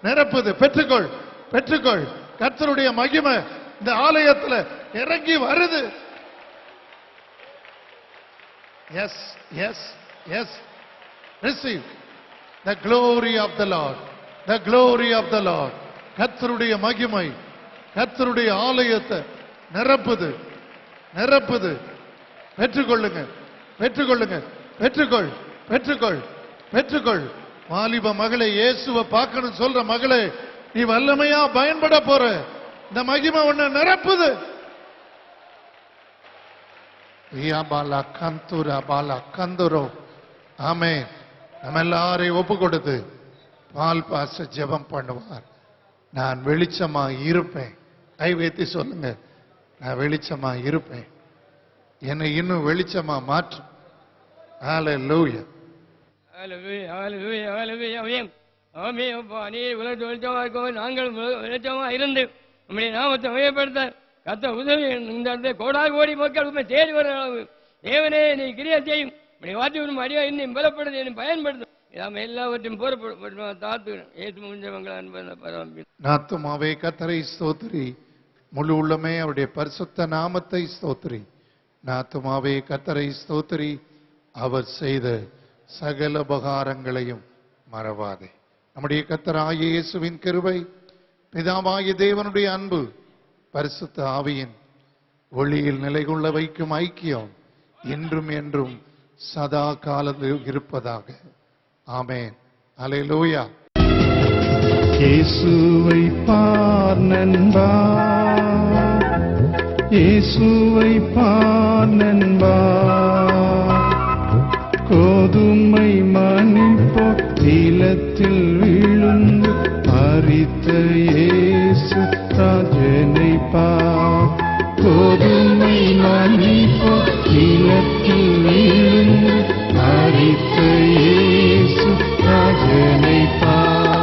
நிரப்புது. பெற்றுக்கொள், பெற்றுக்கொள். கர்த்தருடைய மகிமை இந்த ஆலயத்துல இறங்கி வருது. Yes, yes, yes. Receive the glory of the Lord, the glory of the Lord. கர்த்தருடைய மகிமை கர்த்தருடைய ஆலயத்தை நிரப்புது, நிரப்புது. பெற்றுக்கொள்ளுங்க, பெற்றுக்கொள்ளுங்க, பெற்றுக்கொள், பெற்றுக்கொள், பெற்றுக்கொள். வாலிப மகளே, இயேசுவை பார்க்கணும் சொல்ற மகளே, நீ வல்லமையா பயன்பட போற. இந்த மகிமை உன்னை நிரப்புது. வியாபாலா கந்துரா பாலா கந்துரோ. ஆமே, நம்ம எல்லாரையும் ஒப்பு கொடுத்து பால் பாச ஜெபம் பண்ணுவார். நான் வெளிச்சமா இருப்பேன். கை வைத்து சொல்லுங்க, நான் வெளிச்சமா இருப்பேன். என்னை இன்னும் வெளிச்சமா மாற்றும். ஹalleluya. ஹalleluya, ஹalleluya, ஹalleluya. ஆமென். ஆமென். அப்பா, நீர் உலகத்தில் வெளிச்சமா இருக்கவும் நாங்கள் வெளிச்சமா இருந்து உம்முடைய நாமத்தை மகிமைப்படுத்த கர்த்தர் உதவி. இந்த இடத்துல கோடான கோடி மக்கள் உண்மை தேடி வர அளவு தேவனே நீ கிரியை செய்யும். உடைய வார்த்தை அடியா இன்னும் பலப்படுது, என்னை பயன்படுத்தும். நாம எல்லாவற்றையும் போறப்பட்டு தாத்து ஏசு முடிஞ்சவங்கள அன்பு பரவாயில்லை. நாத்துமாவே கர்த்தரை ஸ்தோத்திரி, முழு உள்ளமே அவருடைய பரிசுத்த நாமத்தை ஸ்தோத்திரி. நாத்துமாவே கர்த்தரை ஸ்தோத்திரி, அவர் செய்த சகல உபகாரங்களையும் மறவாதே. நம்முடைய கர்த்தராகிய இயேசுவின் கிருபை, பிதாவாகிய தேவனுடைய அன்பு, பரிசுத்த ஆவியின் ஒளியில் நிலைகொள்ள வைக்கும் ஐக்கியம் என்றும் என்றும் சதா காலத்தில் இருப்பதாக. ஆமென். அல்லேலூயா. இயேசுவை பார் நண்பா, இயேசுவை பார் நண்பா, கோதுமை மணிப்போ நிலத்தில் விழுந்து மரித்த இயேசு ராஜனை பார். கோதுமை மணிப்போ நிலத்தில் விழுந்து மரித்த இயேசு ராஜனை பார்.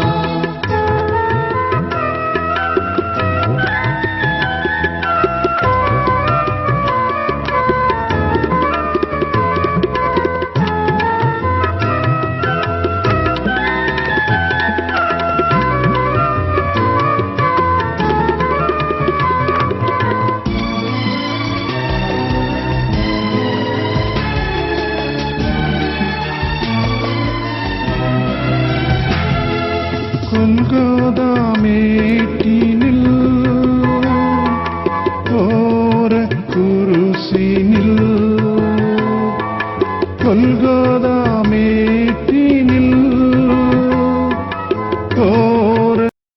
கொல்கோதாமேட்டினில் ஓர குருசினில், கொல்கோதாமே